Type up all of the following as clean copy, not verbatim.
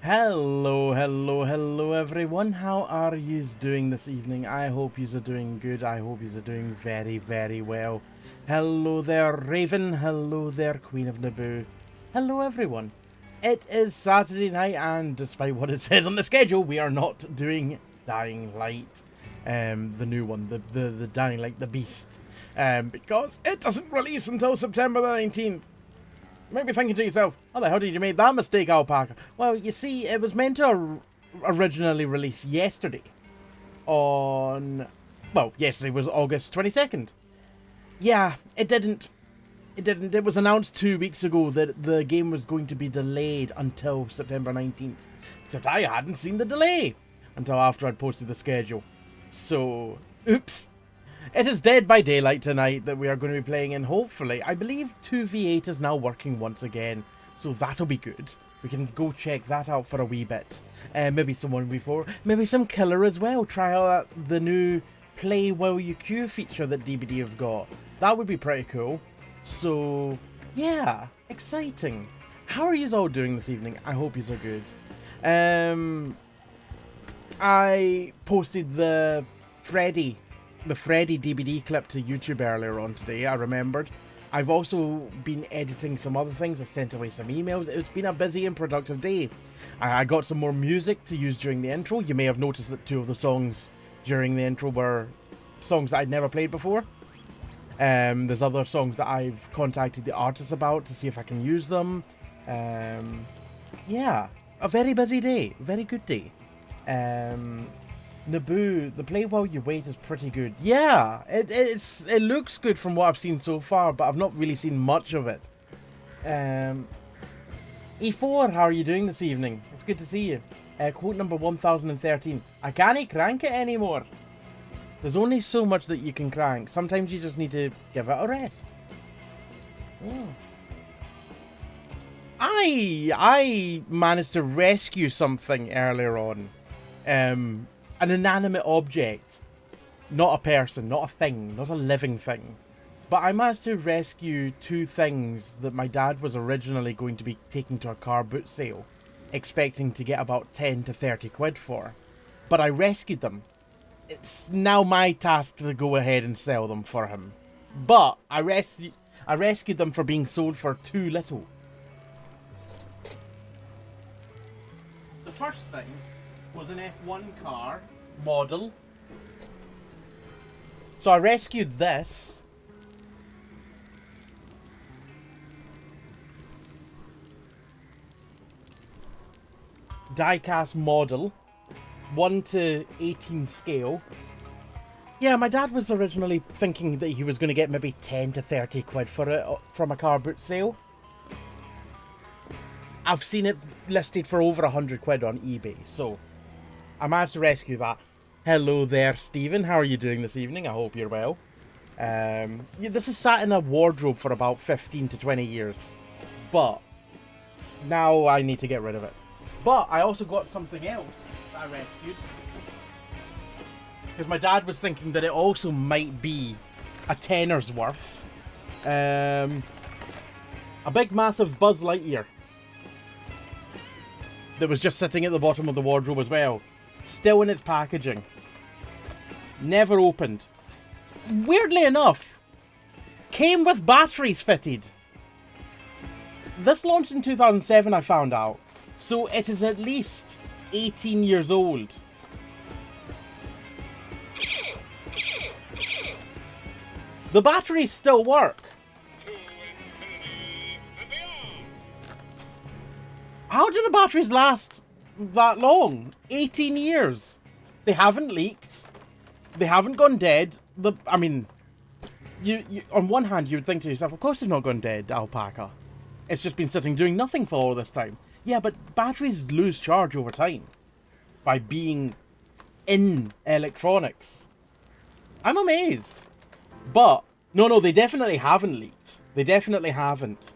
Hello everyone. How are yous doing this evening? I hope yous are doing good. I hope yous are doing very well. Hello there, Raven. Hello there, Queen of Naboo. Hello everyone. It is Saturday night, and despite what it says on the schedule, we are not doing Dying Light. The new one, the Dying Light, the Beast. Because it doesn't release until September the 19th. You might be thinking to yourself, how the hell did you make that mistake, Alpaca? Well, you see, it was meant to originally release yesterday. Yesterday was August 22nd. Yeah, it didn't. It was announced 2 weeks ago that the game was going to be delayed until September 19th. Except I hadn't seen the delay until after I'd posted the schedule. So, oops. It is Dead by Daylight tonight that we are going to be playing in. Hopefully, I believe 2v8 is now working once again, so that'll be good. We can go check that out for a wee bit. Maybe some 1v4, maybe some killer as well. Try out the new play while you queue feature that DBD have got. That would be pretty cool. So, yeah, exciting. How are you all doing this evening? I hope you are good. I posted the Freddy DBD clip to YouTube earlier on today, I remembered. I've also been editing some other things. I sent away some emails. It's been a busy and productive day. I got some more music to use during the intro. You may have noticed that 2 of the songs during the intro were songs that I'd never played before. There's other songs that I've contacted the artists about to see if I can use them. Yeah, a very busy day. Very good day. Naboo, the play while you wait is pretty good. Yeah, it looks good from what I've seen so far, but I've not really seen much of it. E4, how are you doing this evening? It's good to see you. Quote number 1013. I can't crank it anymore. There's only so much that you can crank. Sometimes you just need to give it a rest. Yeah. I managed to rescue something earlier on. An inanimate object. Not a person, not a thing, not a living thing. But I managed to rescue 2 things that my dad was originally going to be taking to a car boot sale, expecting to get about 10 to 30 quid for. But I rescued them. It's now my task to go ahead and sell them for him. But I rescued them for being sold for too little. The first thing was an F1 car model. So I rescued this. Die-cast model. 1:18 scale. Yeah, my dad was originally thinking that he was going to get maybe 10 to 30 quid for it from a car boot sale. I've seen it listed for over 100 quid on eBay, so I managed to rescue that. Hello there, Stephen. How are you doing this evening? I hope you're well. This has sat in a wardrobe for about 15 to 20 years. But now I need to get rid of it. But I also got something else that I rescued. Because my dad was thinking that it also might be a tenner's worth. A big massive Buzz Lightyear. That was just sitting at the bottom of the wardrobe as well. Still in its packaging. Never opened. Weirdly enough, came with batteries fitted. This launched in 2007, I found out. So it is at least 18 years old. The batteries still work. How do the batteries last that long? 18 years. They haven't leaked. They haven't gone dead. You on one hand, you would think to yourself, of course it's not gone dead, Alpaca. It's just been sitting doing nothing for all this time. Yeah, but batteries lose charge over time. By being in electronics. I'm amazed. But, no, they definitely haven't leaked. They definitely haven't.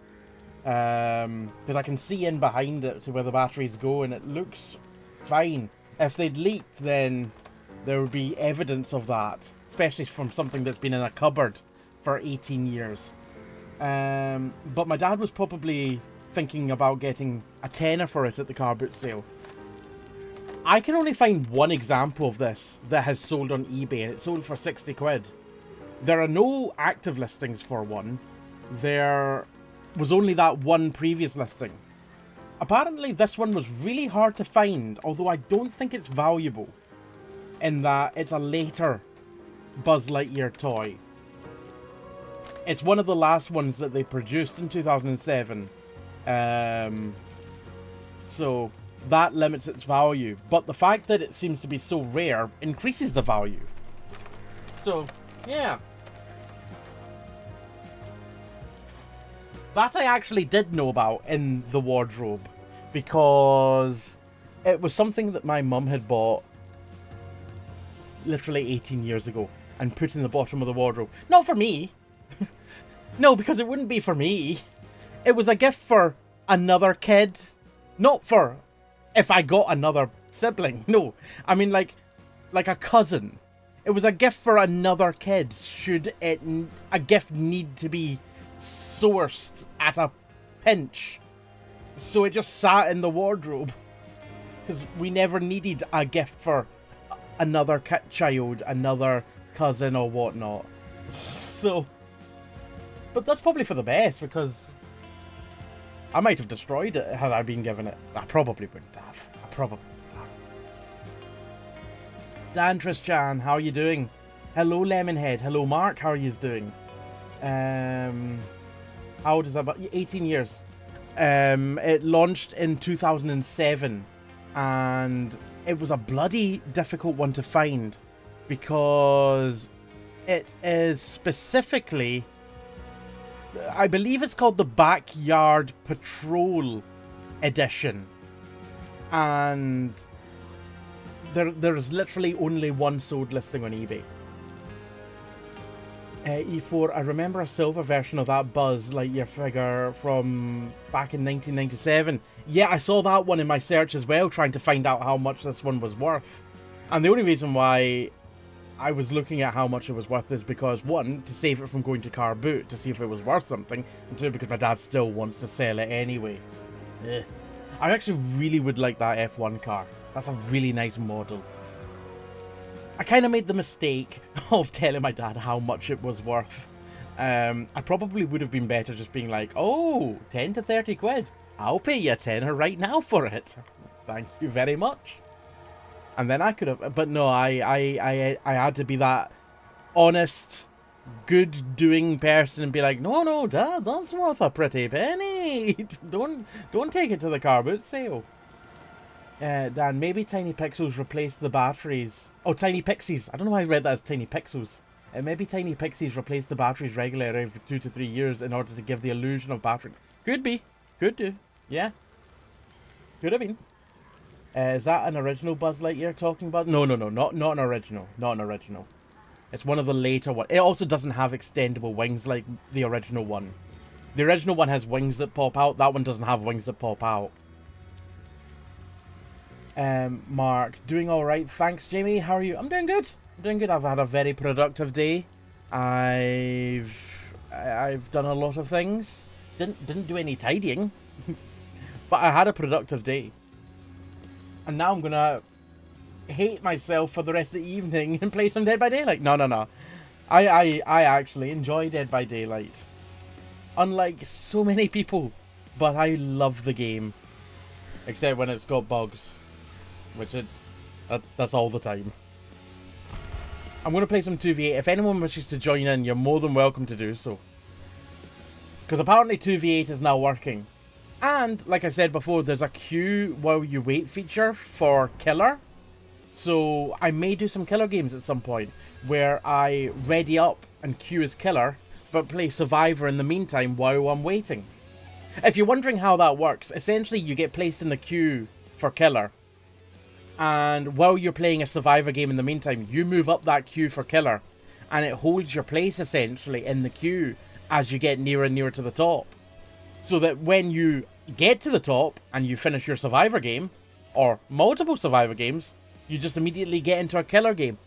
Because I can see in behind it to where the batteries go, and it looks fine. If they'd leaked, then there would be evidence of that, especially from something that's been in a cupboard for 18 years. But my dad was probably thinking about getting a tenner for it at the car boot sale. I can only find one example of this that has sold on eBay, and it sold for 60 quid. There are no active listings for one. There was only that one previous listing. Apparently this one was really hard to find, although I don't think it's valuable, in that it's a later Buzz Lightyear toy. It's one of the last ones that they produced in 2007. So that limits its value. But the fact that it seems to be so rare increases the value. So, yeah. That I actually did know about in the wardrobe, because it was something that my mum had bought literally 18 years ago and put in the bottom of the wardrobe. Not for me. No, because it wouldn't be for me. It was a gift for another kid. Not for if I got another sibling. No, I mean like a cousin. It was a gift for another kid should a gift need to be sourced at a pinch. So it just sat in the wardrobe. Because we never needed a gift for another child, another cousin or whatnot. So, but that's probably for the best, because I might have destroyed it had I been given it. I probably wouldn't have. I probably would have. Dan Tristan, how are you doing? Hello Lemonhead. Hello Mark, how are you doing? How old is that? About 18 years. It launched in 2007, and it was a bloody difficult one to find, because it is specifically, I believe it's called the Backyard Patrol Edition, and there's literally only one sold listing on eBay. E4, I remember a silver version of that Buzz Lightyear figure from back in 1997. Yeah, I saw that one in my search as well, trying to find out how much this one was worth. And the only reason why I was looking at how much it was worth is because, one, to save it from going to car boot to see if it was worth something, and two, because my dad still wants to sell it anyway. Ugh. I actually really would like that F1 car. That's a really nice model. I kind of made the mistake of telling my dad how much it was worth. I probably would have been better just being like, oh, 10 to 30 quid. I'll pay you a tenner right now for it. Thank you very much. And then I could have, but no, I had to be that honest, good doing person and be like, no, Dad, that's worth a pretty penny. Don't take it to the car boot sale. Dan, maybe Tiny Pixels replace the batteries. Oh, Tiny Pixies. I don't know why I read that as Tiny Pixels. Maybe Tiny Pixies replace the batteries regularly every 2 to 3 years in order to give the illusion of battery. Could be. Could do. Yeah. Could have been. Is that an original Buzz Lightyear talking about? No. Not an original. Not an original. It's one of the later ones. It also doesn't have extendable wings like the original one. The original one has wings that pop out. That one doesn't have wings that pop out. Mark, doing alright. Thanks, Jamie. How are you? I'm doing good. I've had a very productive day. I've done a lot of things. Didn't do any tidying. But I had a productive day. And now I'm gonna hate myself for the rest of the evening and play some Dead by Daylight. No. I actually enjoy Dead by Daylight. Unlike so many people. But I love the game. Except when it's got bugs. Which that's all the time. I'm going to play some 2v8. If anyone wishes to join in, you're more than welcome to do so. Because apparently 2v8 is now working. And, like I said before, there's a queue while you wait feature for Killer. So I may do some Killer games at some point, where I ready up and queue as Killer, but play Survivor in the meantime while I'm waiting. If you're wondering how that works, essentially you get placed in the queue for Killer. And while you're playing a Survivor game in the meantime, you move up that queue for Killer. And it holds your place, essentially, in the queue as you get nearer and nearer to the top. So that when you get to the top and you finish your Survivor game, or multiple Survivor games, you just immediately get into a Killer game.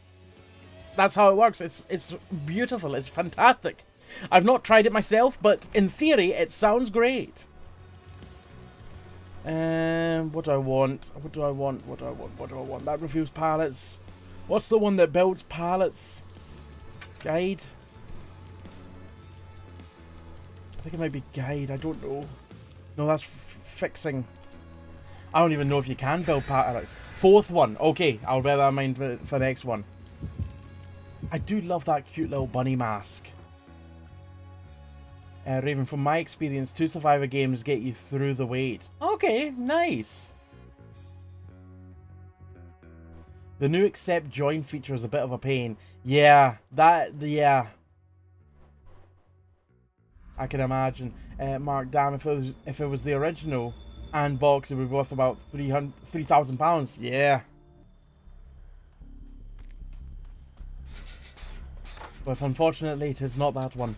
That's how it works. It's beautiful. It's fantastic. I've not tried it myself, but in theory, it sounds great. What do I want? What do I want? What do I want? What do I want? That reviews pallets. What's the one that builds pallets? Guide? I think it might be guide. I don't know. No, that's fixing. I don't even know if you can build pallets. Fourth one. Okay, I'll bear that in mind for the next one. I do love that cute little bunny mask. Raven, from my experience, 2 Survivor games get you through the wait. Okay, nice. The new accept join feature is a bit of a pain. Yeah, yeah. I can imagine. Mark, damn, if it was the original and box, it would be worth about £3,000. Yeah. But unfortunately, it is not that one.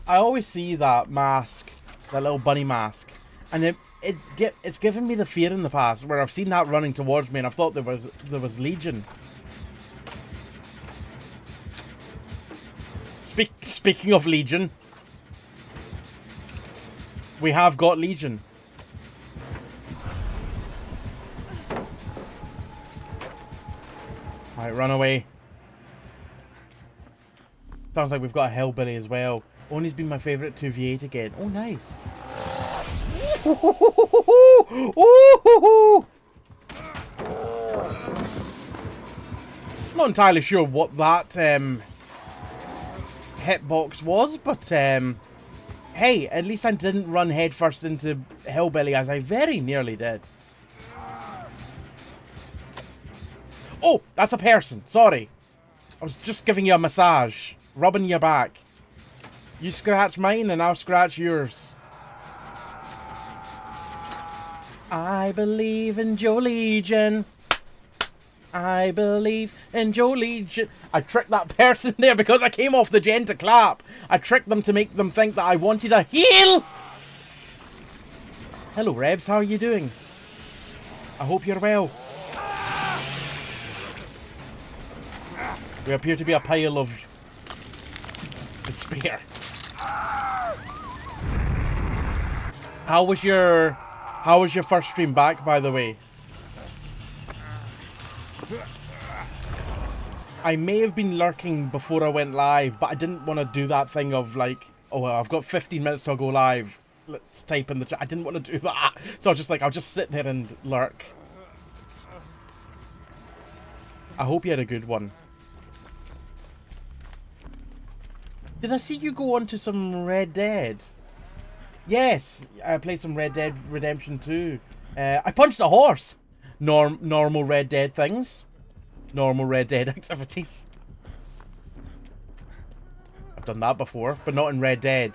I always see that mask, that little bunny mask, and it's given me the fear in the past where I've seen that running towards me and I've thought there was Legion. Speaking of Legion, we have got Legion. Alright, run away. Sounds like we've got a Hellbilly as well. Only's been my favourite 2v8 again. Oh, nice. Not entirely sure what that hitbox was, but hey, at least I didn't run headfirst into Hellbilly as I very nearly did. Oh, that's a person. Sorry. I was just giving you a massage. Rubbing your back. You scratch mine and I'll scratch yours. I believe in Joe Legion. I believe in Joe Legion. I tricked that person there because I came off the gen to clap. I tricked them to make them think that I wanted a heal. Hello, Rebs. How are you doing? I hope you're well. We appear to be a pile of despair. How was your first stream back, by the way? I may have been lurking before I went live, but I didn't want to do that thing of like, oh, well, I've got 15 minutes to go live. Let's type in the chat. I didn't want to do that. So I was just like, I'll just sit there and lurk. I hope you had a good one. Did I see you go on to some Red Dead? Yes, I played some Red Dead Redemption 2. I punched a horse. Normal Red Dead things. Normal Red Dead activities. I've done that before, but not in Red Dead.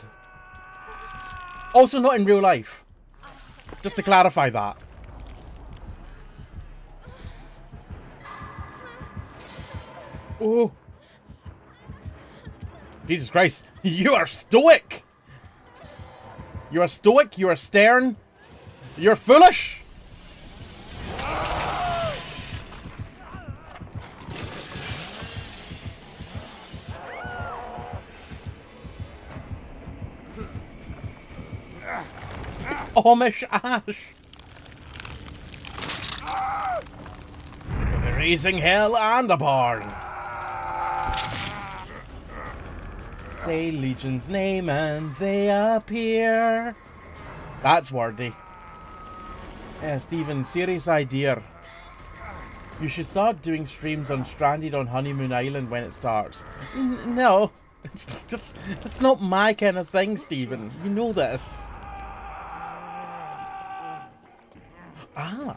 Also not in real life. Just to clarify that. Oh. Jesus Christ. You are stoic. You are stoic, you are stern, you're foolish. It's Amish Ash. We're raising hell and a barn. Say Legion's name and they appear. That's wordy. Yeah, Stephen, serious idea. You should start doing streams on Stranded on Honeymoon Island when it starts. No, it's not my kind of thing, Stephen. You know this. Ah.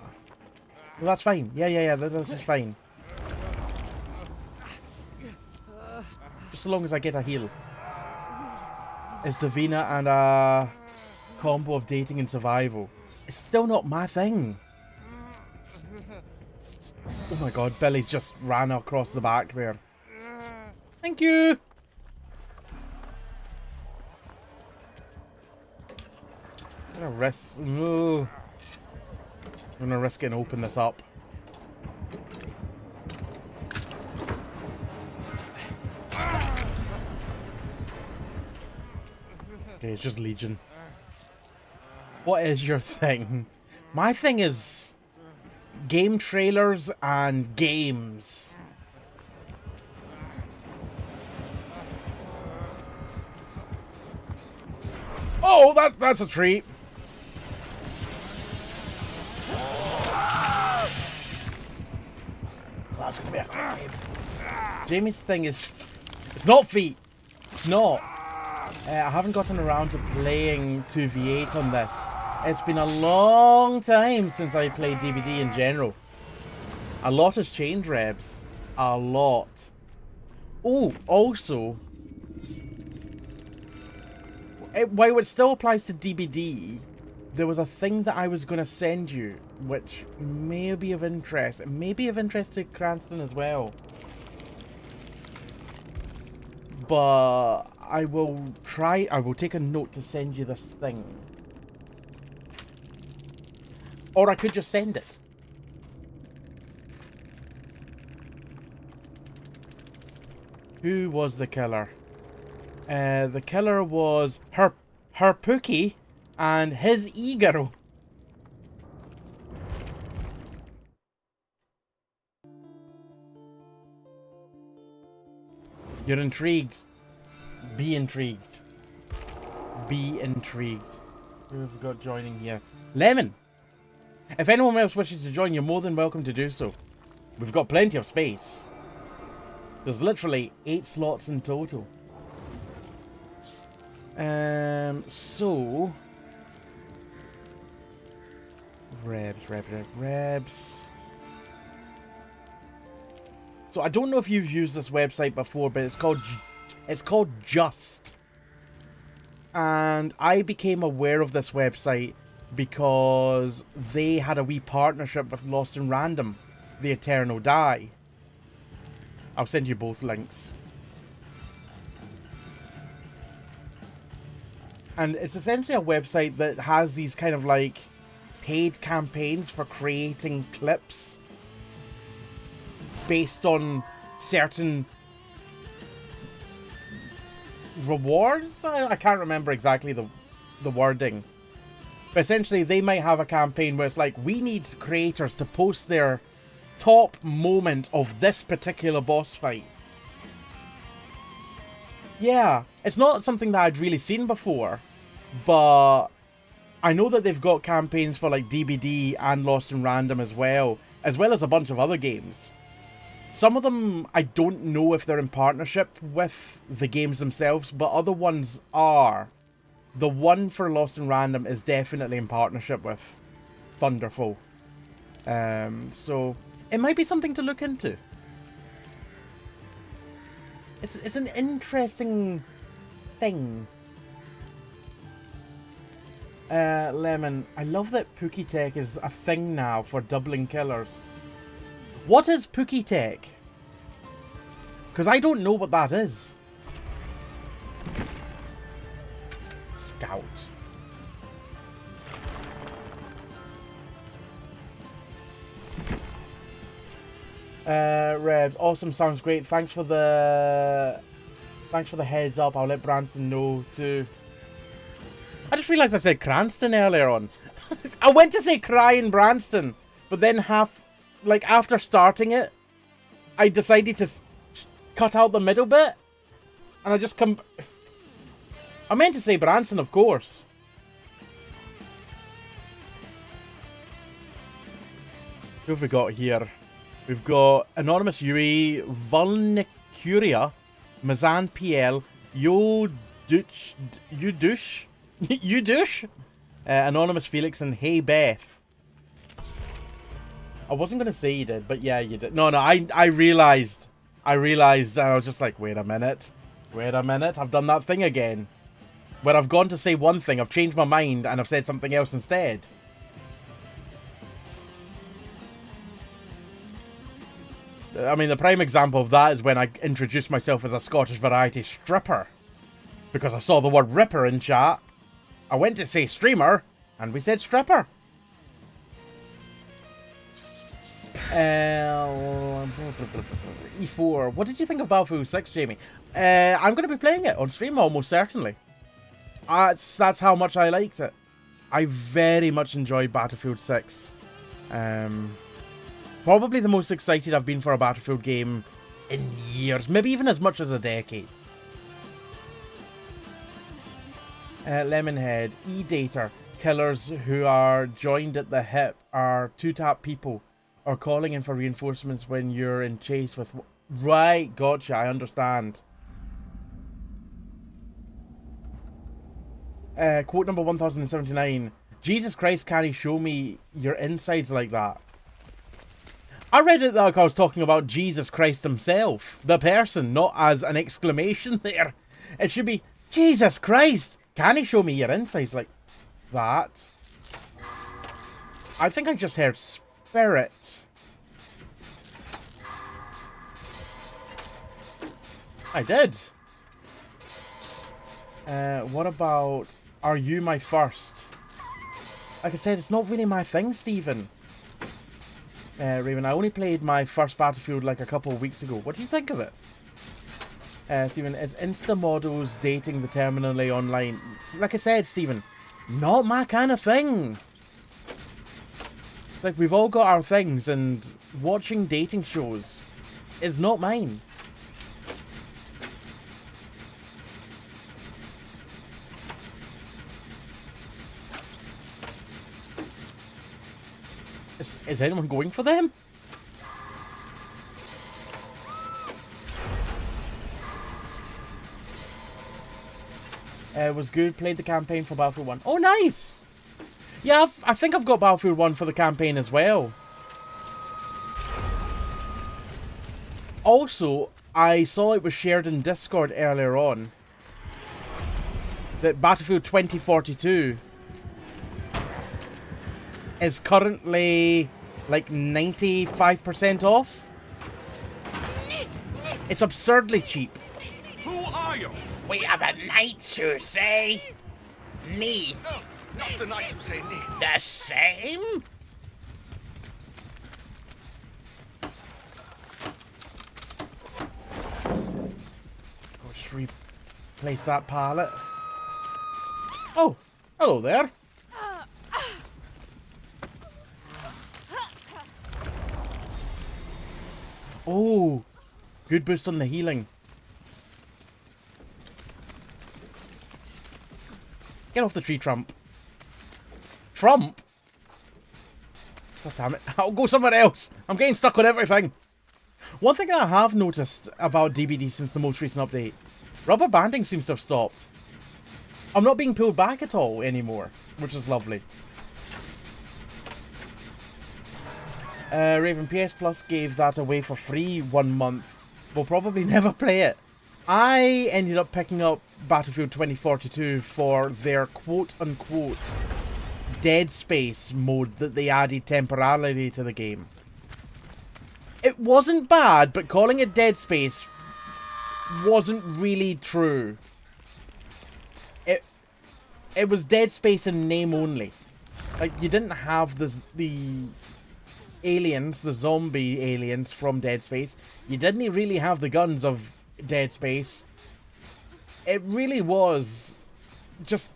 Well, that's fine. Yeah, this is fine. Just so long as I get a heal. It's Davina and a combo of dating and survival. It's still not my thing. Oh my god, Billy's just ran across the back there. Thank you! I'm gonna risk... No. I'm gonna risk it and open this up. Okay, it's just Legion. What is your thing? My thing is game trailers and games. Oh, that's a treat. That's gonna be a quick game. Jamie's thing is, it's not feet. It's not. I haven't gotten around to playing 2v8 on this. It's been a long time since I played DBD in general. A lot has changed, Rebs. A lot. Oh, also, while it still applies to DBD, there was a thing that I was going to send you, which may be of interest. It may be of interest to Cranston as well. But I will take a note to send you this thing. Or I could just send it. Who was the killer? The killer was her Pookie and his e-girl. You're intrigued. Be intrigued. Be intrigued. Who have we got joining here? Lemon! If anyone else wishes to join, you're more than welcome to do so. We've got plenty of space. There's literally 8 slots in total. So... Rebs. So I don't know if you've used this website before, but it's called Just. And I became aware of this website because they had a wee partnership with Lost in Random, The Eternal Die. I'll send you both links. And it's essentially a website that has these kind of like paid campaigns for creating clips based on certain rewards? I can't remember exactly the wording. But essentially they might have a campaign where it's like, we need creators to post their top moment of this particular boss fight. Yeah, it's not something that I'd really seen before, but I know that they've got campaigns for like DBD and Lost in Random as well as a bunch of other games. Some of them, I don't know if they're in partnership with the games themselves, but other ones are. The one for Lost in Random is definitely in partnership with Thunderful. So it might be something to look into. It's an interesting thing. Lemon, I love that Pookie Tech is a thing now for doubling killers. What is Pookie Tech? Because I don't know what that is. Scout. Revs, awesome, sounds great. Thanks for the heads up. I'll let Branston know too. I just realised I said Cranston earlier on. I went to say Crying Branston, but then after starting it, I decided to cut out the middle bit, and I just I meant to say Branson, of course. Who have we got here? We've got Anonymous Yui, Vulnicuria, Mazan PL, Yudush, Anonymous Felix, and Hey Beth. I wasn't going to say you did, but yeah, you did. No, I realised, and I was just like, wait a minute, I've done that thing again. Where I've gone to say one thing, I've changed my mind, and I've said something else instead. I mean, the prime example of that is when I introduced myself as a Scottish variety stripper. Because I saw the word ripper in chat. I went to say streamer, and we said stripper. E4. What did you think of Battlefield 6, Jamie? I'm going to be playing it on stream almost certainly. That's how much I liked it. I very much enjoyed Battlefield 6. Probably the most excited I've been for a Battlefield game in years. Maybe even as much as a decade. Lemonhead. E-Dater. Killers who are joined at the hip are two-tap people. Or calling in for reinforcements when you're in chase with... Right, gotcha, I understand. Quote number 1079. Jesus Christ, can he show me your insides like that? I read it like I was talking about Jesus Christ himself. The person, not as an exclamation there. It should be, Jesus Christ, can he show me your insides like that? I think I just heard spirit. I did. What about, are you my first? Like I said, it's not really my thing, Stephen. Raven, I only played my first Battlefield like a couple of weeks ago. What do you think of it? Stephen, is Insta models dating the terminally online? Like I said, Stephen, not my kind of thing. Like, we've all got our things, and watching dating shows is not mine. Is anyone going for them? Was good. Played the campaign for Battlefield 1. Oh, nice! Yeah, I think I've got Battlefield 1 for the campaign as well. Also, I saw it was shared in Discord earlier on that Battlefield 2042 is currently like 95% off. It's absurdly cheap. Who are you? We are the knights who say me. No, not the knights who say me. The same? I'll just replace that pallet. Oh, hello there. Oh, good boost on the healing. Get off the tree, Trump. Trump? God damn it. I'll go somewhere else. I'm getting stuck on everything. One thing I have noticed about DBD since the most recent update, rubber banding seems to have stopped. I'm not being pulled back at all anymore, which is lovely. Raven, PS Plus gave that away for free 1 month. We'll probably never play it. I ended up picking up Battlefield 2042 for their quote-unquote Dead Space mode that they added temporarily to the game. It wasn't bad, but calling it Dead Space wasn't really true. It was Dead Space in name only. Like, you didn't have the aliens, the zombie aliens from Dead Space. You didn't really have the guns of Dead Space. It really was just,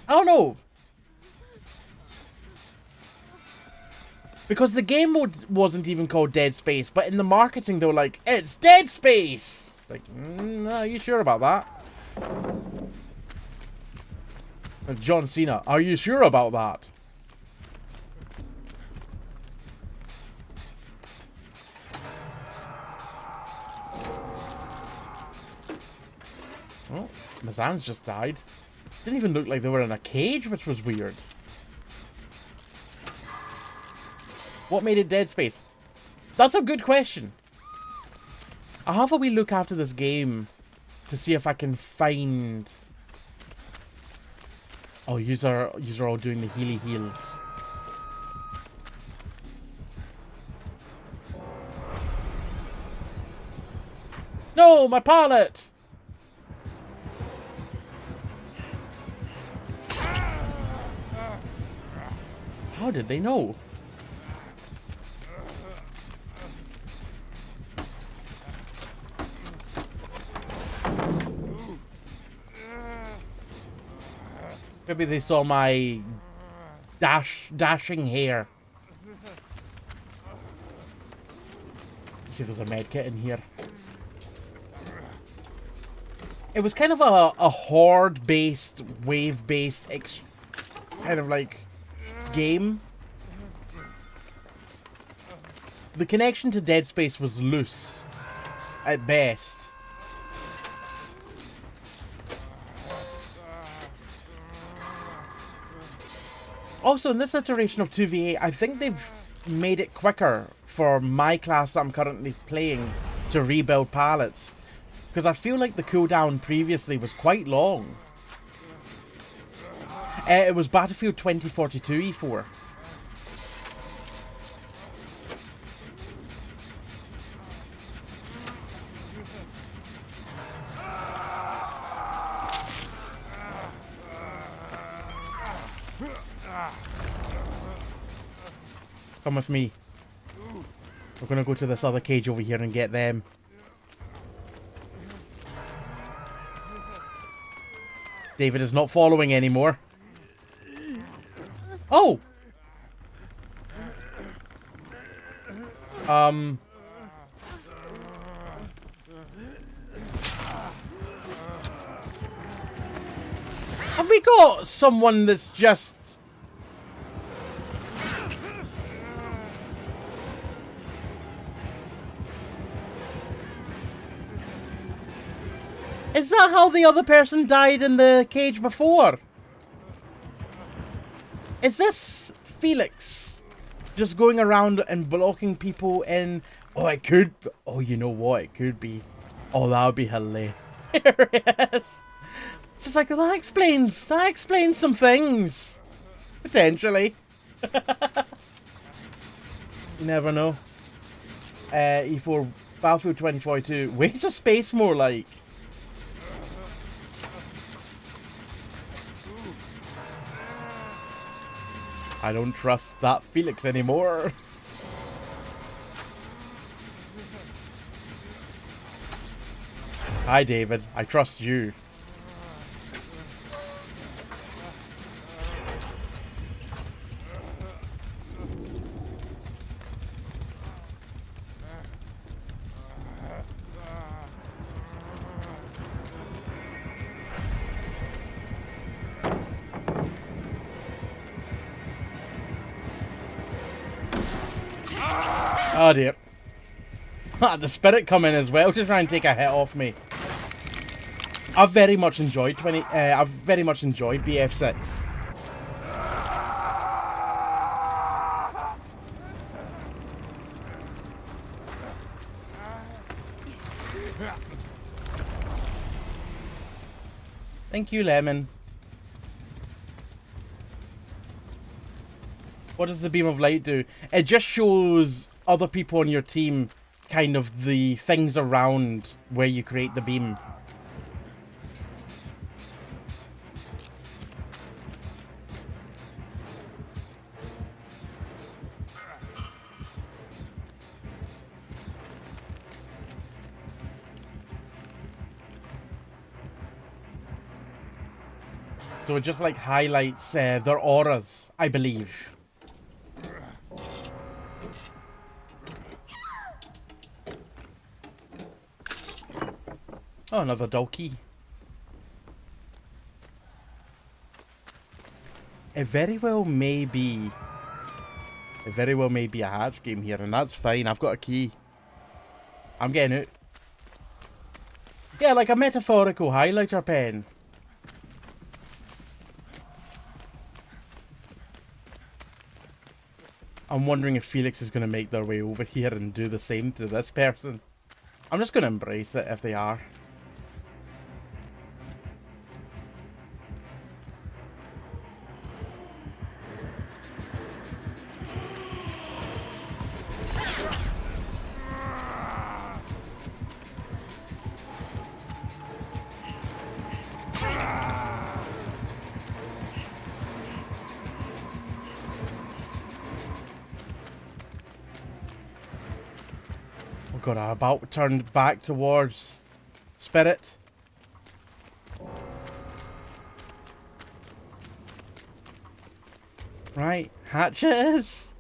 I don't know. Because the game mode wasn't even called Dead Space, but in the marketing they were like, it's Dead Space! Like, are you sure about that? John Cena, are you sure about that? Oh, Mazan's just died. Didn't even look like they were in a cage, which was weird. What made it Dead Space? That's a good question. I'll have a wee look after this game to see if I can find... Oh, yous are all doing the healy heals. No, my pallet! How did they know? Maybe they saw my dashing hair. Let's see if there's a med kit in here. It was kind of a horde-based, wave-based, kind of like game. The connection to Dead Space was loose, at best. Also, in this iteration of 2v8, I think they've made it quicker for my class that I'm currently playing to rebuild pallets. Because I feel like the cooldown previously was quite long. It was Battlefield 2042 E4. Come with me. We're gonna go to this other cage over here and get them. David is not following anymore. Oh! Have we got someone that's just... Is that how the other person died in the cage before? Is this Felix just going around and blocking people in? Oh, it could. Oh, you know what? It could be. Oh, that would be hilarious. It's just like, well, that explains some things. Potentially. You never know. E4 Battlefield 2042. Waste of space more like. I don't trust that Felix anymore. Hi, David. I trust you. Oh dear. The spirit come in as well to try and take a hit off me. I've very much enjoyed BF6. Thank you, Lemon. What does the beam of light do? It just shows other people on your team kind of the things around where you create the beam. So it just like highlights their auras, I believe. Oh, another donkey. It very well may be a hatch game here, and that's fine. I've got a key. I'm getting it. Yeah, like a metaphorical highlighter pen. I'm wondering if Felix is going to make their way over here and do the same to this person. I'm just going to embrace it if they are. God, I'm about turned back towards Spirit. Right, hatches.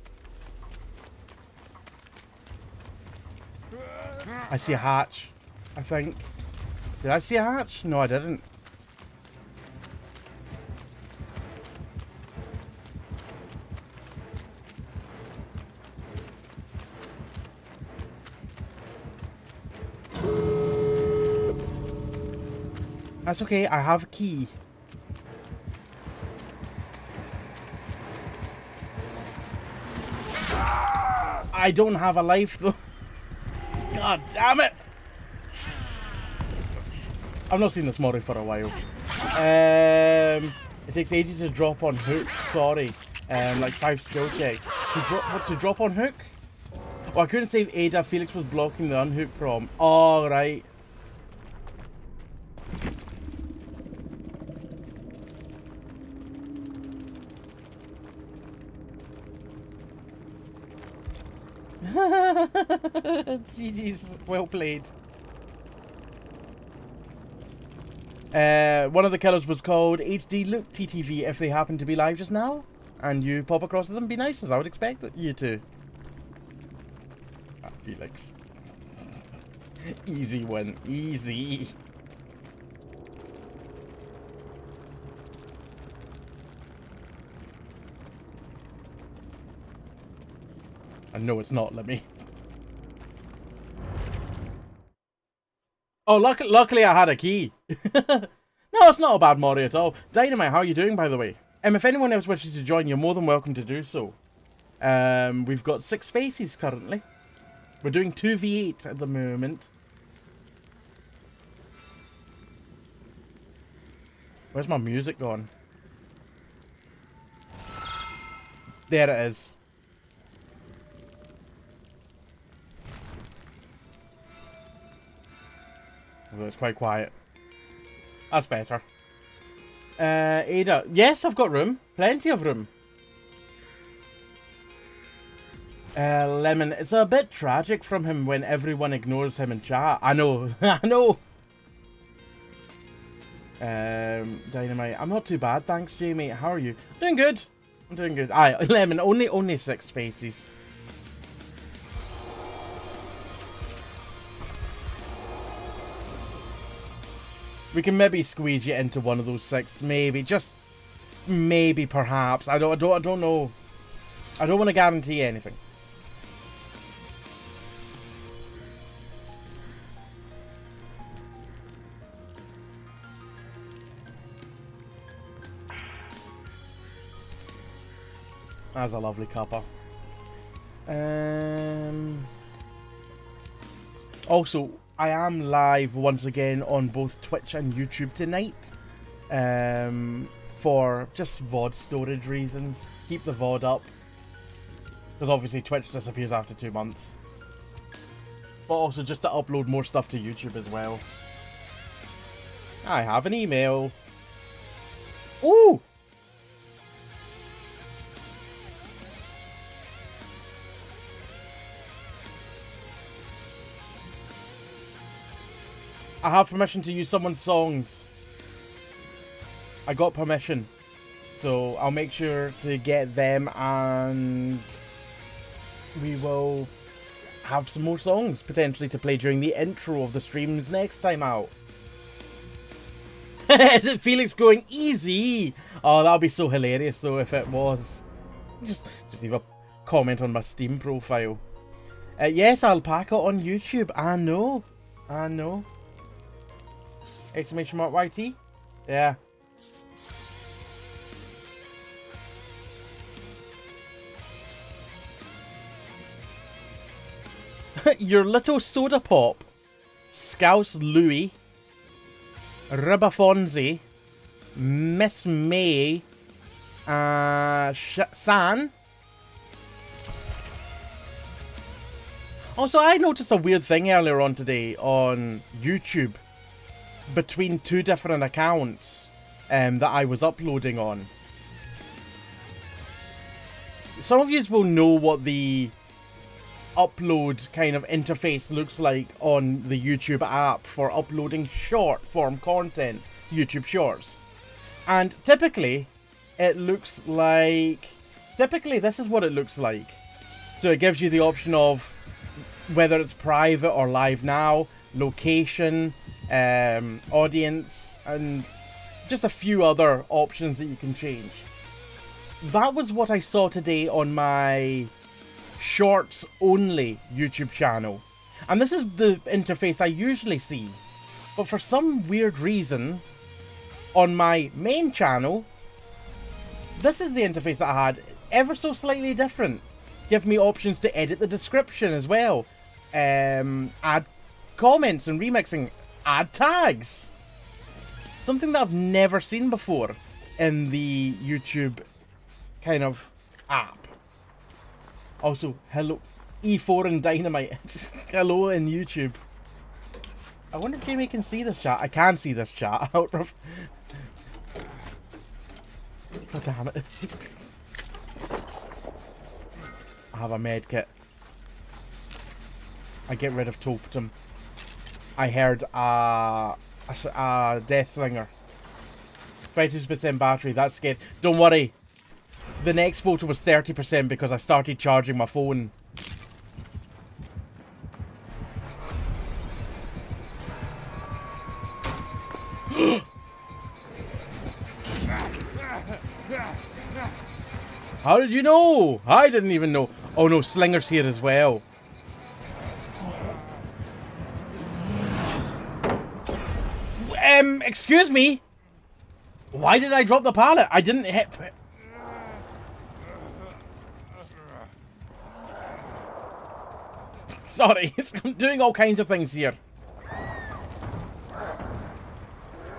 I see a hatch, I think. Did I see a hatch? No, I didn't. That's okay, I have a key. I don't have a life though. God damn it! I've not seen this Mori for a while. It takes ages to drop on hook, sorry. Like 5 skill checks. To drop on hook? Oh, I couldn't save Ada, Felix was blocking the unhook prompt. Oh, right. GG's, well played. One of the killers was called HD Look TTV if they happen to be live just now. And you pop across to them, be nice, as I would expect you to. Ah, Felix. Easy win, easy. And no, it's not, let me. Oh, luckily I had a key. No, it's not a bad Mori at all. Dynamite, how are you doing, by the way? If anyone else wishes to join, you're more than welcome to do so. We've got 6 spaces currently. We're doing 2v8 at the moment. Where's my music gone? There it is. Although it's quite quiet. That's better. Ada. Yes, I've got room. Plenty of room. Lemon. It's a bit tragic from him when everyone ignores him in chat. I know. I know. Dynamite. I'm not too bad, thanks, Jamie. How are you? Doing good. I'm doing good. Aye, Lemon. Only 6 spaces. We can maybe squeeze you into one of those 6, maybe, just maybe, perhaps. I don't know. I don't want to guarantee anything. That's a lovely cuppa. Also, I am live once again on both Twitch and YouTube tonight. For just VOD storage reasons. Keep the VOD up. Because obviously Twitch disappears after 2 months. But also just to upload more stuff to YouTube as well. I have an email. Ooh! I have permission to use someone's songs. I got permission. So I'll make sure to get them and we will have some more songs potentially to play during the intro of the streams next time out. Is it Felix going easy? Oh, that would be so hilarious though if it was. Just leave a comment on my Steam profile. Yes, Alpaca on YouTube. I know. I know. Exclamation mark YT? Yeah. Your little soda pop. Scouse Louie. Ribafonzi. Miss May. San. Also, I noticed a weird thing earlier on today on YouTube. Between 2 different accounts that I was uploading on. Some of you will know what the upload kind of interface looks like on the YouTube app for uploading short form content, YouTube Shorts. And typically it looks like typically this is what it looks like. So it gives you the option of whether it's private or live now, location, audience, and just a few other options that you can change. That was what I saw today on my shorts only YouTube channel. And this is the interface I usually see. But for some weird reason, on my main channel, this is the interface that I had, ever so slightly different. Give me options to edit the description as well. Add comments and remixing. Add tags. Something that I've never seen before in the YouTube kind of app. Also, hello, E4 and Dynamite. Hello in YouTube. I wonder if Jamie can see this chat. I can see this chat. Oh, damn it. I have a med kit. I get rid of Totem. I heard a Death Slinger. 22% battery, that's scared. Don't worry. The next photo was 30% because I started charging my phone. How did you know? I didn't even know. Oh no, Slinger's here as well. Excuse me? Why did I drop the pallet? I didn't hit... Sorry, I'm doing all kinds of things here.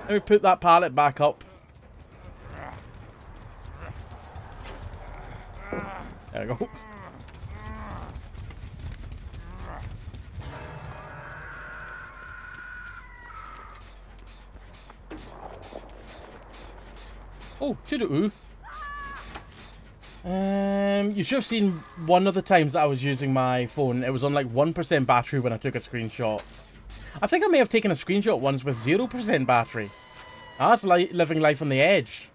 Let me put that pallet back up. There we go. Oh, toodoo. You should have seen one of the times that I was using my phone. It was on like 1% battery when I took a screenshot. I think I may have taken a screenshot once with 0% battery. That's living life on the edge.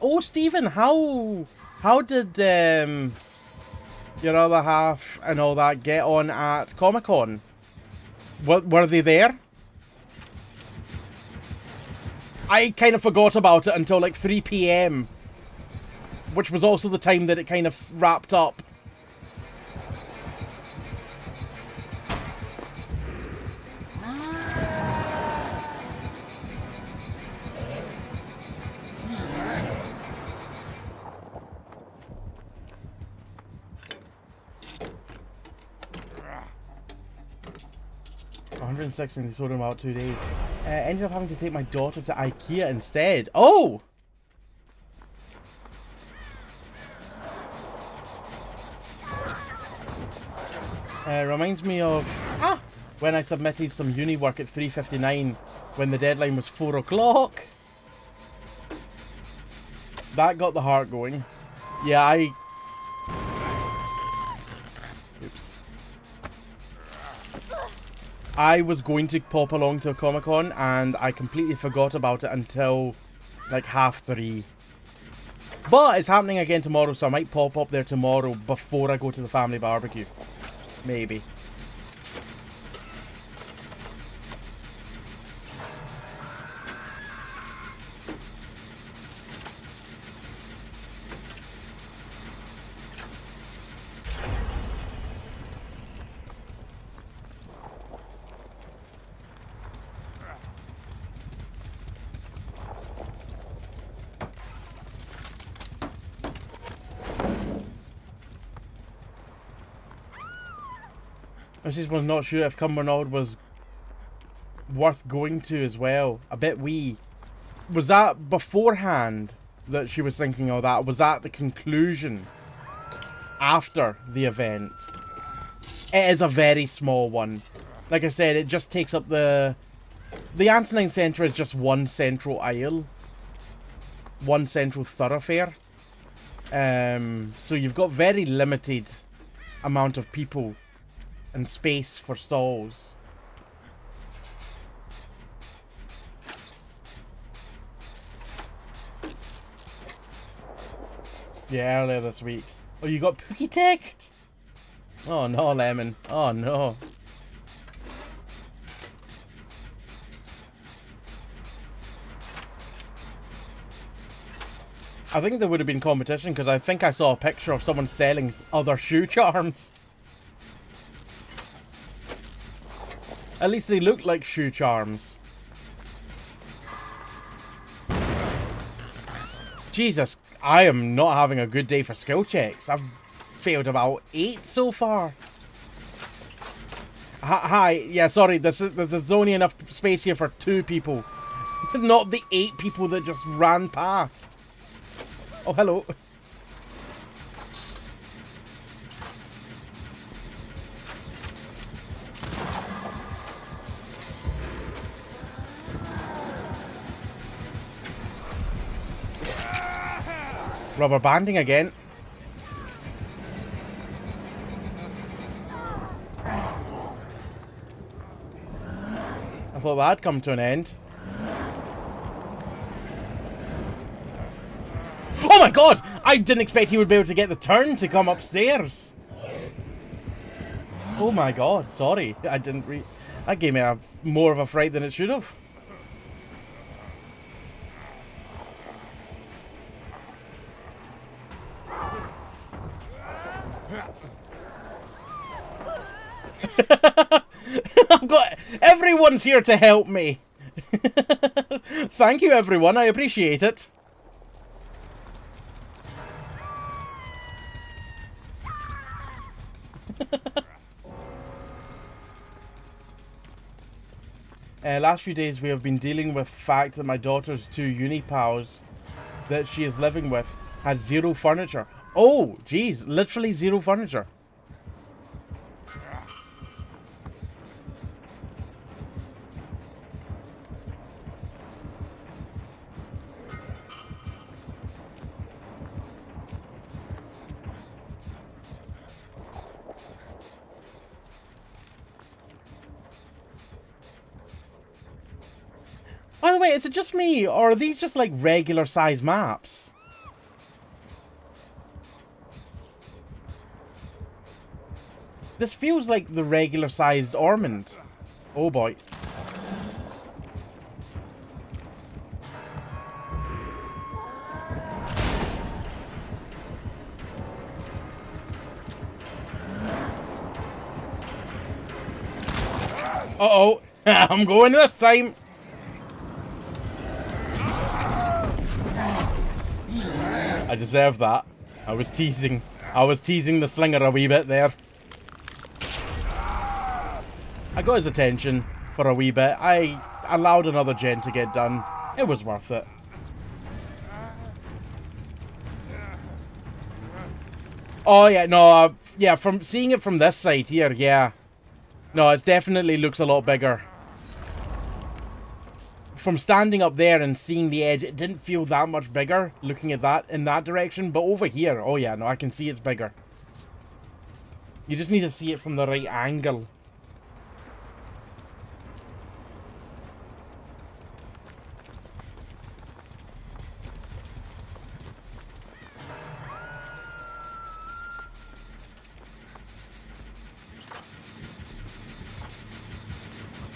Oh, Stephen, how did your other half and all that get on at Comic-Con? Were they there? I kind of forgot about it until like 3 PM, which was also the time that it kind of wrapped up. $106 and they sold them out 2 days. Ended up having to take my daughter to IKEA instead. Oh! Reminds me of when I submitted some uni work at 3:59 when the deadline was 4 o'clock. That got the heart going. Yeah, oops. I was going to pop along to a Comic-Con and I completely forgot about it until like 3:30. But it's happening again tomorrow, so I might pop up there tomorrow before I go to the family barbecue. Maybe. I just was not sure if Cumbernauld was worth going to as well. A bit wee. Was that beforehand that she was thinking of that? Was that the conclusion after the event? It is a very small one. Like I said, it just takes up the Antonine Centre is just one central aisle. One central thoroughfare. So you've got very limited amount of people and space for stalls. Yeah, earlier this week. Oh, you got Pookie ticked? Oh no, Lemon. Oh no. I think there would have been competition because I think I saw a picture of someone selling other shoe charms. At least they look like shoe charms. Jesus, I am not having a good day for skill checks. I've failed about 8 so far. Hi, yeah, sorry, there's only enough space here for 2 people. Not the 8 people that just ran past. Oh, hello. Rubber banding again. I thought that'd come to an end. Oh my god! I didn't expect he would be able to get the turn to come upstairs. Oh my god, sorry. I didn't that gave me more of a fright than it should have. I've got... Everyone's here to help me. Thank you, everyone. I appreciate it. Last few days we have been dealing with the fact that my daughter's 2 uni pals that she is living with has 0 furniture. Oh, geez, literally 0 furniture. By the way, is it just me, or are these just like regular size maps? This feels like the regular sized Ormond. Oh boy. Uh-oh. I'm going this time. I deserve that. I was teasing the slinger a wee bit there. I got his attention for a wee bit. I allowed another gen to get done. It was worth it. Oh yeah, no, yeah, from seeing it from this side here, yeah. No, it definitely looks a lot bigger. From standing up there and seeing the edge, it didn't feel that much bigger looking at that in that direction. But over here, oh yeah, no, I can see it's bigger. You just need to see it from the right angle.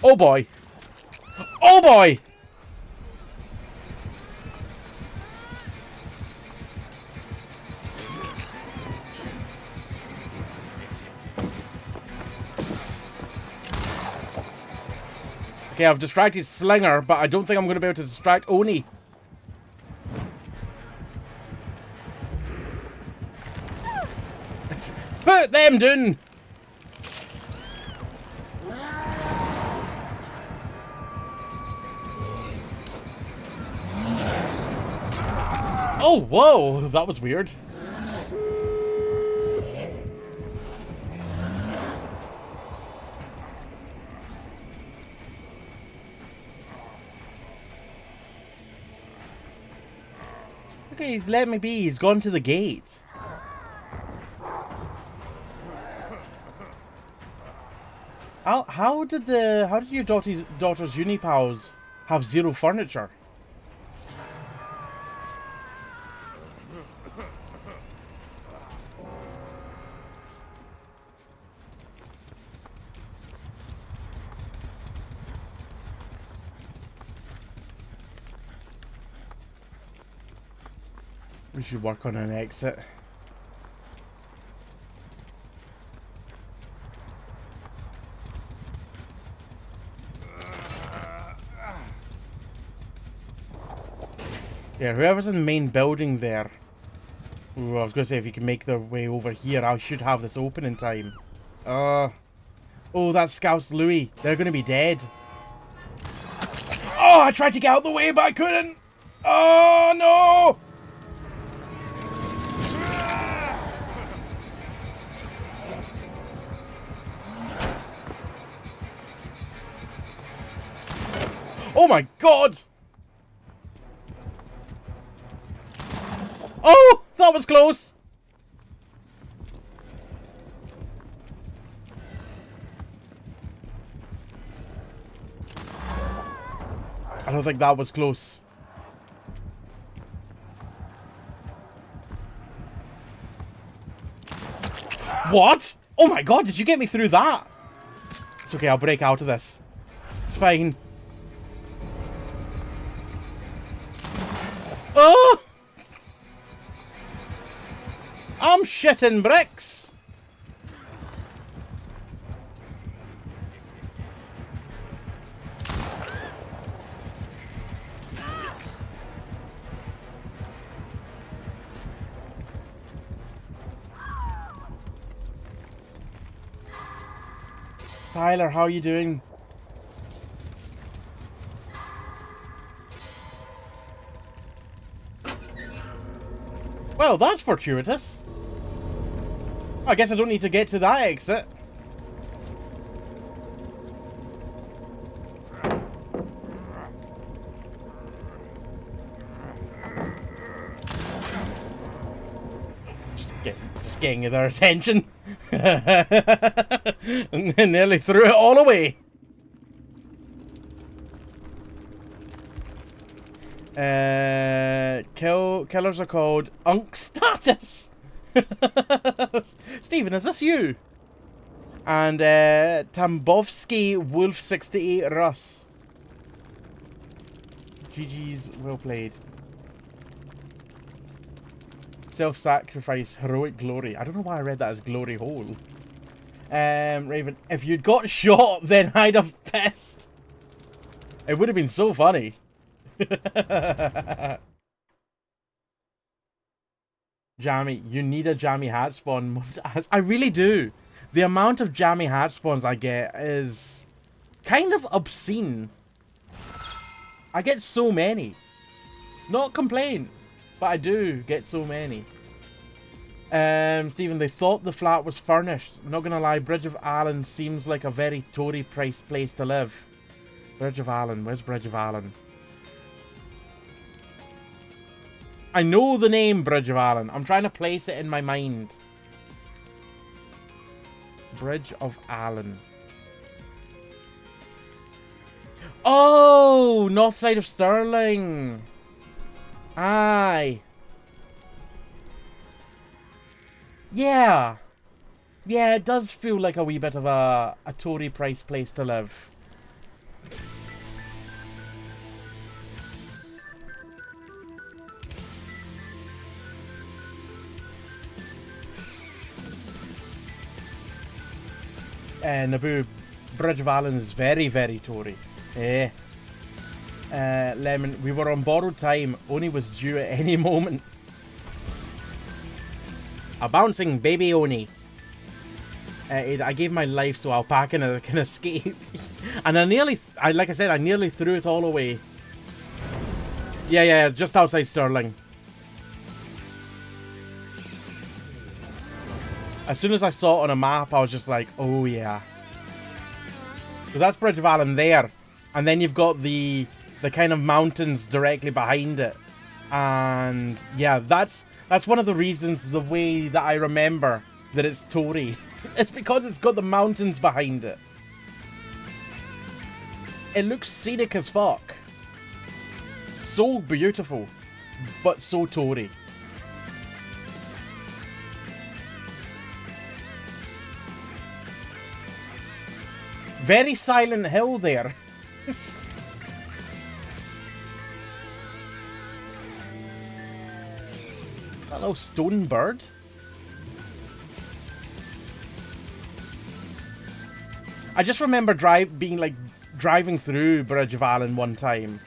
Oh boy. Oh boy! Okay, I've distracted Slinger, but I don't think I'm going to be able to distract Oni. Put them down! Oh, whoa! That was weird. Okay, he's let me be. He's gone to the gate. How did your daughter's uni pals have 0 furniture? We should work on an exit. Yeah, whoever's in the main building there. Ooh, I was going to say if you can make their way over here, I should have this open in time. Oh, that's Scouse Louis. They're going to be dead. Oh, I tried to get out of the way, but I couldn't. Oh, no. Oh, my God. Oh, that was close. I don't think that was close. What? Oh my God, did you get me through that? It's okay, I'll break out of this. It's fine. Oh! I'm shitting bricks. Tyler, how are you doing? Well, that's fortuitous. I guess I don't need to get to that exit. Just getting their attention. And nearly threw it all away. Killers are called Unk Status. Stephen, is this you? And Tambovsky Wolf 68 Russ. GG's, well played. Self-sacrifice, heroic glory. I don't know why I read that as glory hole. Raven, if you'd got shot, then I'd have pissed. It would have been so funny. Jammy, you need a jammy hat spawn. I really do. The amount of jammy hat spawns I get is kind of obscene. I get so many. Not complain, but I do get so many. Stephen, they thought the flat was furnished. Not gonna lie, Bridge of Allen seems like a very Tory priced place to live. Bridge of Allen, where's Bridge of Allen? I know the name Bridge of Allen. I'm trying to place it in my mind. Bridge of Allen. Oh, north side of Stirling. Aye. Yeah. Yeah, it does feel like a wee bit of a Tory price place to live. Naboo, Bridge of Allen is very, very Tory. Eh. Lemon, we were on borrowed time. Oni was due at any moment. A bouncing baby Oni. I gave my life so Alpaca can escape. And like I said, I nearly threw it all away. Yeah, just outside Stirling. As soon as I saw it on a map, I was just like, oh yeah. Because that's Bridge of Allen there. And then you've got the kind of mountains directly behind it. And yeah, that's one of the reasons, the way that I remember that it's Tory. It's because it's got the mountains behind it. It looks scenic as fuck. So beautiful, but so Tory. Very Silent Hill there. that little stone bird? I just remember driving through Bridge of Allen one time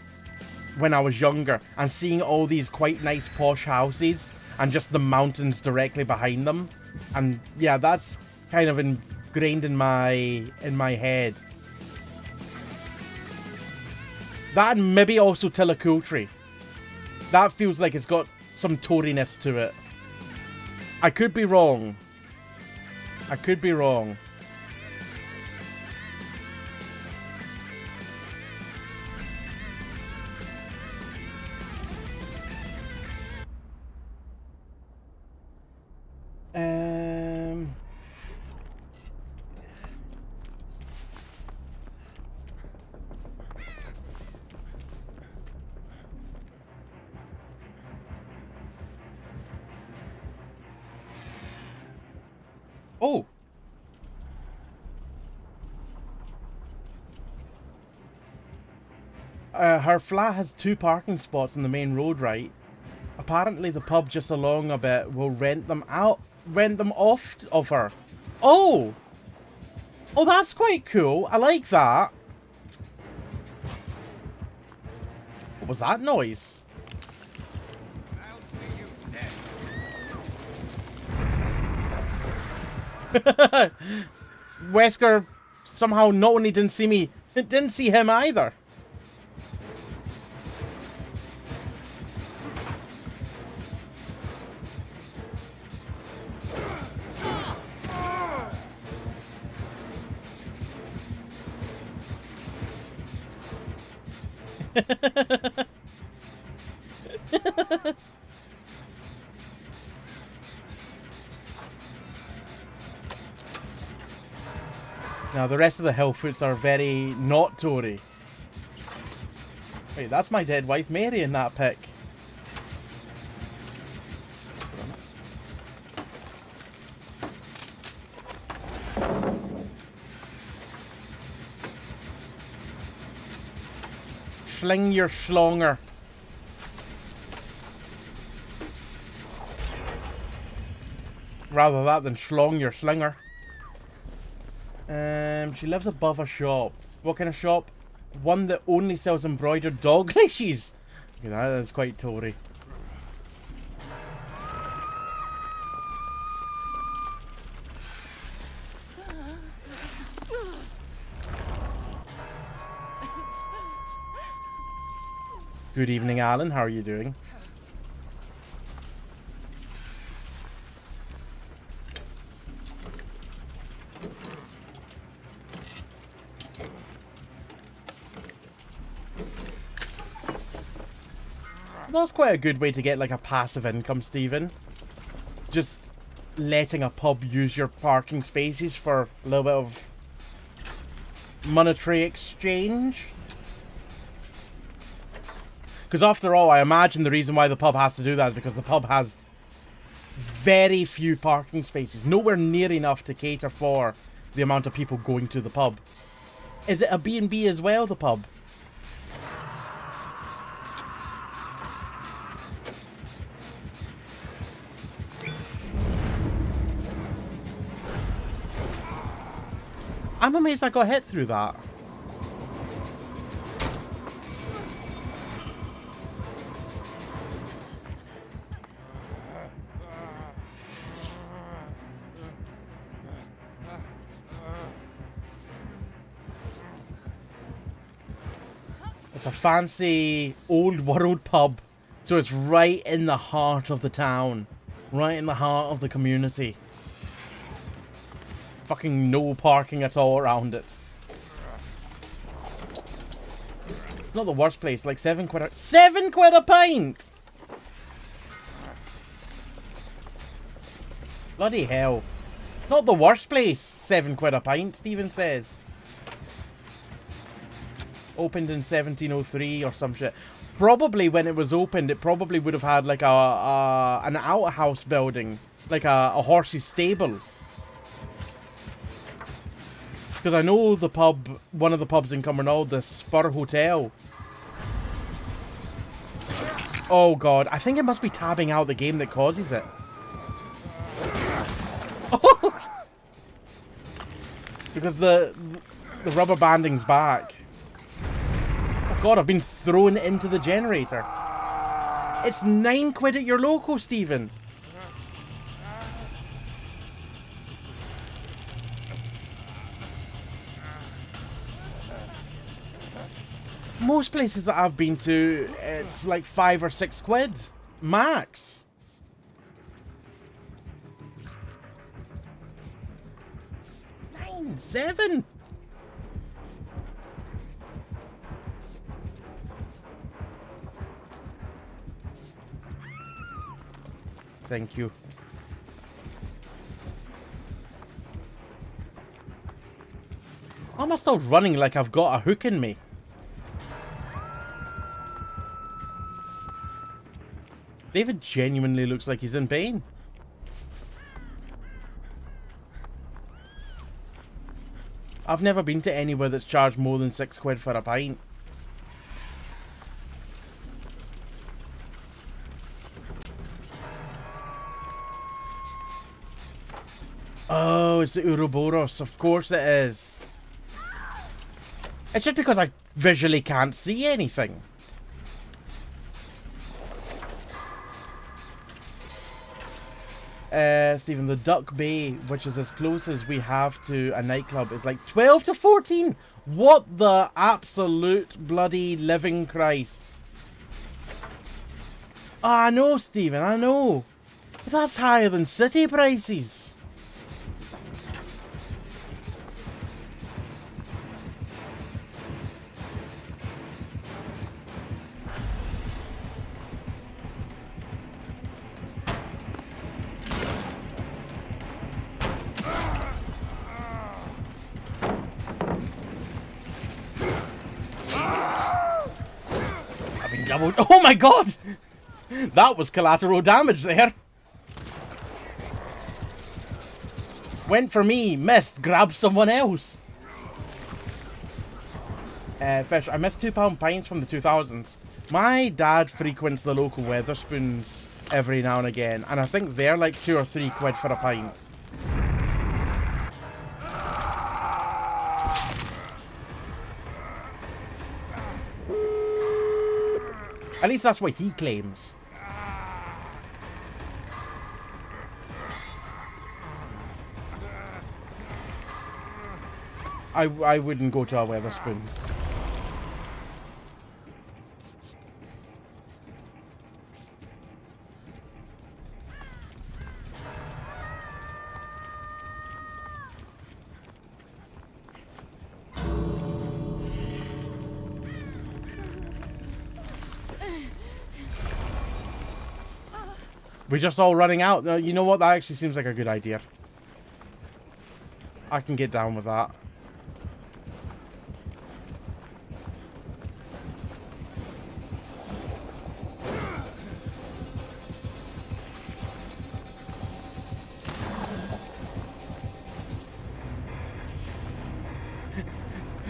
when I was younger and seeing all these quite nice posh houses and just the mountains directly behind them. And yeah, that's kind of ingrained in my head. That and maybe also Tillacooltree. That feels like it's got some Toriness to it. I could be wrong. I could be wrong. Oh. Her flat has 2 parking spots on the main road, right? Apparently the pub just along a bit will rent them off of her. Oh! Oh, that's quite cool. I like that. What was that noise? I'll see you dead. Wesker somehow not only didn't see me, didn't see him either. Now the rest of the Hillfoots are very not Tory. Wait, that's my dead wife Mary in that pic. Sling your schlonger. Rather that than schlong your slinger. She lives above a shop. What kind of shop? One that only sells embroidered dog leashes. Okay, that is quite Tory. Good evening, Alan. How are you doing? That's quite a good way to get like a passive income, Stephen. Just letting a pub use your parking spaces for a little bit of monetary exchange. Because after all, I imagine the reason why the pub has to do that is because the pub has very few parking spaces. Nowhere near enough to cater for the amount of people going to the pub. Is it a B&B as well, the pub? I'm amazed I got hit through that. It's a fancy old world pub, so it's right in the heart of the town, right in the heart of the community. Fucking no parking at all around it. It's not the worst place, like 7 quid a... 7 quid a pint! Bloody hell. Not the worst place, 7 quid a pint, Stephen says. Opened in 1703 or some shit. Probably when it was opened, it probably would have had like an outhouse building. Like a horse's stable. Because I know the pub, one of the pubs in Cumbernauld, the Spur Hotel. Oh god, I think it must be tabbing out the game that causes it. Because the rubber banding's back. Oh god, I've been thrown into the generator. It's £9 at your local, Stephen. Most places that I've been to, it's like £5 or £6 max. £9, £7. Thank you. Why am I still running like I've got a hook in me? David genuinely looks like he's in pain. I've never been to anywhere that's charged more than £6 for a pint. Oh, it's the Ouroboros. Of course it is. It's just because I visually can't see anything. Stephen, the Duck Bay, which is as close as we have to a nightclub, is like 12 to 14. What the absolute bloody living Christ. Oh, I know, Stephen, I know. But that's higher than city prices. Oh my god! That was collateral damage there. Went for me, missed, grabbed someone else. Fish, I missed £2 pints from the 2000s. My dad frequents the local Weatherspoons every now and again, and I think they're like £2 or £3 for a pint. At least that's what he claims. I wouldn't go to a Weatherspoons. We're just all running out. You know what? That actually seems like a good idea. I can get down with that.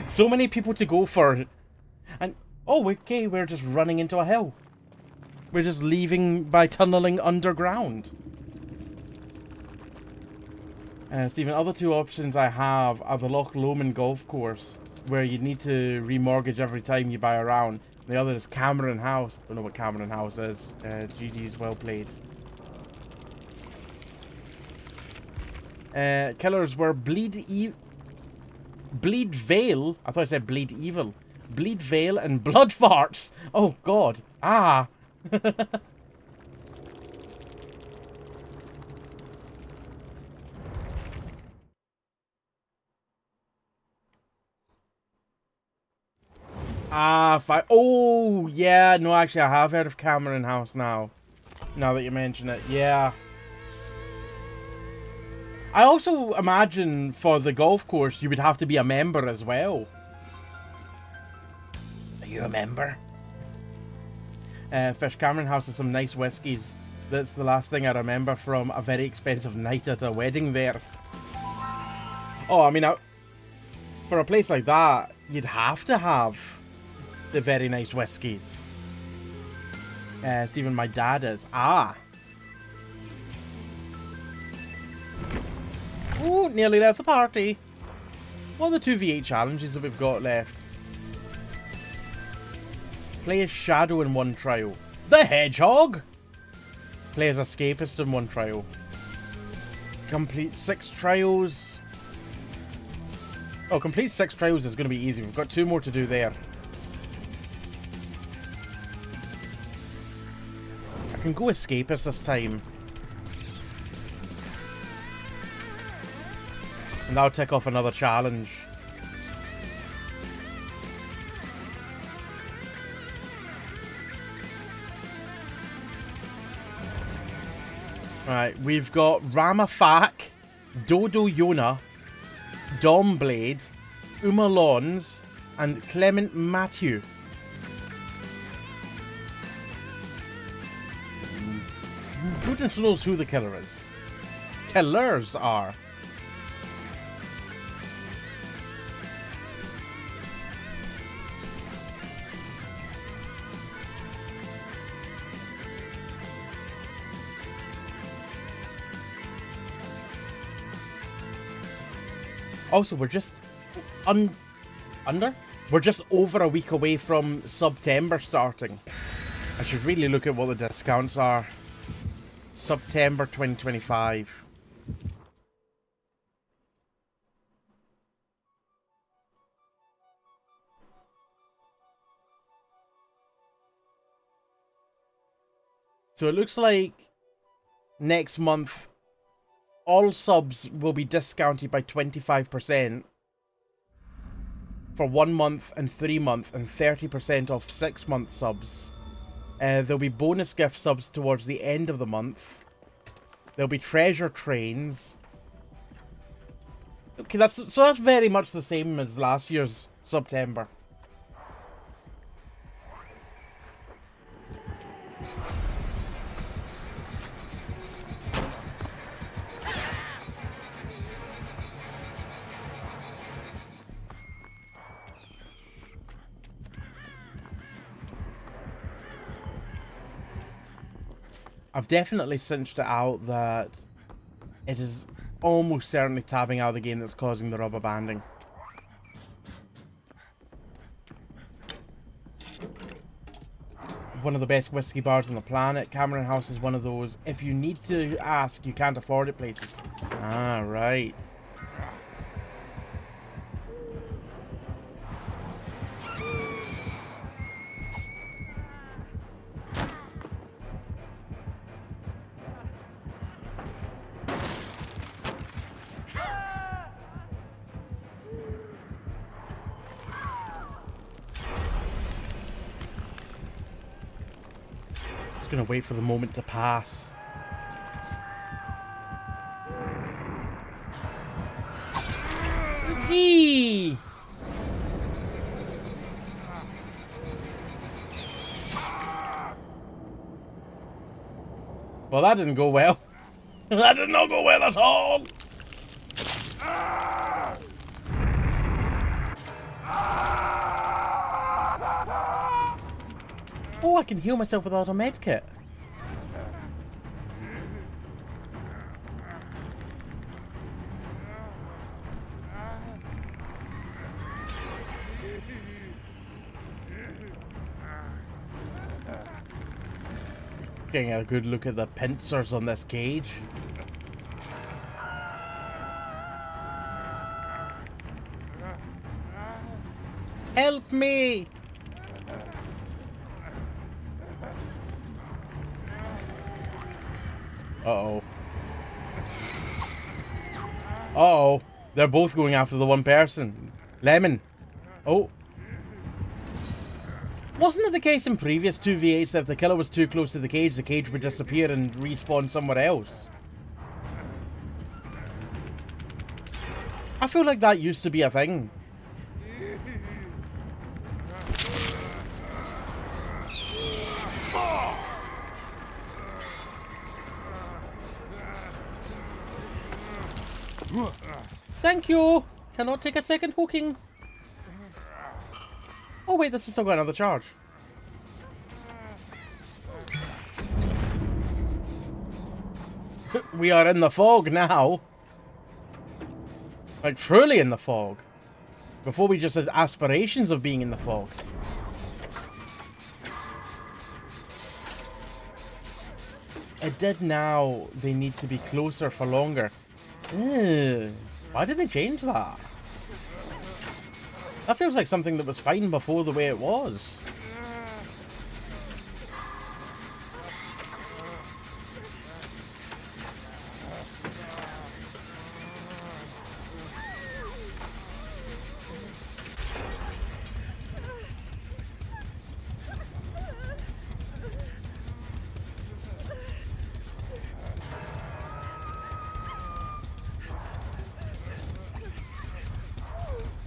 So many people to go for. And, oh, okay, we're just running into a hill. We're just leaving by tunneling underground. Stephen, other two options I have are the Loch Lomond golf course, where you need to remortgage every time you buy a round. The other is Cameron House. Don't know what Cameron House is. GG's well played. Killers were Bleed Vale. I thought I said Bleed Evil. Bleed Vale and Blood Farts. Oh god. Ah. Oh, yeah. No, actually, I have heard of Cameron House now. Now that you mention it. Yeah. I also imagine for the golf course, you would have to be a member as well. Are you a member? Fish, Cameron House has some nice whiskies. That's the last thing I remember from a very expensive night at a wedding there. Oh, I mean, for a place like that, you'd have to have the very nice whiskies. Stephen, my dad is. Ah. Ooh, nearly left the party. What are the 2v8 challenges that we've got left? Play as Shadow in one trial. The Hedgehog! Play as Escapist in one trial. Complete 6 trials. Oh, complete 6 trials is going to be easy. We've got 2 more to do there. I can go Escapist this time. And that'll tick off another challenge. Right, we've got Ramafak, Dodo Yona, Domblade, Uma Lons, and Clement Matthew. Goodness knows who the killer is. Killers are. Also, we're just We're just over a week away from September starting. I should really look at what the discounts are. September 2025. So it looks like next month all subs will be discounted by 25% for 1 month and 3 month and 30% off 6 month subs. There'll be bonus gift subs towards the end of the month. There'll be treasure trains. Okay, that's very much the same as last year's September. I've definitely cinched it out that it is almost certainly tabbing out of the game that's causing the rubber banding. One of the best whiskey bars on the planet. Cameron House is one of those. If you need to ask, you can't afford it places. Ah, right. Gonna wait for the moment to pass. Eee! Well, that didn't go well. That did not go well at all. Oh, I can heal myself without a med kit. Getting a good look at the pincers on this cage. Help me! Uh-oh. Uh-oh. They're both going after the one person. Lemon. Oh. Wasn't it the case in previous 2v8s that if the killer was too close to the cage would disappear and respawn somewhere else? I feel like that used to be a thing. Thank you! Cannot take a second hooking. Oh wait, this has still got another charge. We are in the fog now. Like, truly in the fog. Before we just had aspirations of being in the fog. It did now. They need to be closer for longer. Ugh. Why did they change that? That feels like something that was fine before the way it was.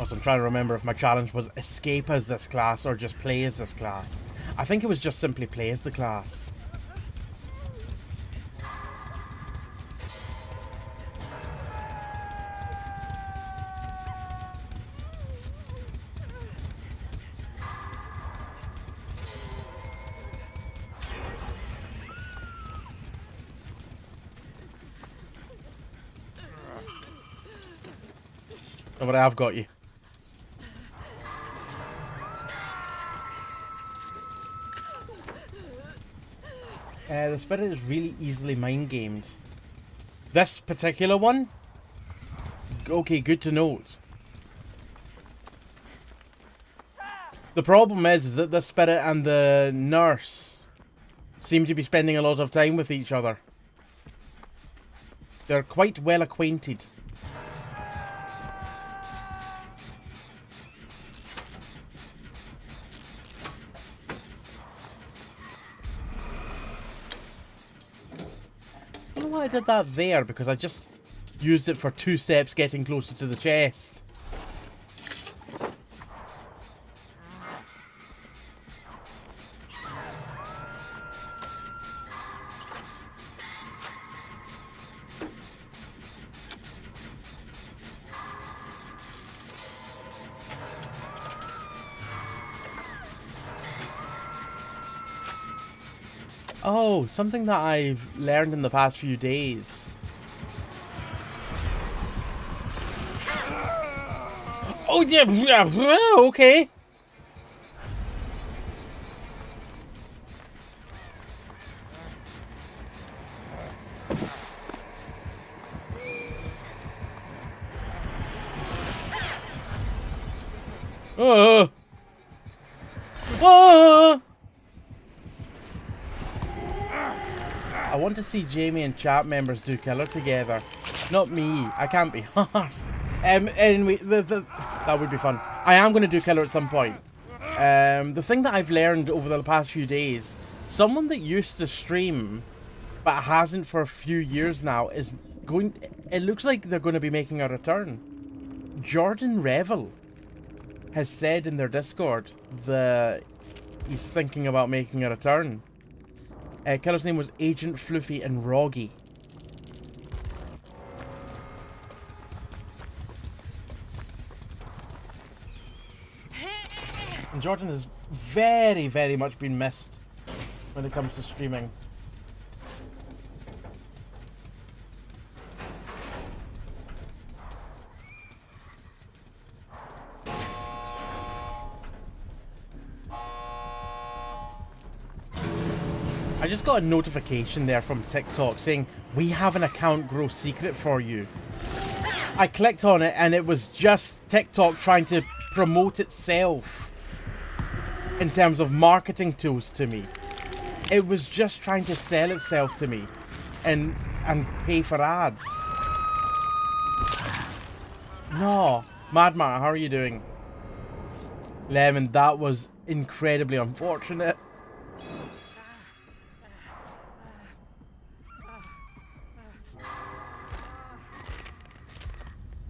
I'm trying to remember if my challenge was escape as this class or just play as this class. I think it was just simply play as the class. Don't worry, I've got you. The spirit is really easily mind-gamed. This particular one? Okay, good to note. The problem is that the spirit and the nurse seem to be spending a lot of time with each other. They're quite well acquainted. I did that there because I just used it for 2 steps getting closer to the chest. Oh, something that I've learned in the past few days. Oh, yeah, okay. Oh. Oh. I want to see Jamie and chat members do killer together. Not me. I can't be arsed. Anyway, that would be fun. I am going to do killer at some point. The thing that I've learned over the past few days, someone that used to stream but hasn't for a few years now is going. It looks like they're going to be making a return. Jordan Revel has said in their Discord that he's thinking about making a return. Killer's name was Agent Fluffy and Roggy. And Jordan has very, very much been missed when it comes to streaming. I just got a notification there from TikTok saying, we have an account grow secret for you. I clicked on it and it was just TikTok trying to promote itself in terms of marketing tools to me. It was just trying to sell itself to me and pay for ads. No. Mad Matt, how are you doing? Lemon, that was incredibly unfortunate.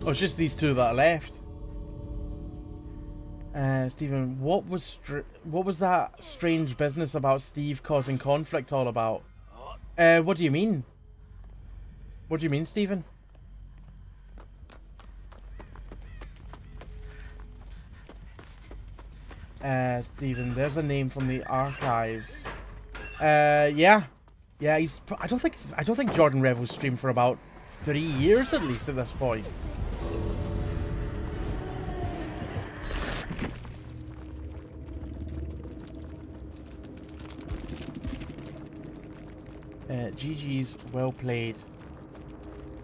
Oh, it's just these two that are left. Stephen, what was that strange business about Steve causing conflict all about? What do you mean? What do you mean, Stephen? Stephen, there's a name from the archives. Yeah. Yeah, I don't think Jordan Revel's streamed for about 3 years at least at this point. GG's, well played.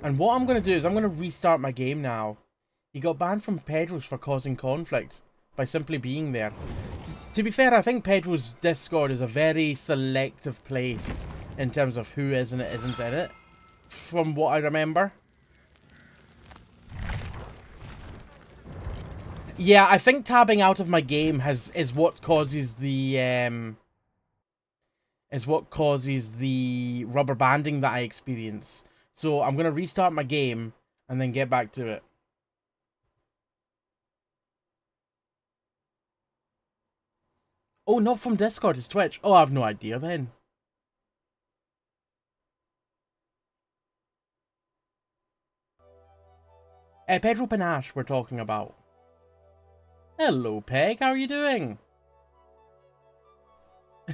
And what I'm going to do is I'm going to restart my game now. He got banned from Pedro's for causing conflict by simply being there. To be fair, I think Pedro's Discord is a very selective place in terms of who is and isn't in it, from what I remember. Yeah, I think tabbing out of my game is what causes the rubber banding that I experience. So I'm gonna restart my game and then get back to it. Oh, not from Discord, it's Twitch. Oh, I have no idea then. Pedro Panache we're talking about. Hello, Peg. How are you doing?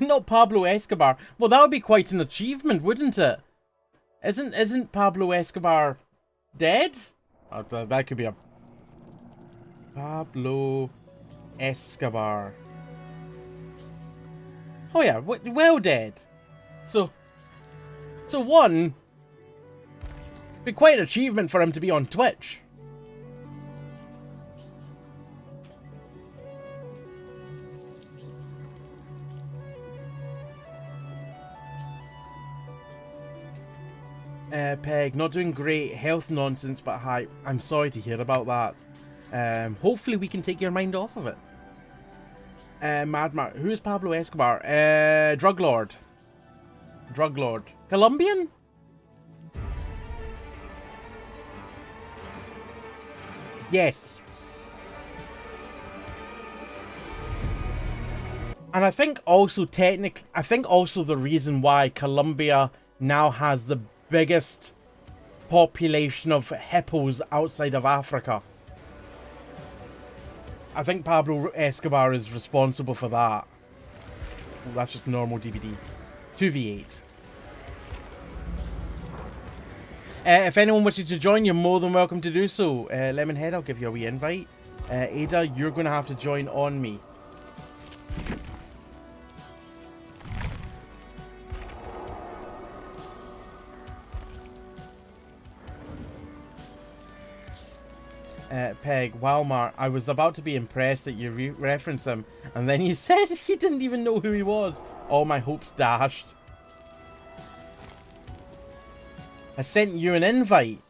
Not Pablo Escobar. Well, that would be quite an achievement, wouldn't it? Isn't Pablo Escobar dead? Oh, that could be a... Pablo Escobar. Oh yeah, well dead. So one... Be quite an achievement for him to be on Twitch. Peg, not doing great. Health nonsense, but hi. I'm sorry to hear about that. Hopefully we can take your mind off of it. Mad Mark. Who is Pablo Escobar? Drug Lord. Drug Lord. Colombian? Yes. And I think also the reason why Colombia now has the biggest population of hippos outside of Africa. I think Pablo Escobar is responsible for that. Well, that's just normal DBD. 2v8. If anyone wishes to join, you're more than welcome to do so. Lemonhead, I'll give you a wee invite. Ada, you're going to have to join on me. Peg, Walmart, I was about to be impressed that you referenced him, and then you said you didn't even know who he was. All my hopes dashed. I sent you an invite.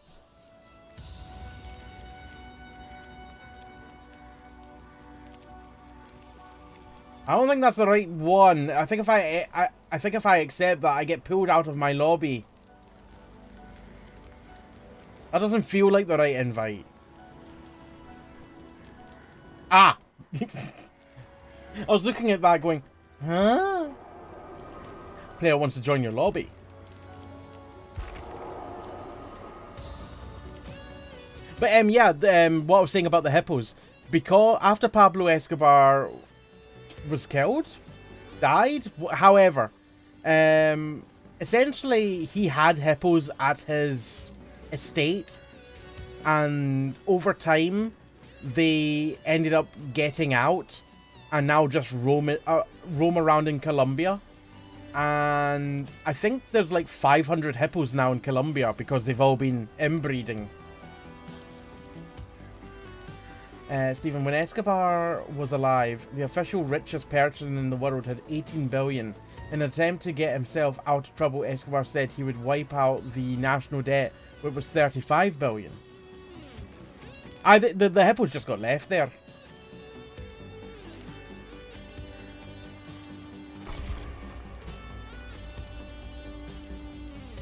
I don't think that's the right one. I think if I accept that, I get pulled out of my lobby. That doesn't feel like the right invite. Ah! I was looking at that going, huh? Player wants to join your lobby. But yeah, what I was saying about the hippos, because after Pablo Escobar was killed, died, however, essentially he had hippos at his estate, and over time they ended up getting out and now just roam around in Colombia. And I think there's like 500 hippos now in Colombia because they've all been inbreeding. Stephen, when Escobar was alive, the official richest person in the world had 18 billion. In an attempt to get himself out of trouble, Escobar said he would wipe out the national debt, which was 35 billion. The hippos just got left there.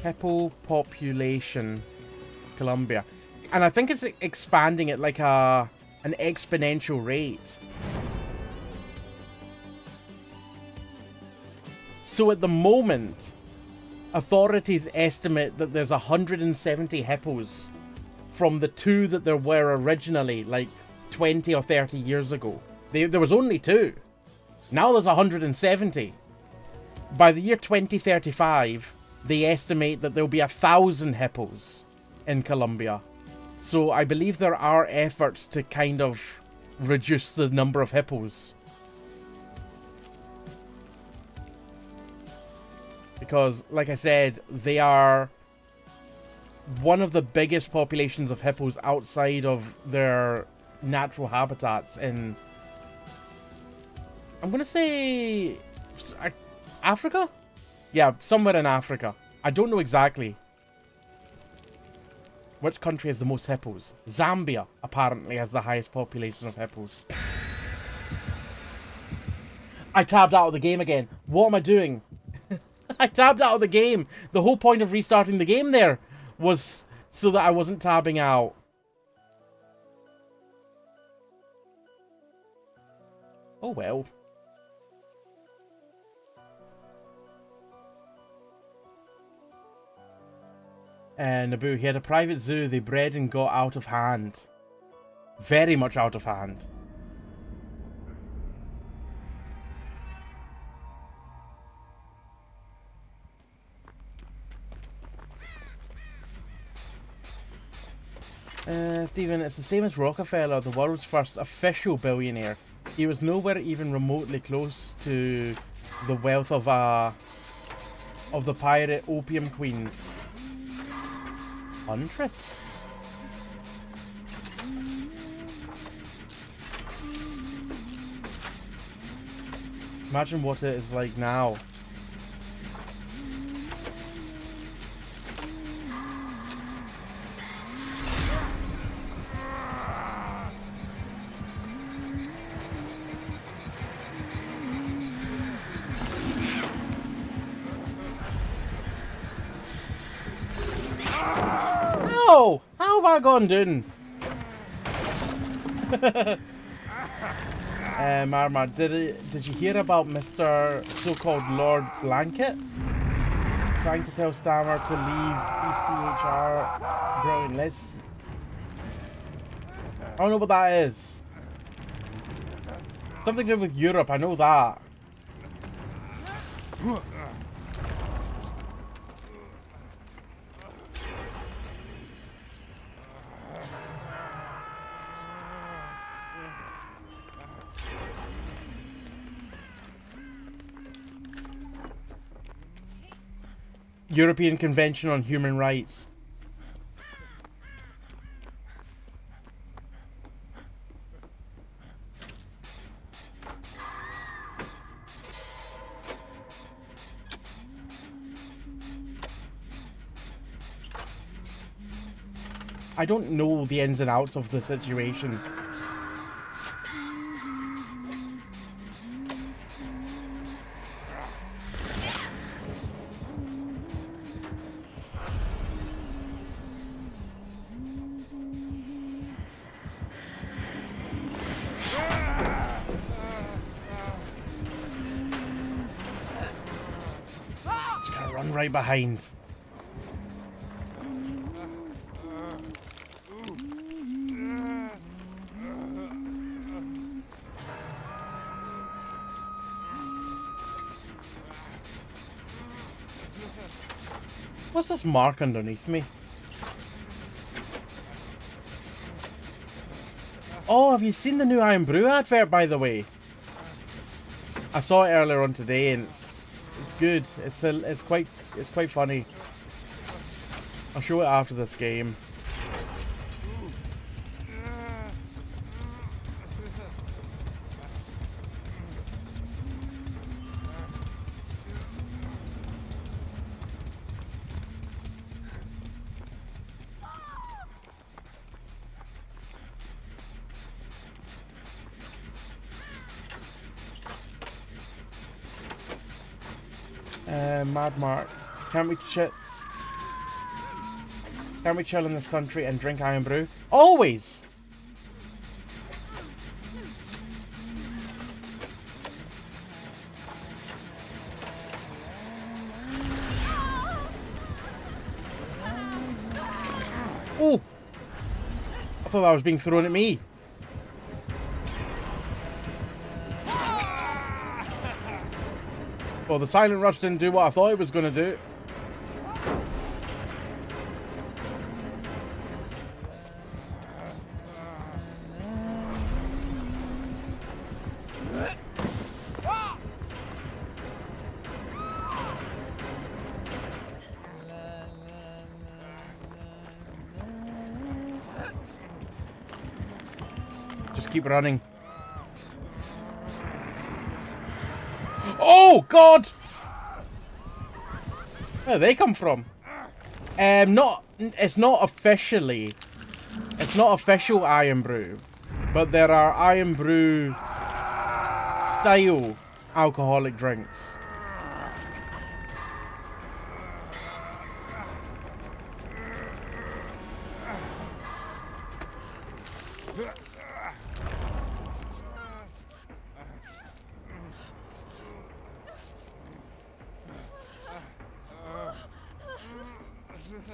Hippo population, Colombia. And I think it's expanding at like an exponential rate. So at the moment, authorities estimate that there's 170 hippos from the 2 that there were originally, like 20 or 30 years ago. There was only 2. Now there's 170. By the year 2035, they estimate that there'll be 1,000 hippos in Colombia. So I believe there are efforts to kind of reduce the number of hippos. Because, like I said, they are one of the biggest populations of hippos outside of their natural habitats in, I'm going to say, Africa? Yeah, somewhere in Africa. I don't know exactly. Which country has the most hippos? Zambia, apparently, has the highest population of hippos. I tabbed out of the game again. What am I doing? I tabbed out of the game. The whole point of restarting the game there was so that I wasn't tabbing out. Oh well. Naboo, he had a private zoo they bred and got out of hand. Very much out of hand. Stephen, it's the same as Rockefeller, the world's first official billionaire. He was nowhere even remotely close to the wealth of the pirate opium queens. Huntress? Imagine what it is like now. How have I gone down? Marmar, did you hear about Mr. so-called Lord Blanket? Trying to tell Stammer to leave ECHR. Brilliant, let's... I don't know what that is. Something to do with Europe, I know that. European Convention on Human Rights. I don't know the ins and outs of the situation. Right behind. What's this mark underneath me? Oh, have you seen the new Iron Brew advert, by the way? I saw it earlier on today and it's good. It's quite funny. I'll show it after this game. Mad Mark, can't we chill in this country and drink Iron Brew? Always! Oh! I thought that was being thrown at me. Well, the Silent Rush didn't do what I thought it was going to do. Just keep running. Oh, God! Where do they come from? It's not officially. It's not official Iron Brew. But there are Iron Brew style alcoholic drinks.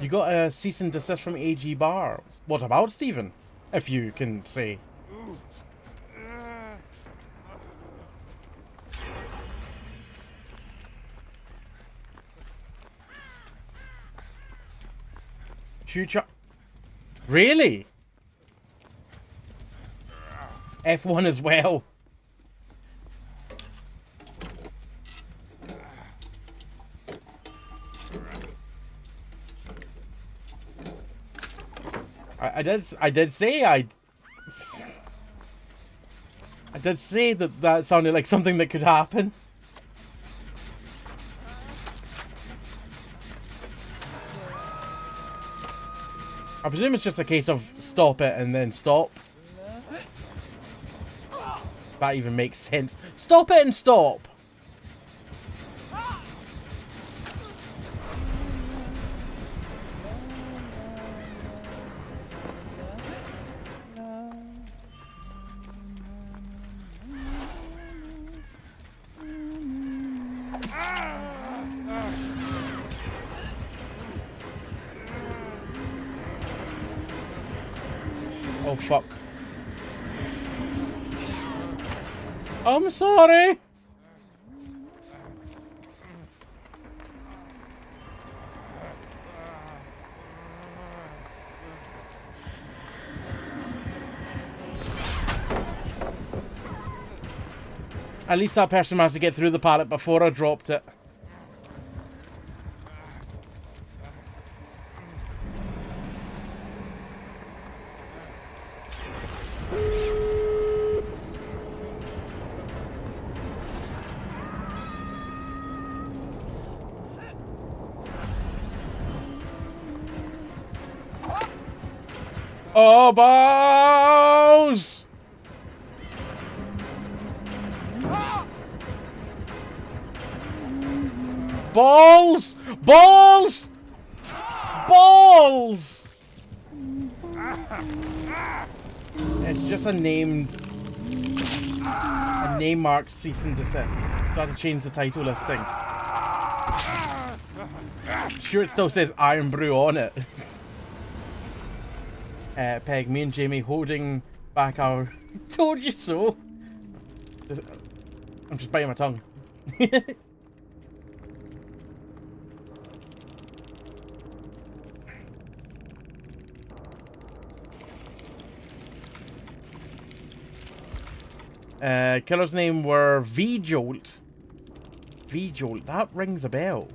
You got a cease and desist from AG Bar. What about Stephen? If you can say. Really? F1 as well. I did say that sounded like something that could happen. I presume it's just a case of stop it and then stop. That even makes sense. Stop it and stop. Oh, fuck. I'm sorry. At least that person managed to get through the pallet before I dropped it. Oh, balls! Balls! Balls! Balls! It's just a name marked cease and desist. Got to change the title listing. Sure, it still says Iron Brew on it. Peg, me and Jamie holding back our... Told you so. I'm just biting my tongue. Killer's name were V-Jolt. V-Jolt, that rings a bell.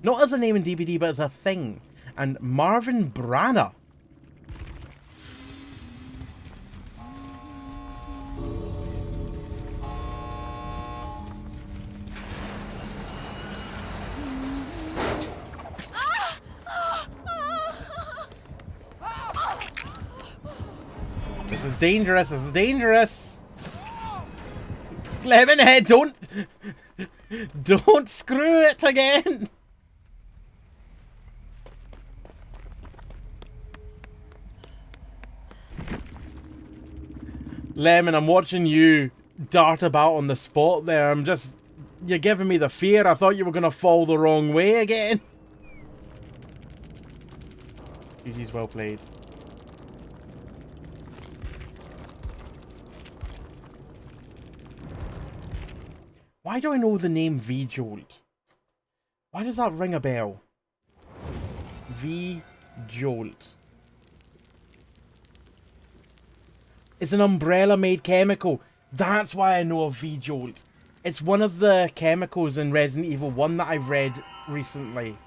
Not as a name in DBD, but as a thing. And Marvin Branna. This is dangerous, this is dangerous. Lemonhead, don't screw it again. Lemon, I'm watching you dart about on the spot there. You're giving me the fear. I thought you were gonna fall the wrong way again. GG's well played. Why do I know the name V-Jolt? Why does that ring a bell? V-Jolt. It's an umbrella-made chemical. That's why I know of V-Jolt. It's one of the chemicals in Resident Evil 1 that I've read recently.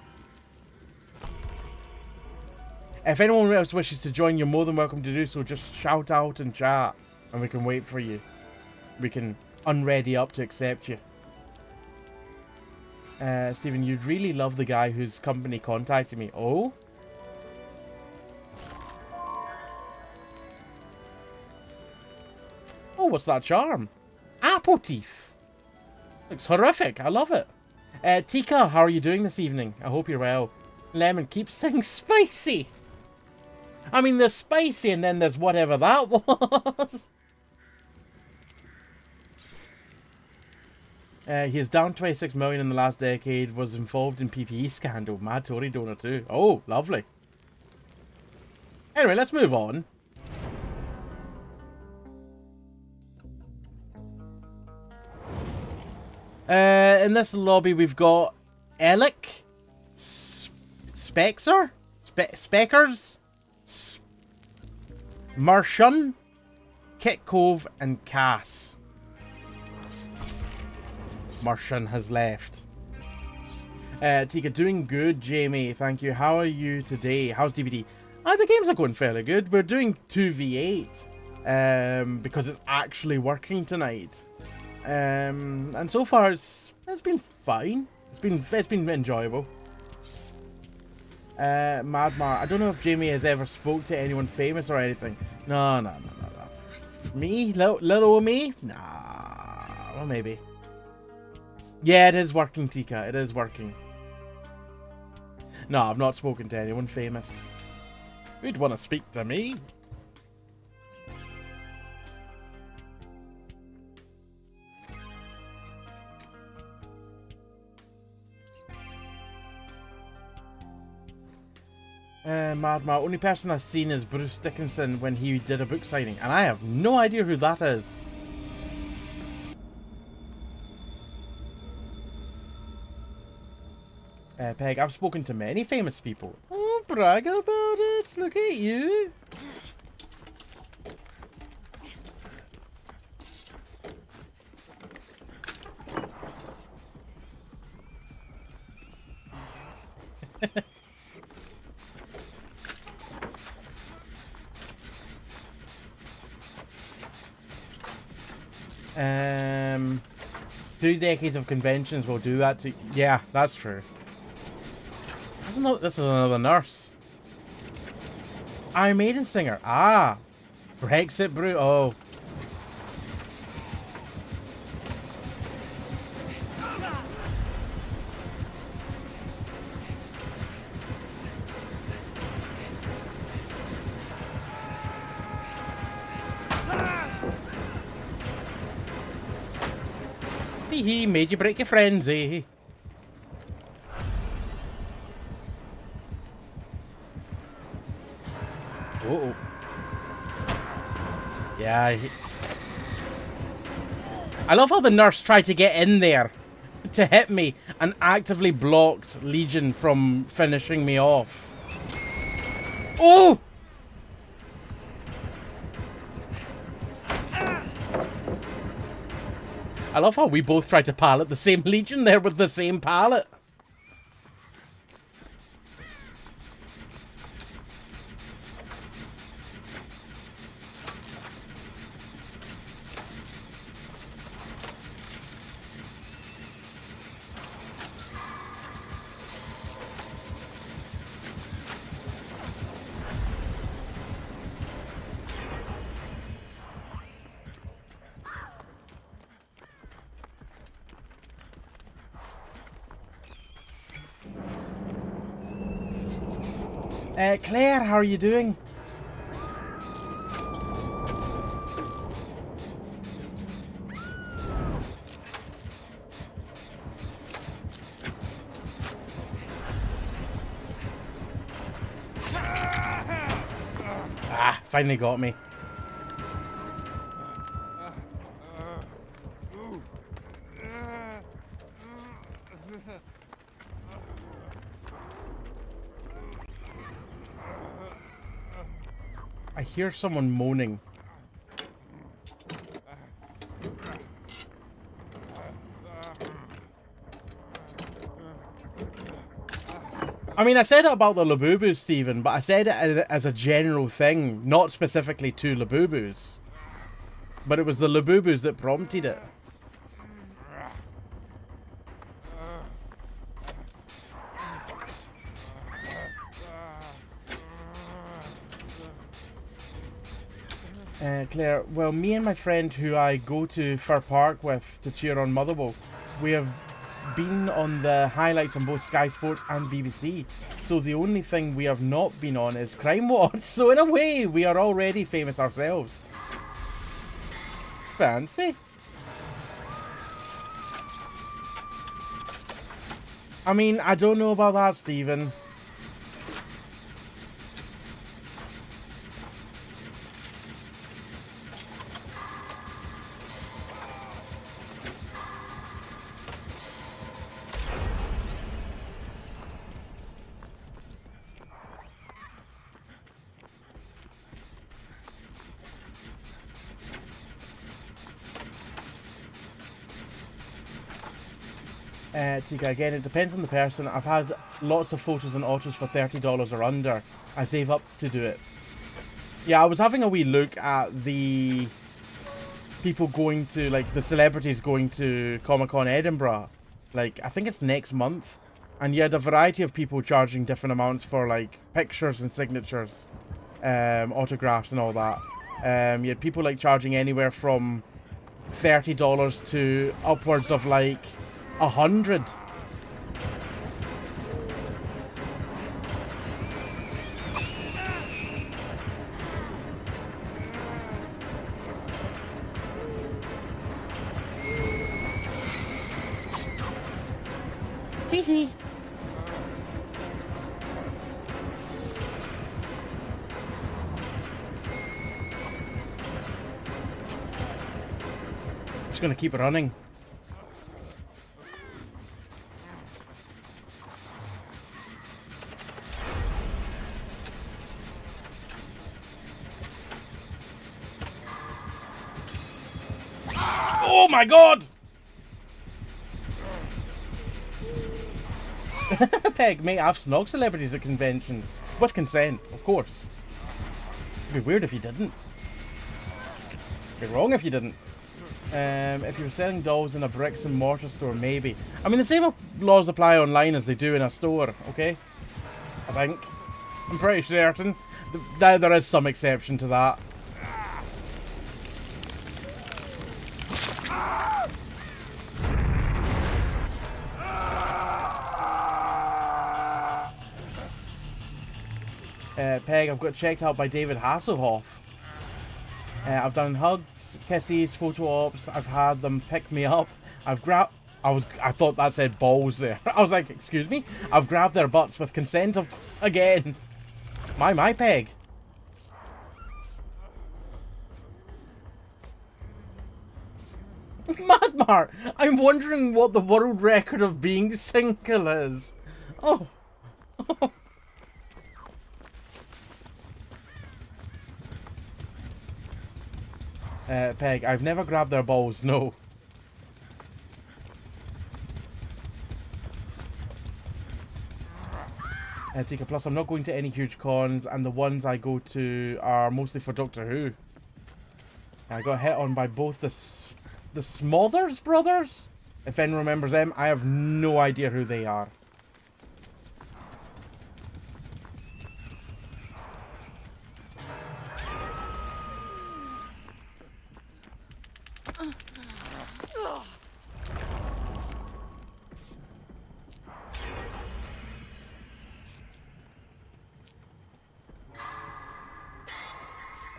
If anyone else wishes to join, you're more than welcome to do so. Just shout out and chat. And we can wait for you. We can unready up to accept you. Stephen, you'd really love the guy whose company contacted me. Oh? Oh, what's that charm? Apple teeth. Looks horrific. I love it. Tika, how are you doing this evening? I hope you're well. Lemon keeps saying spicy. I mean, there's spicy and then there's whatever that was. He is down 26 million in the last decade, was involved in PPE scandal. Mad Tory donor too. Oh, lovely. Anyway, let's move on. In this lobby, we've got Alec, Spexer, Speckers, Marshun, Kit Cove, and Cass. Marshun has left. Tika, doing good, Jamie. Thank you. How are you today? How's DBD? The games are going fairly good. We're doing 2v8 because it's actually working tonight. And so far it's been fine. It's been enjoyable. Madmar, I don't know if Jamie has ever spoke to anyone famous or anything. No. Me? Little old me? Nah. Well, maybe. Yeah, it is working, Tika. It is working. No, I've not spoken to anyone famous. Who'd want to speak to me? Madma, only person I've seen is Bruce Dickinson when he did a book signing, and I have no idea who that is. Peg, I've spoken to many famous people. Oh, brag about it. Look at you. Um, 2 decades of conventions will do that to... Yeah, that's true. This is another nurse. Iron Maiden singer. Ah. Brexit brew. Oh. He made you break your frenzy. Uh-oh. Yeah. I love how the nurse tried to get in there to hit me and actively blocked Legion from finishing me off. Oh! I love how we both tried to pallet the same Legion there with the same pallet. Claire, how are you doing? Ah, finally got me. I hear someone moaning. I mean, I said it about the Labubus, Stephen, but I said it as a general thing, not specifically to Labubus. But it was the Labubus that prompted it. Claire, well, me and my friend who I go to Fir Park with to cheer on Motherwell, we have been on the highlights on both Sky Sports and BBC. So the only thing we have not been on is Crime Watch. So in a way, we are already famous ourselves. Fancy. I mean, I don't know about that, Stephen. Tika, again, it depends on the person. I've had lots of photos and autos for $30 or under. I save up to do it. Yeah, I was having a wee look at the people going to, like, the celebrities going to Comic-Con Edinburgh. Like, I think it's next month. And you had a variety of people charging different amounts for, like, pictures and signatures, autographs and all that. You had people, like, charging anywhere from $30 to upwards of, like, 100. Hee hee. Just gonna keep it running. Oh my god! Peg, mate, I've snog celebrities at conventions. With consent, of course. It'd be weird if you didn't. It'd be wrong if you didn't. If you were selling dolls in a bricks and mortar store, maybe. I mean, the same laws apply online as they do in a store, okay? I think. I'm pretty certain. There is some exception to that. Peg, I've got checked out by David Hasselhoff. I've done hugs, kisses, photo ops. I've had them pick me up. I've grabbed... I thought that said balls there. I was like, excuse me? I've grabbed their butts with consent of... Again. My Peg. Madmar, I'm wondering what the world record of being single is. Oh. Peg, I've never grabbed their balls, no. Tika, plus I'm not going to any huge cons, and the ones I go to are mostly for Doctor Who. I got hit on by both the Smothers brothers? If anyone remembers them, I have no idea who they are.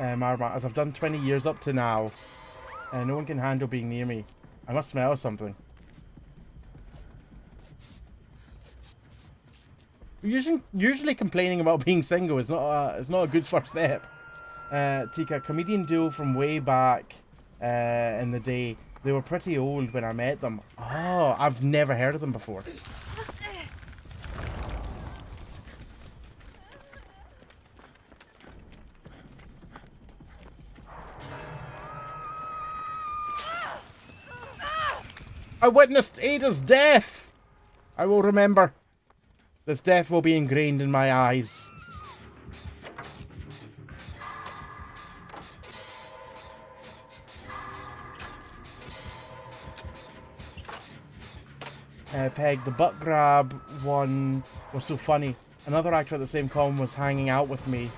Marma, as I've done 20 years up to now, no one can handle being near me. I must smell something. Usually complaining about being single is not a good first step. Tika, comedian duo from way back in the day. They were pretty old when I met them. Oh, I've never heard of them before. I witnessed Ada's death! I will remember. This death will be ingrained in my eyes. Peg, the butt grab one was so funny. Another actor at the same con was hanging out with me.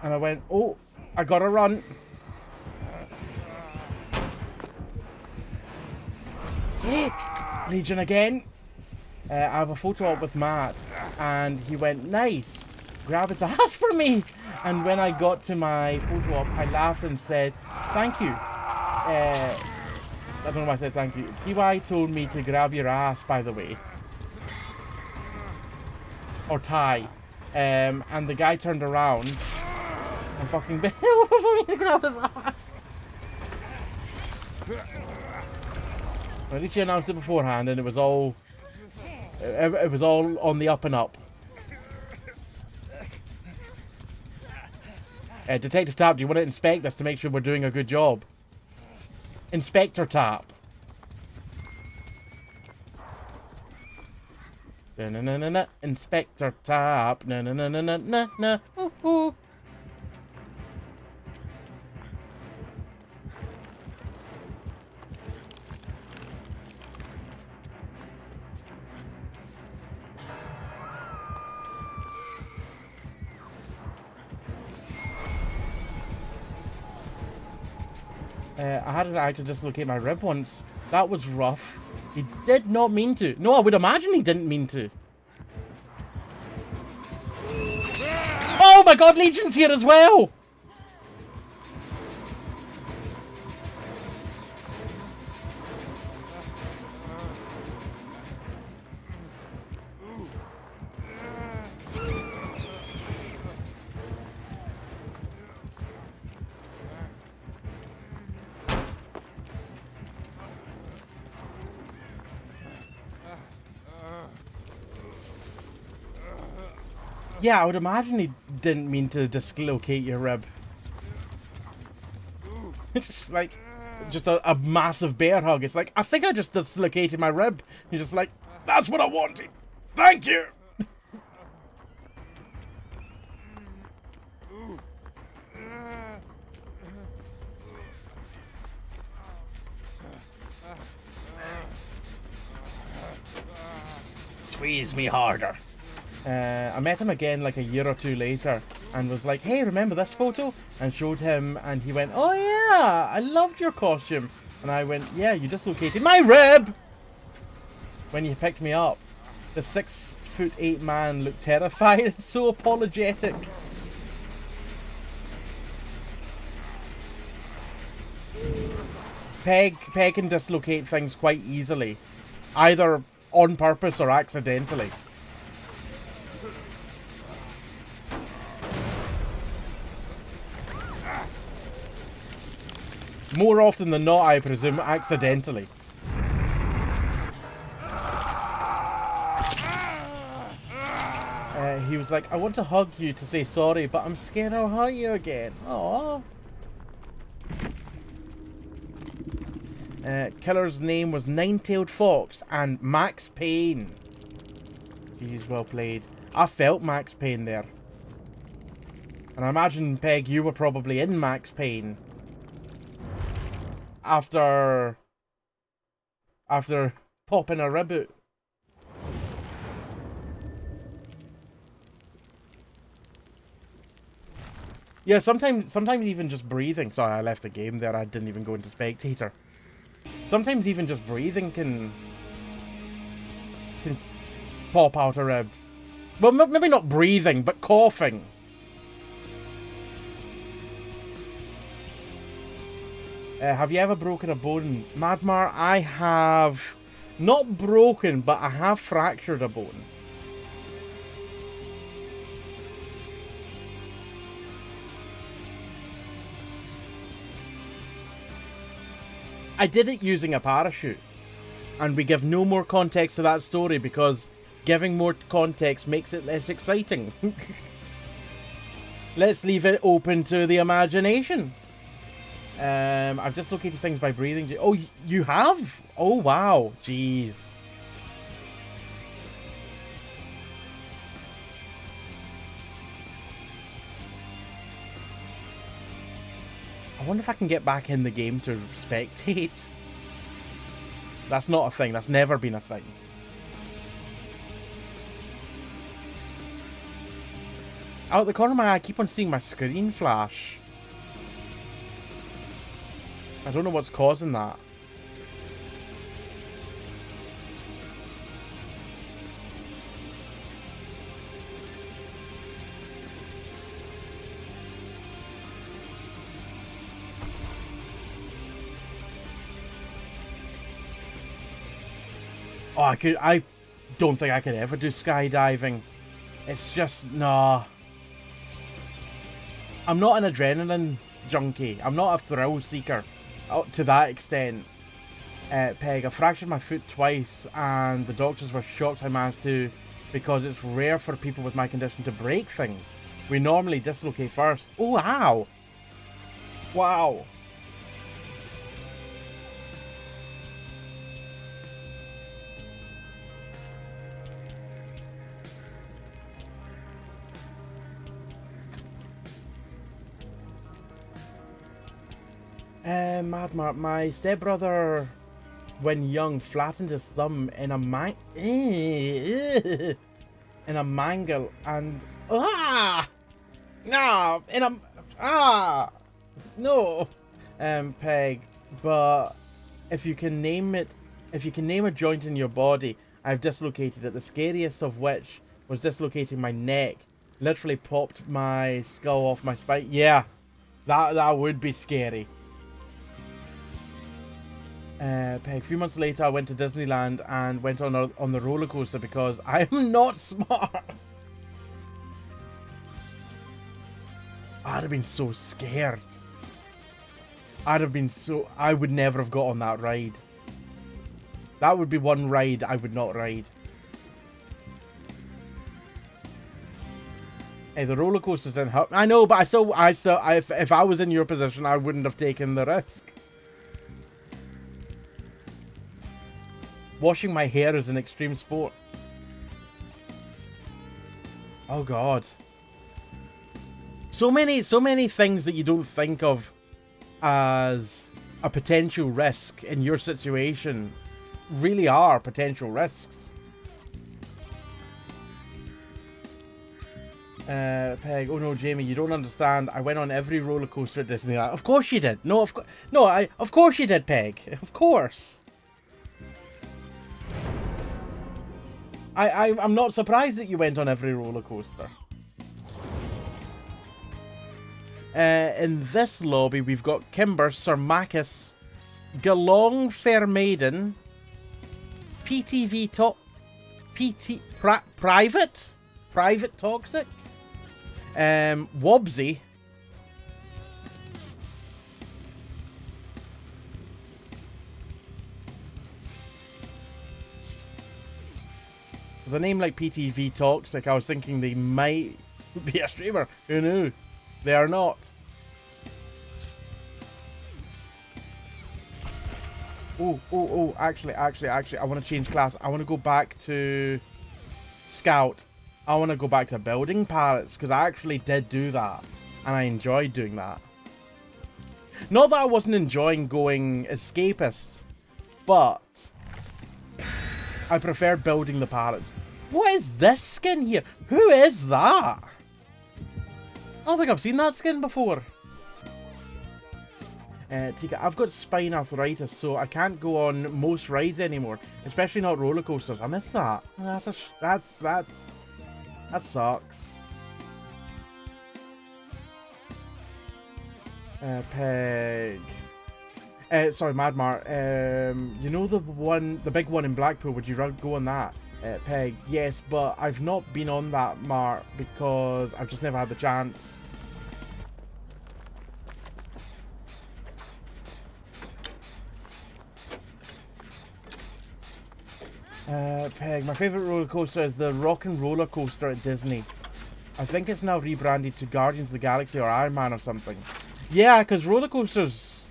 And I went, oh, I gotta run. Legion again. I have a photo op with Matt, and he went, nice, grab his ass for me. And when I got to my photo op, I laughed and said, thank you. I don't know why I said thank you. TY told me to grab your ass, by the way. Or Ty. And the guy turned around and fucking for me to grab his ass. At least you announced it beforehand, and it was all on the up and up. Detective Tap, do you want to inspect us to make sure we're doing a good job? Inspector Tap. Na na na na na. Inspector Tap. Na na na na na na na. Ooh, ooh. I had an actor dislocate my rib once. That was rough. He did not mean to. No, I would imagine he didn't mean to. Oh my god, Legion's here as well! Yeah, I would imagine he didn't mean to dislocate your rib. It's just like, just a massive bear hug. It's like, I think I just dislocated my rib. He's just like, that's what I wanted. Thank you. Squeeze me harder. I met him again like a year or two later and was like, hey, remember this photo? And showed him, and he went, oh yeah, I loved your costume. And I went, yeah, you dislocated my rib when you picked me up. The 6'8" man looked terrified and so apologetic. Peg can dislocate things quite easily, either on purpose or accidentally. More often than not, I presume, accidentally. He was like, I want to hug you to say sorry, but I'm scared I'll hurt you again. Aww. Killer's name was Nine-Tailed Fox and Max Payne. Jeez, well played. I felt Max Payne there. And I imagine, Peg, you were probably in Max Payne. After popping a reboot. Yeah, sometimes even just breathing. Sorry, I left the game there. I didn't even go into spectator. Sometimes even just breathing can pop out a rib. Well, maybe not breathing, but coughing. Have you ever broken a bone? Madmar, I have not broken, but I have fractured a bone. I did it using a parachute. And we give no more context to that story because giving more context makes it less exciting. Let's leave it open to the imagination. I've dislocated things by breathing. Oh, you have? Oh, wow. Jeez. wonder if I can get back in the game to spectate. That's not a thing. That's never been a thing. Out the corner of my eye, I keep on seeing my screen flash. I don't know what's causing that. Oh, I don't think I could ever do skydiving. It's just, nah. I'm not an adrenaline junkie. I'm not a thrill seeker to that extent. Peg, I fractured my foot twice and the doctors were shocked I managed to, because it's rare for people with my condition to break things. We normally dislocate first. Oh, wow. Wow. Mad Mark, my stepbrother, when young, flattened his thumb in a mangle and no, Peg. But if you can name a joint in your body, I've dislocated it. The scariest of which was dislocating my neck. Literally popped my skull off my spine. Yeah, that would be scary. Peg, a few months later, I went to Disneyland and went on the roller coaster because I am not smart. I'd have been so scared. I would never have got on that ride. That would be one ride I would not ride. Hey, the roller coasters didn't help. I know, but if I was in your position, I wouldn't have taken the risk. Washing my hair is an extreme sport. Oh god. So many things that you don't think of as a potential risk in your situation really are potential risks. Peg, oh no, Jamie, you don't understand. I went on every roller coaster at Disneyland. Of course you did. No, of course you did, Peg. Of course. I'm not surprised that you went on every roller coaster. In this lobby, we've got Kimber, Sir Macus, Galong Fair Maiden, PTV Top, Private Toxic, Wobsy, with a name like PTV Toxic, I was thinking they might be a streamer. Who knew? They are not. Oh, actually, I want to change class. I want to go back to Scout. I want to go back to building pallets, because I actually did do that. And I enjoyed doing that. Not that I wasn't enjoying going escapist, but I prefer building the pallets. What is this skin here? Who is that? I don't think I've seen that skin before. Tika, I've got spine arthritis, so I can't go on most rides anymore, especially not roller coasters. I miss that. That sucks. Peg. Sorry, Madmar. You know the big one in Blackpool? Would you rather go on that? Peg. Yes, but I've not been on that, Mar, because I've just never had the chance. Peg, my favourite roller coaster is the Rock and Roller Coaster at Disney. I think it's now rebranded to Guardians of the Galaxy or Iron Man or something. Yeah, because roller coasters,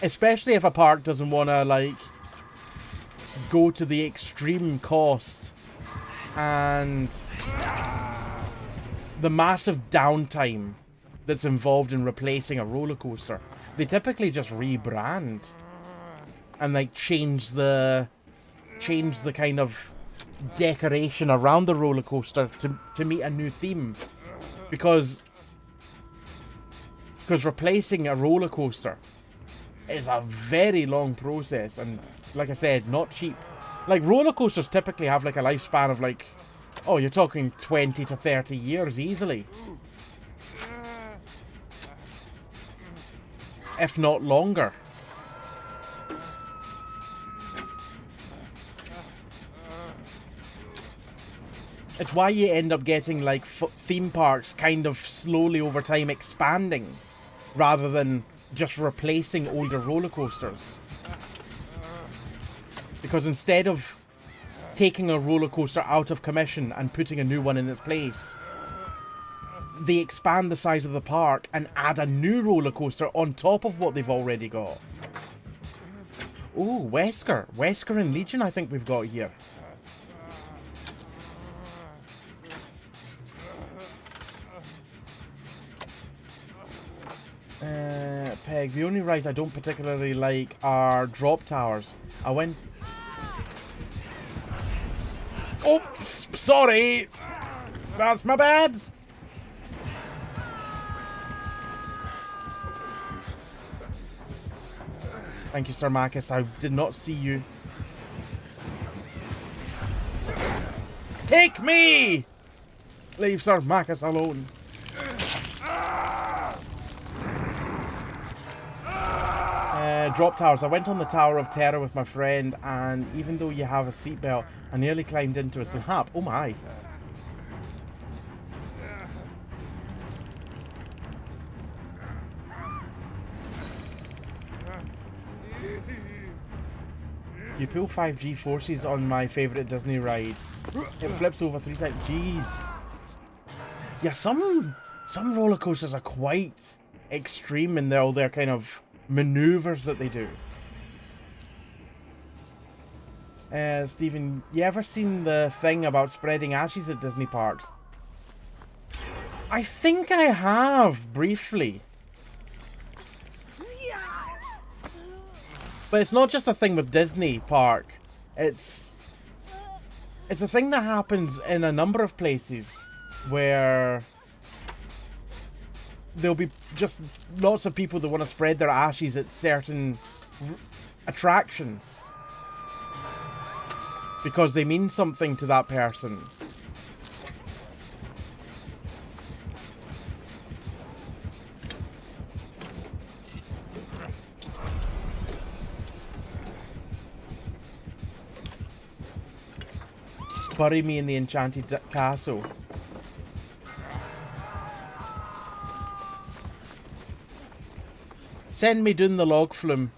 especially if a park doesn't want to, like, go to the extreme cost and the massive downtime that's involved in replacing a roller coaster. they typically just rebrand and like change the kind of decoration around the roller coaster to meet a new theme, because replacing a roller coaster is a very long process, and like I said, not cheap. Like, roller coasters typically have like a lifespan of like, oh, you're talking 20 to 30 years easily, if not longer. It's why you end up getting like theme parks kind of slowly over time expanding, rather than just replacing older roller coasters. Because instead of taking a roller coaster out of commission and putting a new one in its place, they expand the size of the park and add a new roller coaster on top of what they've already got. Oh, Wesker. Wesker and Legion I think we've got here. Peg, the only rides I don't particularly like are drop towers. I went... Oops, sorry! That's my bad! Thank you, Sir Marcus. I did not see you. Take me! Leave Sir Marcus alone. Drop towers. I went on the Tower of Terror with my friend, and even though you have a seatbelt, I nearly climbed into a slab. Oh my. You pull 5G forces on my favourite Disney ride. It flips over 3 times. Jeez. Yeah, some roller coasters are quite extreme in all their kind of maneuvers that they do. Stephen, you ever seen the thing about spreading ashes at Disney parks? I think I have, briefly. But it's not just a thing with Disney Park. It's a thing that happens in a number of places where there'll be just lots of people that want to spread their ashes at certain attractions because they mean something to that person. Bury me in the enchanted castle. Send me down the log flume.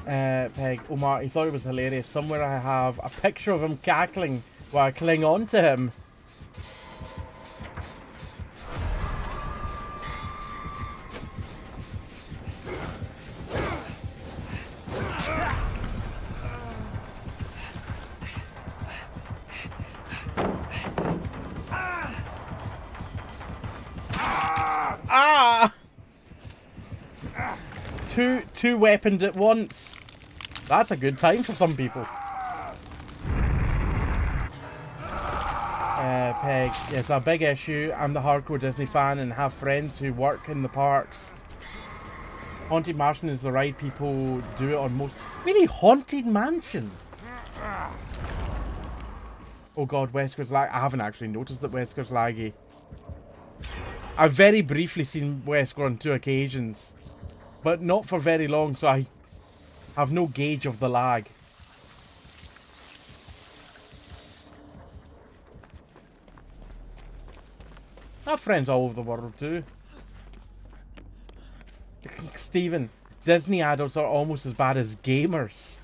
Peg, Omar, he thought it was hilarious. Somewhere I have a picture of him cackling while I cling on to him. Two weaponed at once. That's a good time for some people. Peg, it's a big issue. I'm the hardcore Disney fan and have friends who work in the parks. Haunted Mansion is the ride people do it on most. Really? Haunted Mansion? Oh god, Wesker's lag. I haven't actually noticed that Wesker's laggy. I've very briefly seen Wesker on 2 occasions. But not for very long, so I have no gauge of the lag. I have friends all over the world too. Stephen, Disney adults are almost as bad as gamers.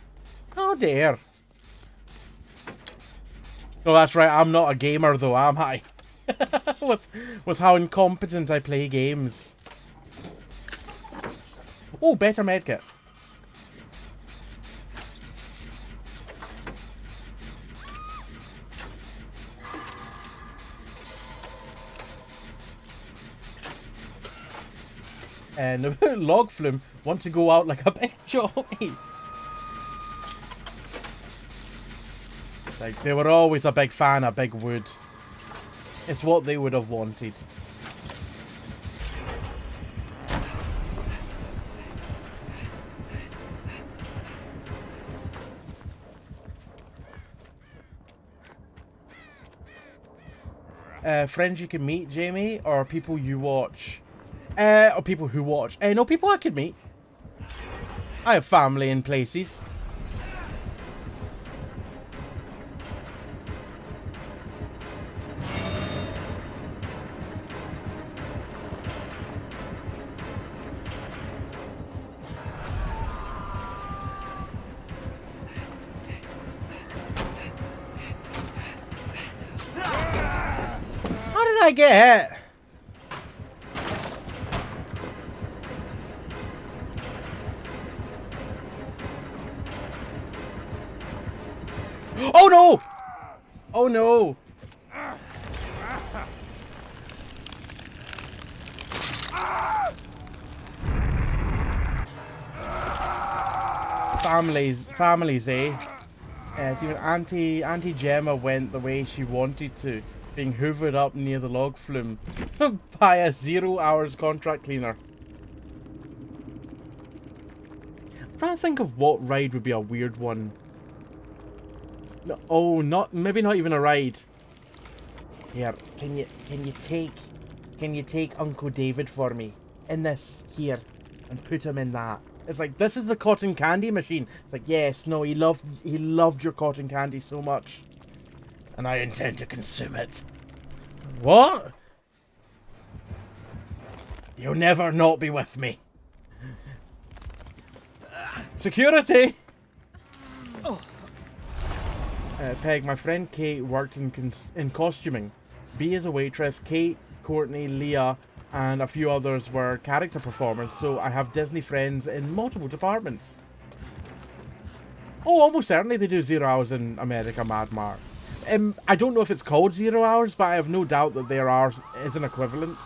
How dare. No, that's right, I'm not a gamer though, am I? with how incompetent I play games. Oh, better medkit. And the log flume want to go out like a big jockey. Like, they were always a big fan of big wood. It's what they would have wanted. Friends you can meet, Jamie, or people you watch? Or people who watch? No, people I could meet. I have family in places. How did I get hit? Oh no! Oh no! Families, eh? See, when Auntie Gemma went the way she wanted to, being hoovered up near the log flume by a 0 hours contract cleaner. I'm trying to think of what ride would be a weird one. No, oh, maybe not even a ride. Here, can you take Uncle David for me in this here and put him in that? It's like, this is the cotton candy machine. It's like, yes, no, he loved your cotton candy so much, and I intend to consume it. What? You'll never not be with me. Security. Peg, my friend Kate worked in costuming. B is a waitress. Kate, Courtney, Leah, and a few others were character performers, so I have Disney friends in multiple departments. Oh, almost certainly they do 0 hours in America, Mad Mark. I don't know if it's called 0 hours, but I have no doubt that there is an equivalent.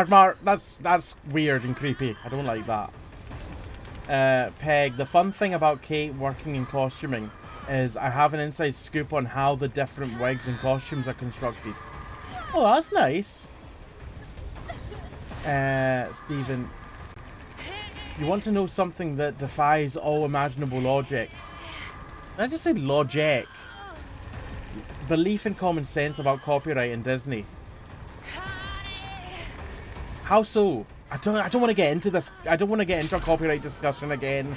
Mark, that's weird and creepy. I don't like that. Peg, the fun thing about Kate working in costuming is I have an inside scoop on how the different wigs and costumes are constructed. Oh, that's nice. Stephen, you want to know something that defies all imaginable logic? Did I just say logic? Belief and common sense about copyright in Disney. How so? I don't want to get into this. I don't want to get into a copyright discussion again.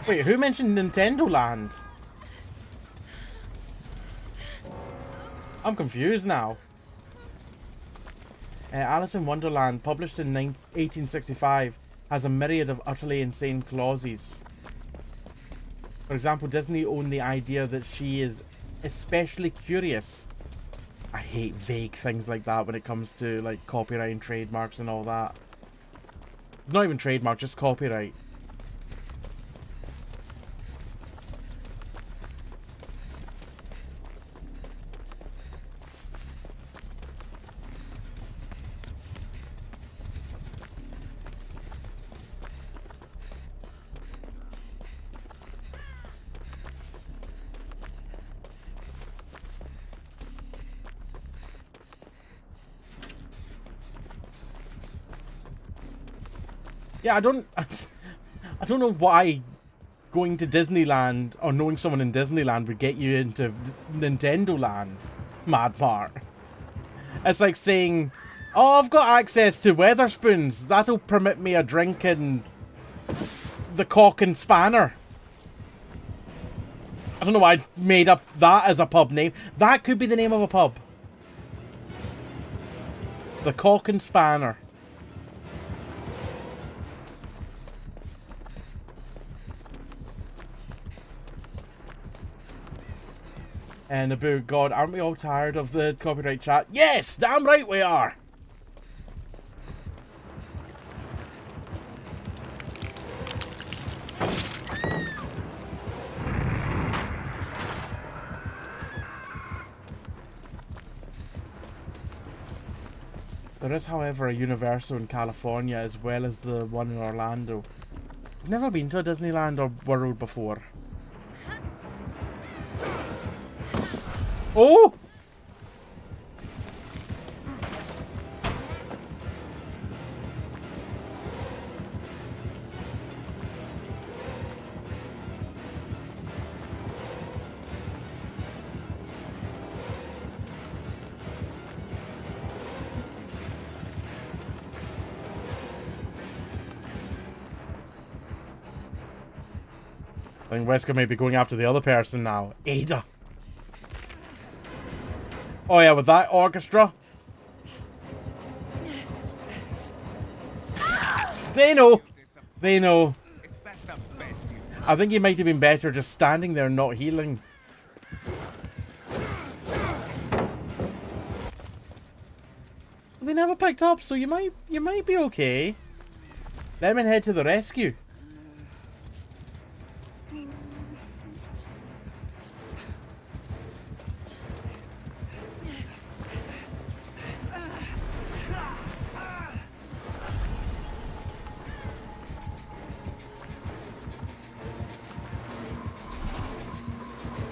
Wait, who mentioned Nintendo Land? I'm confused now. Alice in Wonderland, published in 1865, has a myriad of utterly insane clauses. For example, Disney owned the idea that she is especially curious. I hate vague things like that when it comes to like copyright and trademarks and all that. Not even trademark, just copyright. Yeah, I don't know why going to Disneyland or knowing someone in Disneyland would get you into Nintendo Land, Mad Mart. It's like saying, oh, I've got access to Weatherspoons. That'll permit me a drink in the Cock and Spanner. I don't know why I made up that as a pub name. That could be the name of a pub. The Cock and Spanner. And about God, aren't we all tired of the copyright chat? Yes, damn right we are. There is, however, a Universal in California as well as the one in Orlando. I've never been to a Disneyland or World before. Oh! I think Wesker may be going after the other person now. Ada. Oh yeah, with that orchestra. They know. They know. Is that the best you I think he might have been better just standing there not healing. They never picked up, so you might be okay. Lemonhead to the rescue.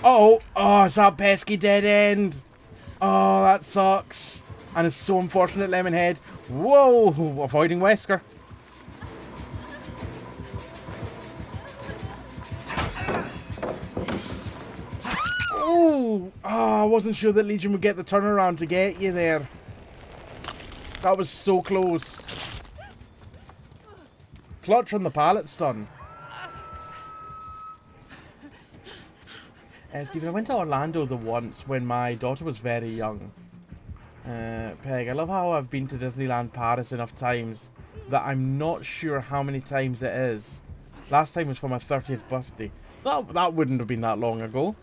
Oh, it's that pesky dead end. Oh, that sucks. And it's so unfortunate, Lemonhead. Whoa, avoiding Wesker. Oh, I wasn't sure that Legion would get the turnaround to get you there. That was so close. Clutch on the pallet stun. Stephen, I went to Orlando the once when my daughter was very young. Peg, I love how I've been to Disneyland Paris enough times that I'm not sure how many times it is. Last time was for my 30th birthday. That wouldn't have been that long ago.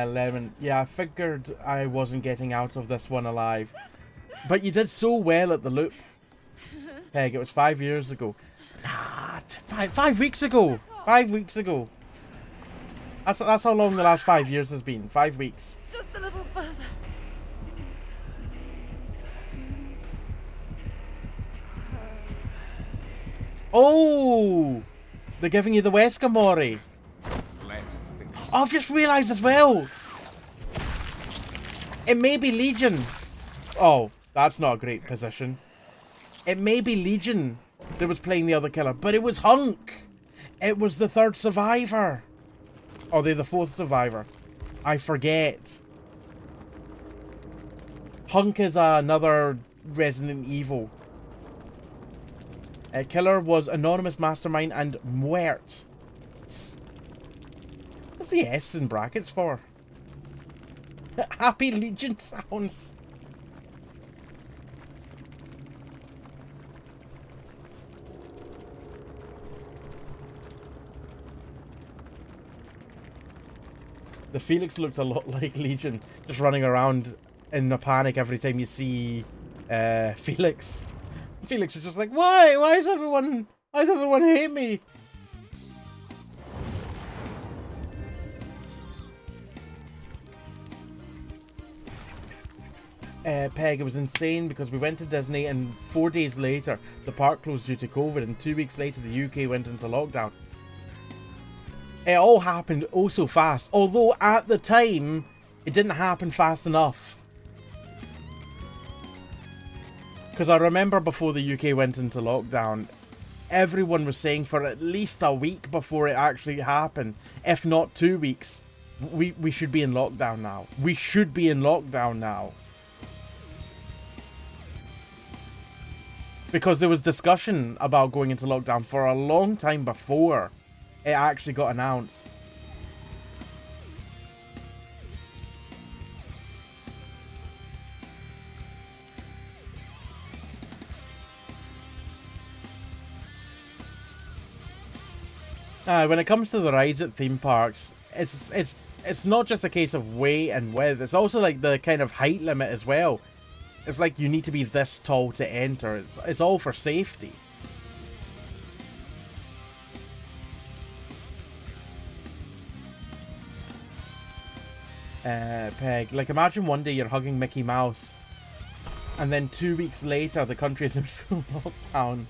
Lemon. Yeah, I figured I wasn't getting out of this one alive. But you did so well at the loop. Peg, it was 5 years ago. Nah, 5 weeks ago. 5 weeks ago. That's how long the last 5 years has been. 5 weeks. Just a little further. Oh! They're giving you the Wesker Mori. Let's finish. Oh, I've just realised as well. It may be Legion. Oh, that's not a great position. It may be Legion that was playing the other killer, but it was Hunk. It was the third survivor. Or they're the fourth survivor. I forget. Hunk is another Resident Evil. Killer was Anonymous Mastermind and Muert. What's the S in brackets for? Happy Legion sounds. The Felix looked a lot like Legion, just running around in a panic every time you see Felix. Felix is just like, why? Why does everyone hate me? Peg, it was insane because we went to Disney and 4 days later the park closed due to COVID and 2 weeks later the UK went into lockdown. It all happened oh so fast, although at the time it didn't happen fast enough. Because I remember before the UK went into lockdown, everyone was saying for at least a week before it actually happened, if not 2 weeks, We should be in lockdown now. We should be in lockdown now. Because there was discussion about going into lockdown for a long time before it actually got announced. When it comes to the rides at theme parks, it's not just a case of weight and width. It's also like the kind of height limit as well. It's like you need to be this tall to enter. It's all for safety. Peg, like imagine one day you're hugging Mickey Mouse, and then 2 weeks later the country is in full lockdown.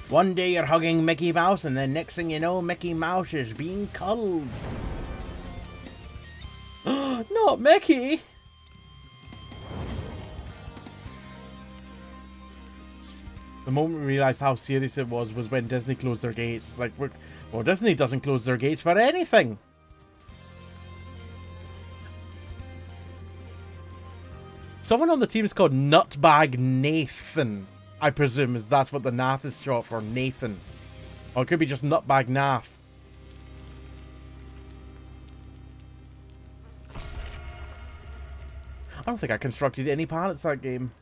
One day you're hugging Mickey Mouse, and then next thing you know, Mickey Mouse is being culled. Not Mickey! The moment we realised how serious it was when Disney closed their gates. Like, well, Disney doesn't close their gates for anything. Someone on the team is called Nutbag Nathan. I presume that's what the Nath is short for, Nathan. Or it could be just Nutbag Nath. I don't think I constructed any pilots that game.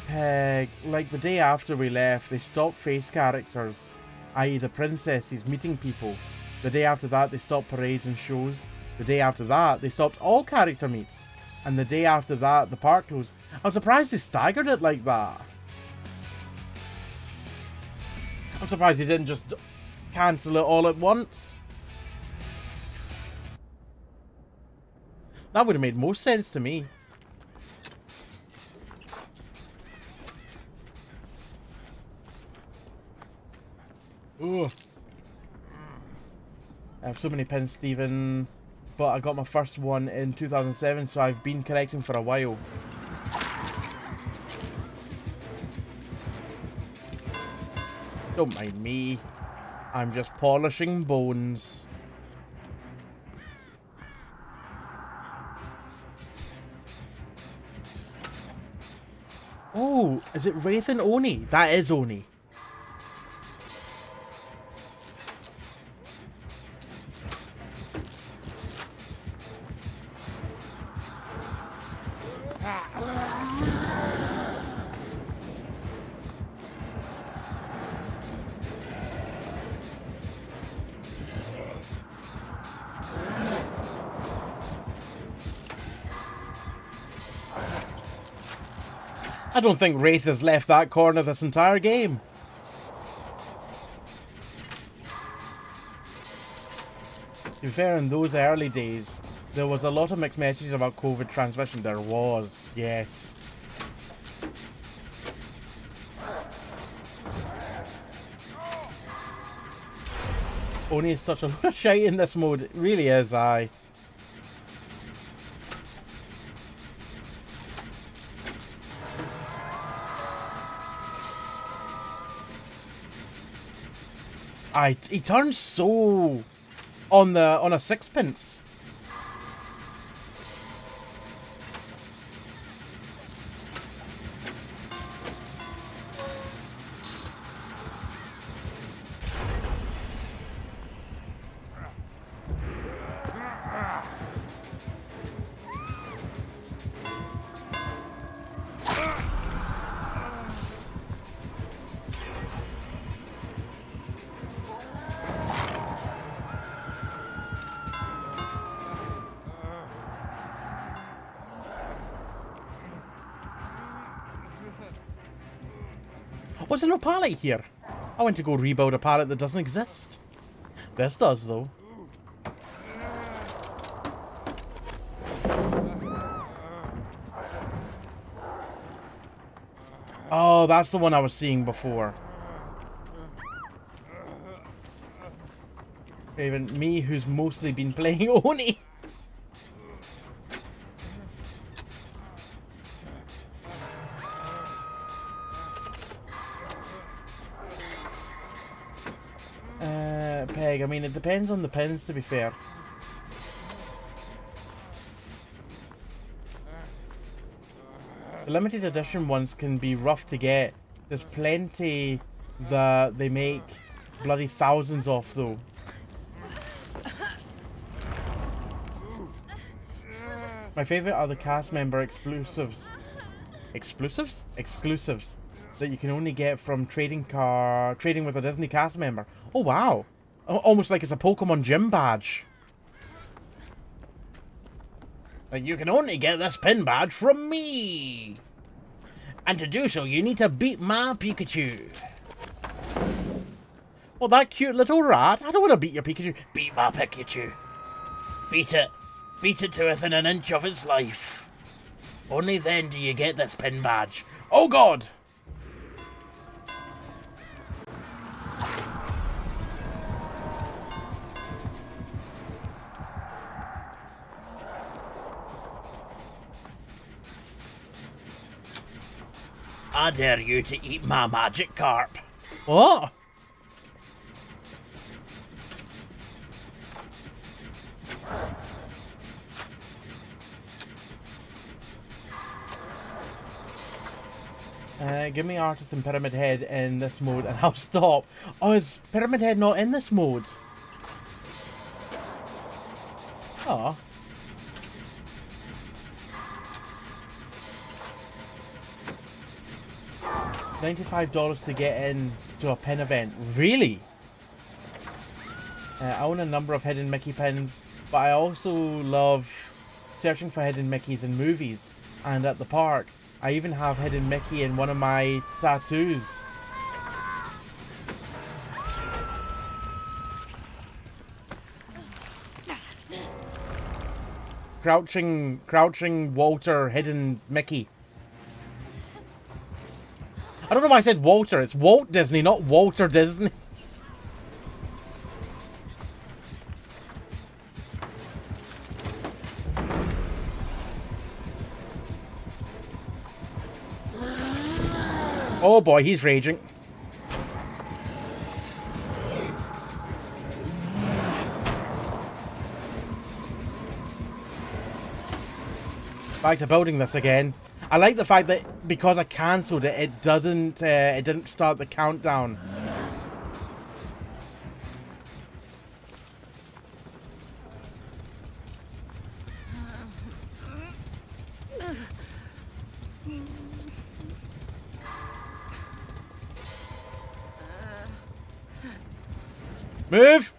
Peg, like the day after we left, they stopped face characters, i.e. the princesses meeting people. The day after that, they stopped parades and shows. The day after that, they stopped all character meets. And the day after that, the park closed. I'm surprised they staggered it like that. I'm surprised they didn't just cancel it all at once. That would have made most sense to me. Ooh. I have so many pins, Stephen, but I got my first one in 2007, so I've been collecting for a while. Don't mind me. I'm just polishing bones. Oh, is it Wraith and Oni? That is Oni. I don't think Wraith has left that corner this entire game. To be fair, in those early days, there was a lot of mixed messages about COVID transmission. There was, yes. Oni is such a lot of shite in this mode. It really is, aye. He turns so on a sixpence. Was there no pallet here? I went to go rebuild a pallet that doesn't exist. This does, though. Oh, that's the one I was seeing before. Even me, who's mostly been playing Oni. Peg, I mean, it depends on the pins, to be fair. The limited edition ones can be rough to get. There's plenty that they make bloody thousands of, though. My favourite are the cast member exclusives. Exclusives? Exclusives. That you can only get from trading with a Disney cast member. Oh, wow. Almost like it's a Pokemon gym badge. Like, you can only get this pin badge from me. And to do so, you need to beat my Pikachu. Well, that cute little rat. I don't want to beat your Pikachu. Beat my Pikachu. Beat it. Beat it to within an inch of its life. Only then do you get this pin badge. Oh, God. I dare you to eat my magic carp. What? Give me Artist and Pyramid Head in this mode and I'll stop. Oh, is Pyramid Head not in this mode? Oh. $95 to get in to a pin event. Really? I own a number of hidden Mickey pins, but I also love searching for hidden Mickeys in movies and at the park. I even have hidden Mickey in one of my tattoos. Crouching Walter, hidden Mickey. I don't know why I said Walter. It's Walt Disney, not Walter Disney. Oh boy, he's raging. Back to building this again. I like the fact that because I cancelled it, it didn't start the countdown. Move!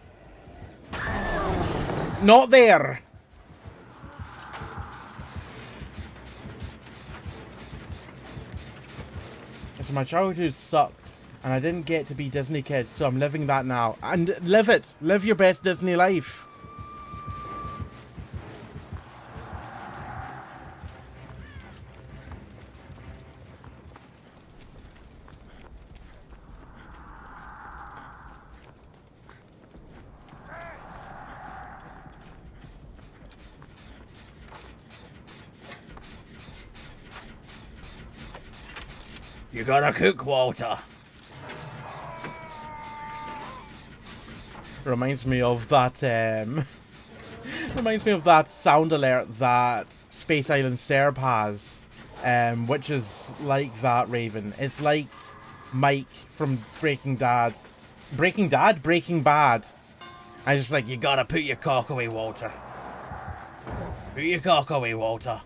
Not there! So my childhood sucked, and I didn't get to be Disney kids, so I'm living that now. And live it! Live your best Disney life! You gotta cook, Walter. Reminds me of that, reminds me of that sound alert that Space Island Serb has, which is like that, Raven. It's like Mike from Breaking Bad. Breaking Bad. I just like, you gotta put your cock away, Walter. Put your cock away, Walter.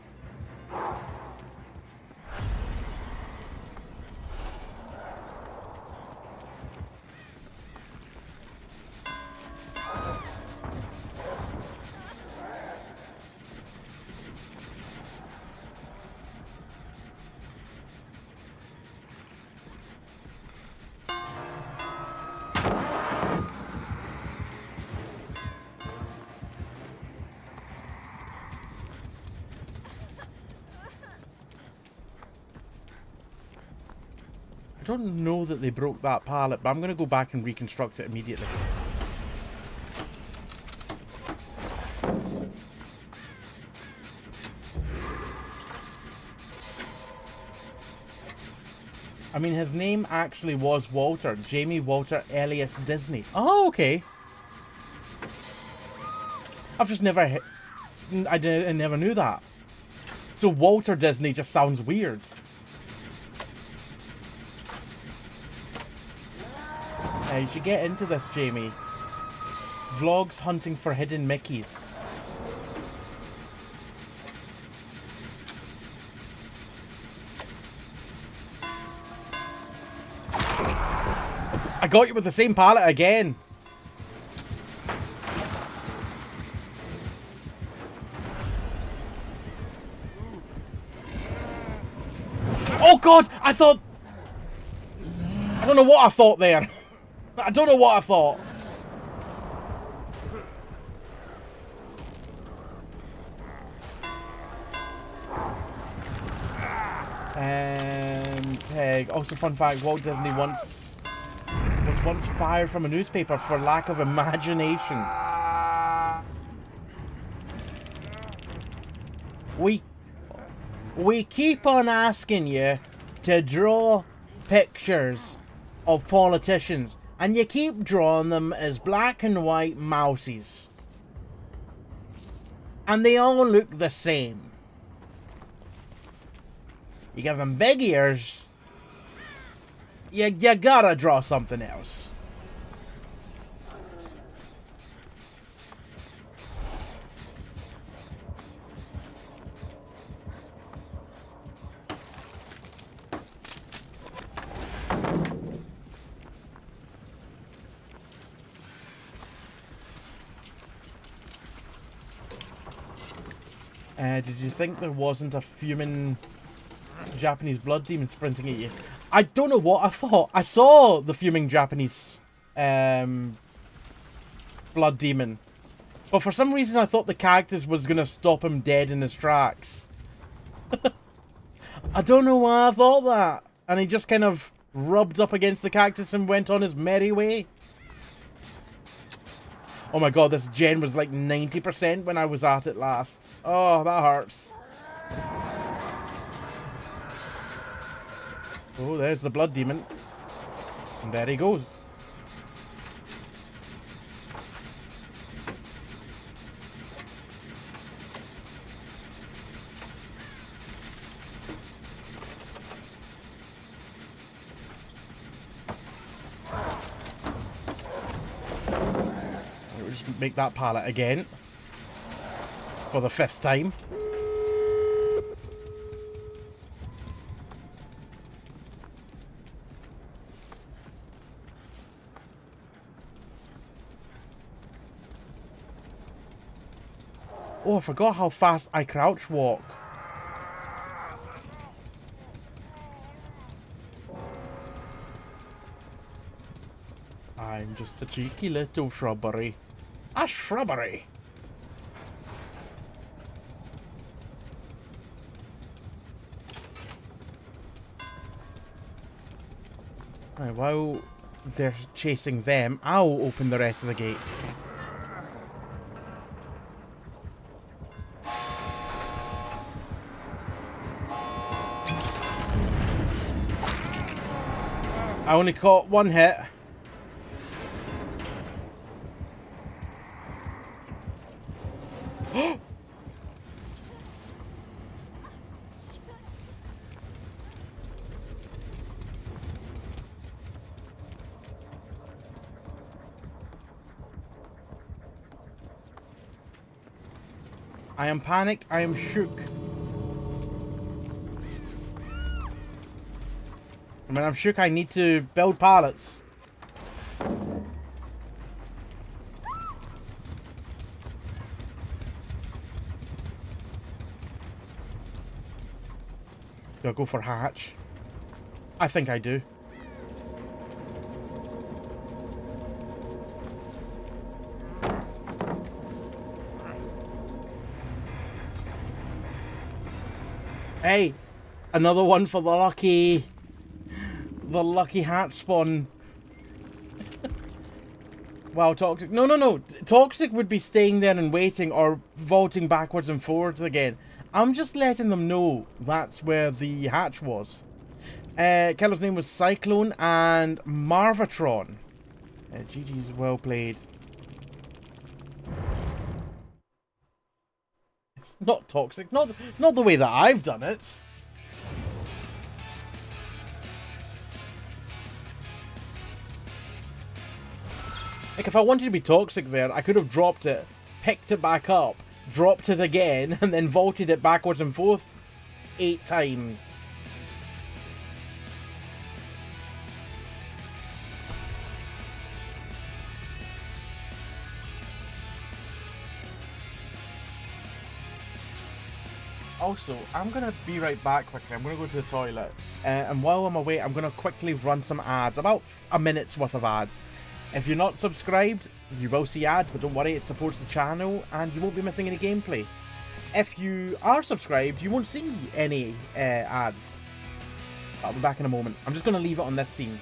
I don't know that they broke that pallet, but I'm going to go back and reconstruct it immediately. I mean, his name actually was Walter. Jamie Walter Elias Disney. Oh, okay. I've just never hit... I never knew that. So Walter Disney just sounds weird. You should get into this, Jamie. Vlogs hunting for hidden Mickeys. I got you with the same pallet again. Oh God, I thought... I don't know what I thought there. I don't know what I thought. Peg. Also, fun fact, Walt Disney was once fired from a newspaper for lack of imagination. We keep on asking you to draw pictures of politicians, and you keep drawing them as black and white mouses. And they all look the same. You give them big ears, you gotta draw something else. Did you think there wasn't a fuming Japanese blood demon sprinting at you? I don't know what I thought. I saw the fuming Japanese blood demon, but for some reason I thought the cactus was gonna stop him dead in his tracks. I don't know why I thought that. And he just kind of rubbed up against the cactus and went on his merry way. Oh my God, this gen was like 90% when I was at it last. Oh, that hurts. Oh, there's the blood demon. And there he goes. We'll just make that pallet again. For the 5th time. Oh, I forgot how fast I crouch walk. I'm just a cheeky little shrubbery. A shrubbery! Right, while they're chasing them, I'll open the rest of the gate. I only caught one hit. I am panicked, I am shook. And when I'm shook, I need to build pallets. Do I go for hatch? I think I do. Hey, another one for the The lucky hatch spawn. Wow, Toxic. No, no, no. Toxic would be staying there and waiting or vaulting backwards and forwards again. I'm just letting them know that's where the hatch was. Killer's name was Cyclone and Marvatron. GG's, well played. It's not toxic. Not the way that I've done it. Like, if I wanted to be toxic there, I could have dropped it, picked it back up, dropped it again, and then vaulted it backwards and forth 8 times. Also, I'm going to be right back quickly. I'm going to go to the toilet. And while I'm away, I'm going to quickly run some ads. About a minute's worth of ads. If you're not subscribed, you will see ads, but don't worry, it supports the channel and you won't be missing any gameplay. If you are subscribed, you won't see any ads. I'll be back in a moment. I'm just going to leave it on this scene.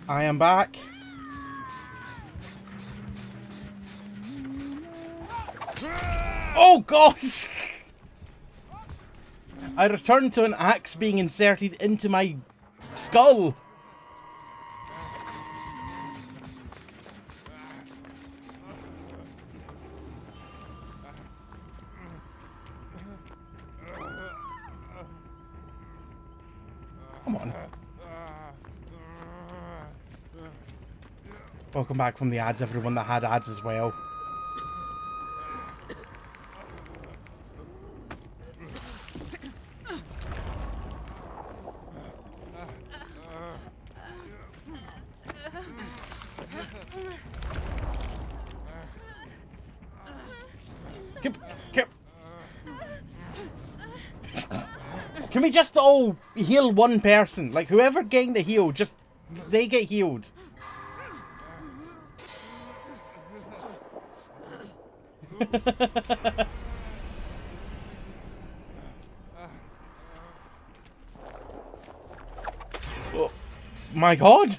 I am back. Oh god! I returned to an axe being inserted into my skull. Come on. Welcome back from the ads, everyone that had ads as well. Can we just all heal one person? Like, whoever getting the heal, just they get healed. Oh my god!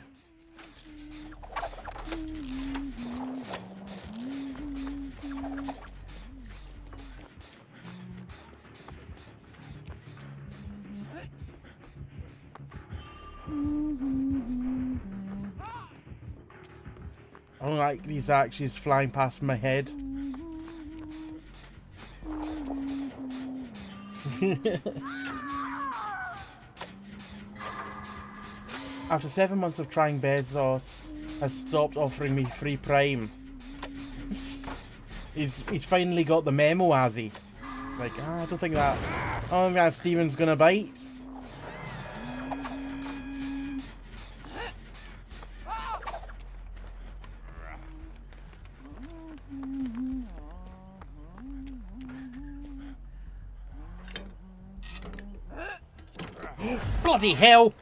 I don't like these axes flying past my head. After 7 months of trying Bezos, has stopped offering me free Prime. he's finally got the memo, has he? Like, I don't think that... I don't think that Steven's gonna bite. Bloody hell!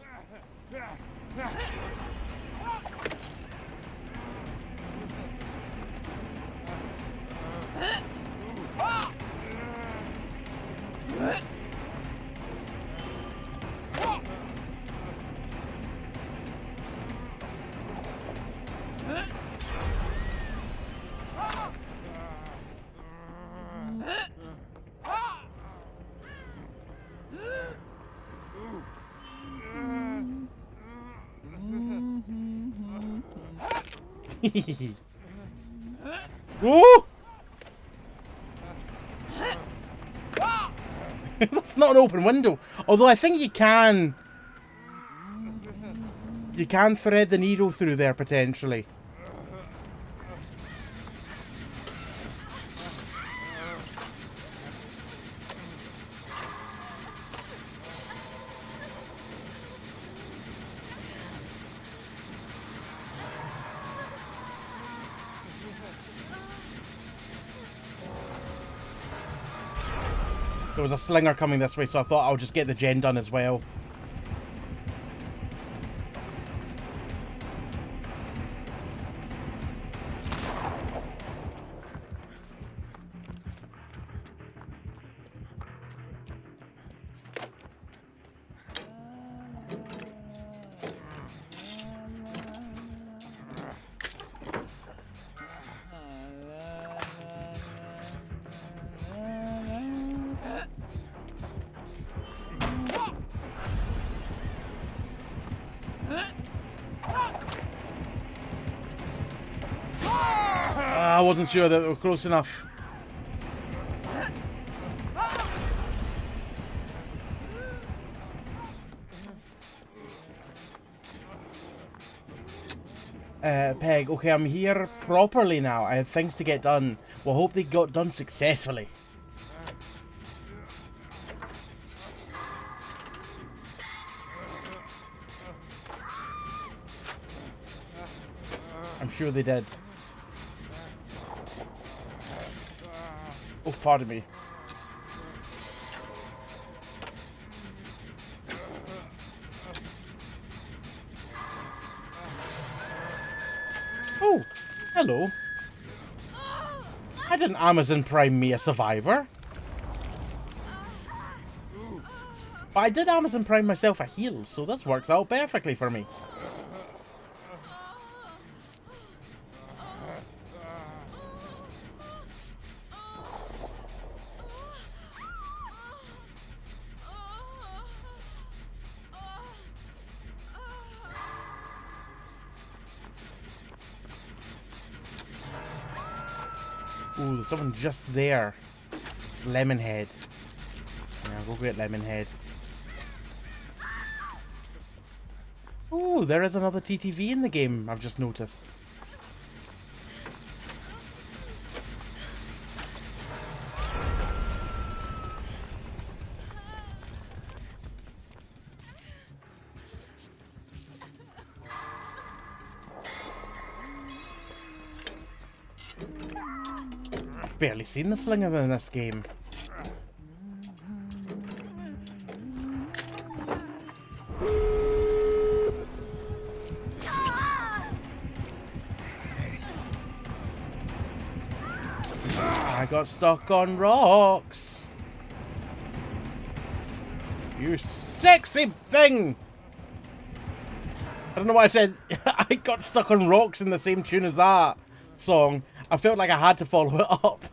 Whoa! That's not an open window. Although I think you can thread the needle through there potentially. There was a slinger coming this way, so I thought I'll just get the gen done as well. I wasn't sure that they were close enough. Peg, okay, I'm here properly now. I have things to get done. Well, hope they got done successfully. I'm sure they did. Oh, pardon me. Oh, hello. I didn't Amazon Prime me a survivor. But I did Amazon Prime myself a heal, so this works out perfectly for me. Ooh, there's someone just there. It's Lemonhead. Yeah, go get Lemonhead. Ooh, there is another TTV in the game, I've just noticed. Barely seen the slinger in this game. I got stuck on rocks. You sexy thing! I don't know why I said I got stuck on rocks in the same tune as that song. I felt like I had to follow it up.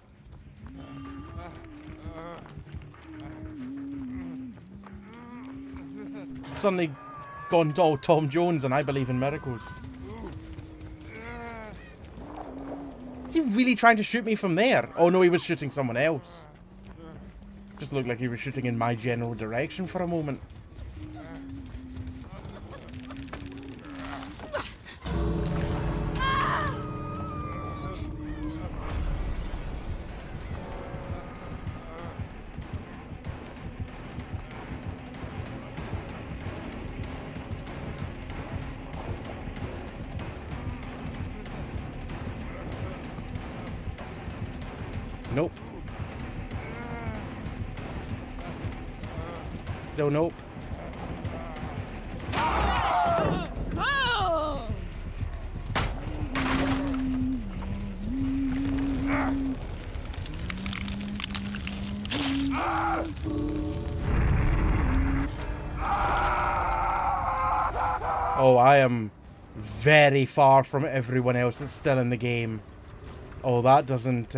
I've suddenly gone all Tom Jones and I believe in miracles. Is he really trying to shoot me from there? Oh no, he was shooting someone else. Just looked like he was shooting in my general direction for a moment. No, nope. Oh, I am very far from everyone else that's still in the game. Oh, that doesn't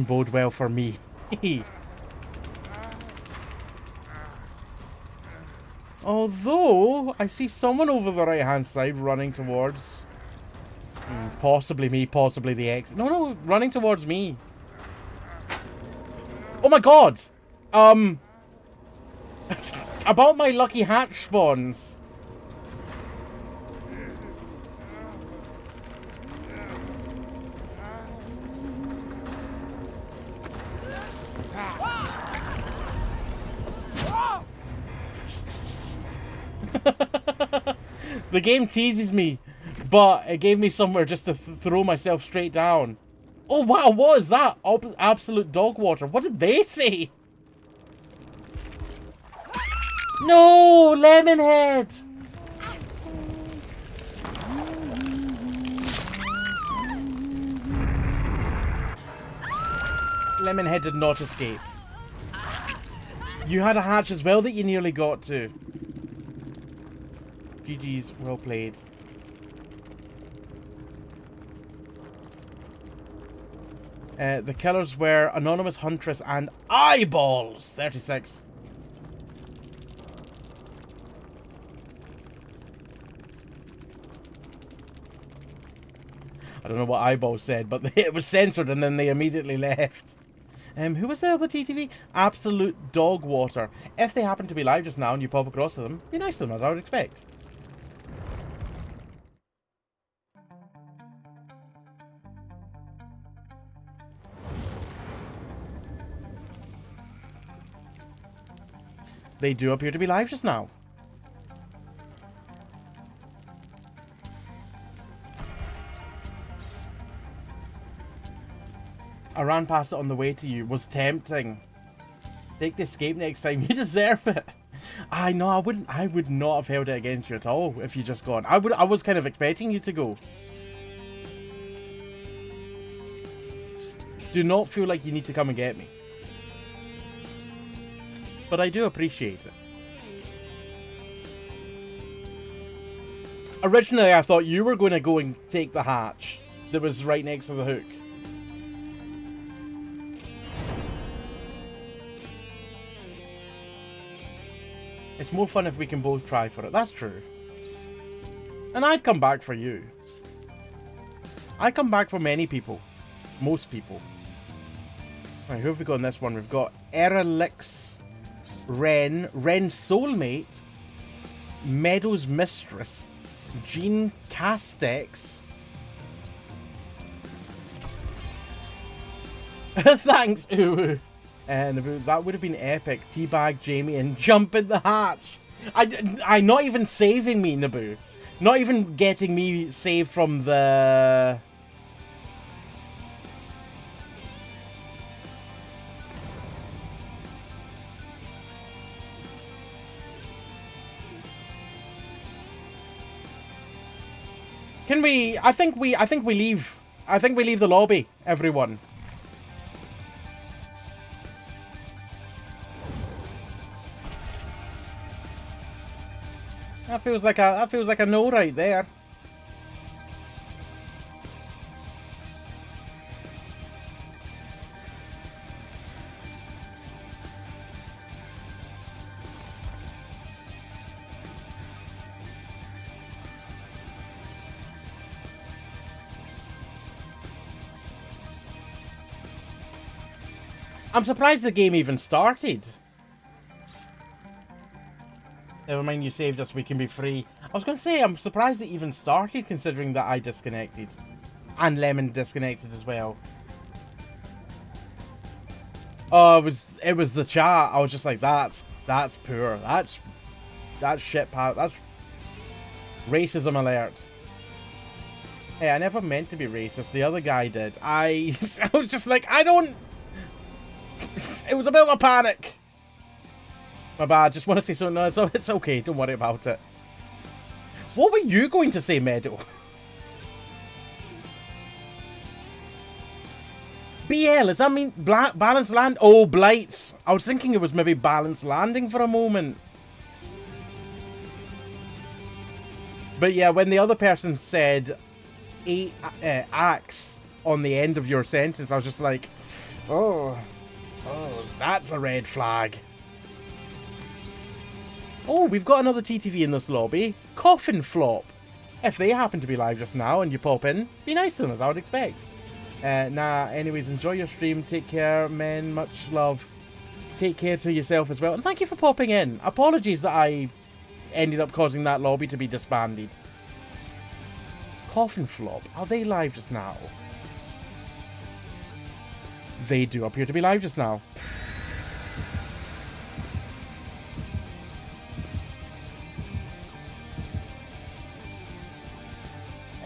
bode well for me. Although, I see someone over the right-hand side running towards... possibly me, possibly the exit. No, running towards me. Oh my god! About my lucky hatch spawns. The game teases me, but it gave me somewhere just to throw myself straight down. Oh wow, what is that? Absolute dog water. What did they say? No, Lemonhead! Lemonhead did not escape. You had a hatch as well that you nearly got to. GG's, well played. The killers were Anonymous Huntress and Eyeballs! 36. I don't know what Eyeballs said, but it was censored and then they immediately left. Who was the other TTV? Absolute Dog Water. If they happen to be live just now and you pop across to them, be nice to them, as I would expect. They do appear to be live just now. I ran past it on the way to you. Was tempting. Take the escape next time. You deserve it. I know. I would not have held it against you at all if you just gone. I was kind of expecting you to go. Do not feel like you need to come and get me. But I do appreciate it. Originally, I thought you were going to go and take the hatch that was right next to the hook. It's more fun if we can both try for it. That's true. And I'd come back for you. I come back for many people. Most people. Right, who have we got in this one? We've got Erelix, Ren Soulmate, Meadows Mistress, Jean Castex. Thanks, Uwu. And that would have been epic. Teabag Jamie and jump in the hatch. I not even saving me, Naboo. Not even getting me saved from the... Can we... I think we leave. I think we leave the lobby, everyone. That feels like a no right there. I'm surprised the game even started. Never mind, you saved us, we can be free. I was going to say, I'm surprised it even started, considering that I disconnected. And Lemon disconnected as well. Oh, it was the chat. I was just like, that's poor. That's shit, pal. That's racism alert. Hey, I never meant to be racist. The other guy did. I was just like, I don't... It was a bit of a panic. My bad. Just want to say something. No, it's okay. Don't worry about it. What were you going to say, Meadow? BL, does that mean balanced land? Oh, blights. I was thinking it was maybe balanced landing for a moment. But yeah, when the other person said axe on the end of your sentence, I was just like, oh, that's a red flag. Oh, we've got another TTV in this lobby. Coffin Flop. If they happen to be live just now and you pop in, be nice to them, as I would expect. Anyways, enjoy your stream. Take care, men. Much love. Take care to yourself as well. And thank you for popping in. Apologies that I ended up causing that lobby to be disbanded. Coffin Flop. Are they live just now? They do appear to be live just now.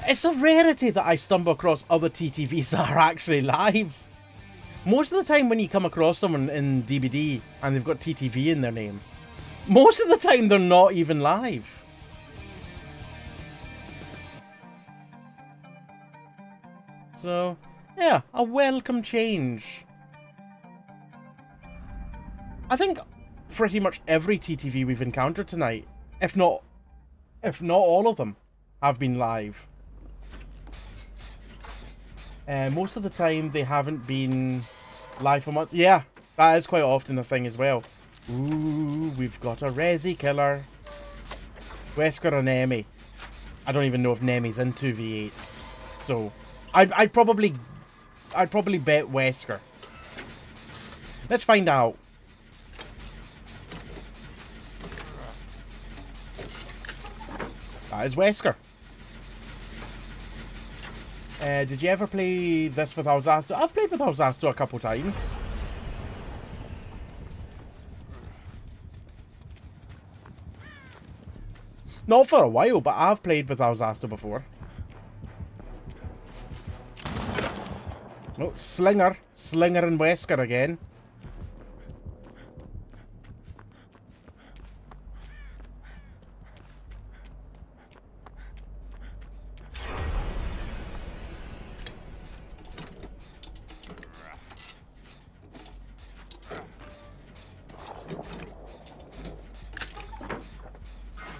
It's a rarity that I stumble across other TTVs that are actually live. Most of the time when you come across someone in DBD and they've got TTV in their name, most of the time they're not even live. So, yeah, a welcome change. I think pretty much every TTV we've encountered tonight, if not all of them, have been live. Most of the time they haven't been live for months. Yeah, that is quite often a thing as well. Ooh, we've got a Resi killer. Wesker and Nemi. I don't even know if Nemi's in 2v8. So, I'd probably bet Wesker. Let's find out. That is Wesker. Did you ever play this with Alzasto? I've played with Alzasto a couple times. Not for a while, but I've played with Alzasto before. Oh, Slinger. Slinger and Wesker again.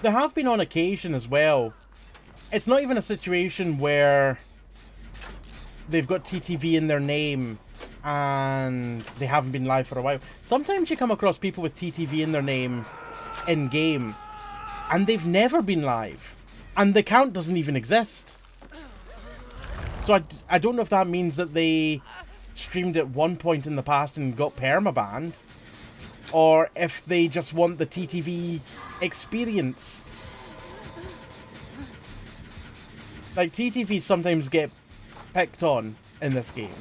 There have been on occasion as well. It's not even a situation where they've got TTV in their name and they haven't been live for a while. Sometimes you come across people with TTV in their name in-game and they've never been live. And the count doesn't even exist. So I don't know if that means that they streamed at one point in the past and got permabanned, or if they just want the TTV experience. Like, TTVs sometimes get picked on in this game.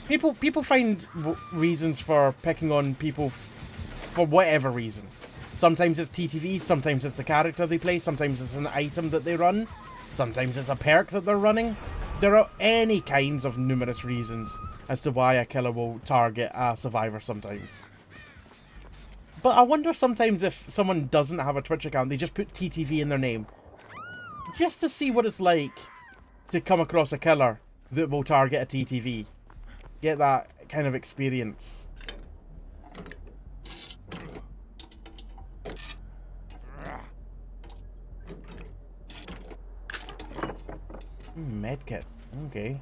People find reasons for picking on people for whatever reason. Sometimes it's TTV, sometimes it's the character they play, sometimes it's an item that they run, sometimes it's a perk that they're running. There are any kinds of numerous reasons as to why a killer will target a survivor sometimes. But I wonder sometimes if someone doesn't have a Twitch account, they just put TTV in their name. Just to see what it's like to come across a killer that will target a TTV. Get that kind of experience. Medkit. Okay.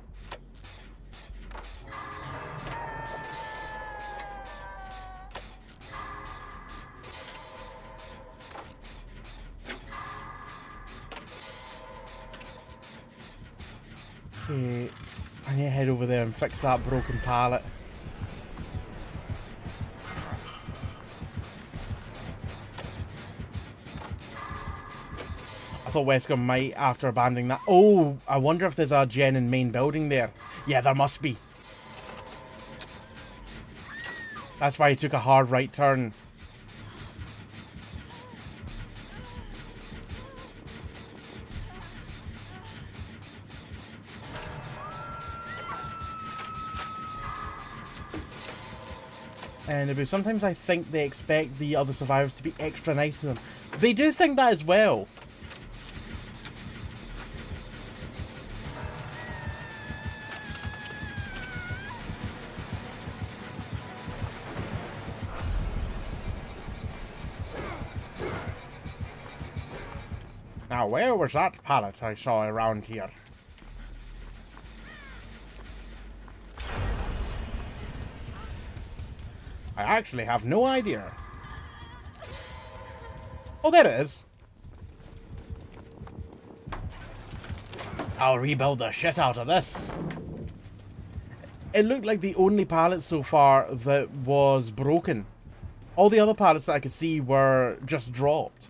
Okay, I need to head over there and fix that broken pallet. I thought Wesker might after abandoning that. Oh, I wonder if there's a gen in main building there. Yeah, there must be. That's why he took a hard right turn. And sometimes I think they expect the other survivors to be extra nice to them. They do think that as well. Now, where was that pallet I saw around here? I actually have no idea. Oh, there it is. I'll rebuild the shit out of this. It looked like the only pallet so far that was broken. All the other pallets that I could see were just dropped.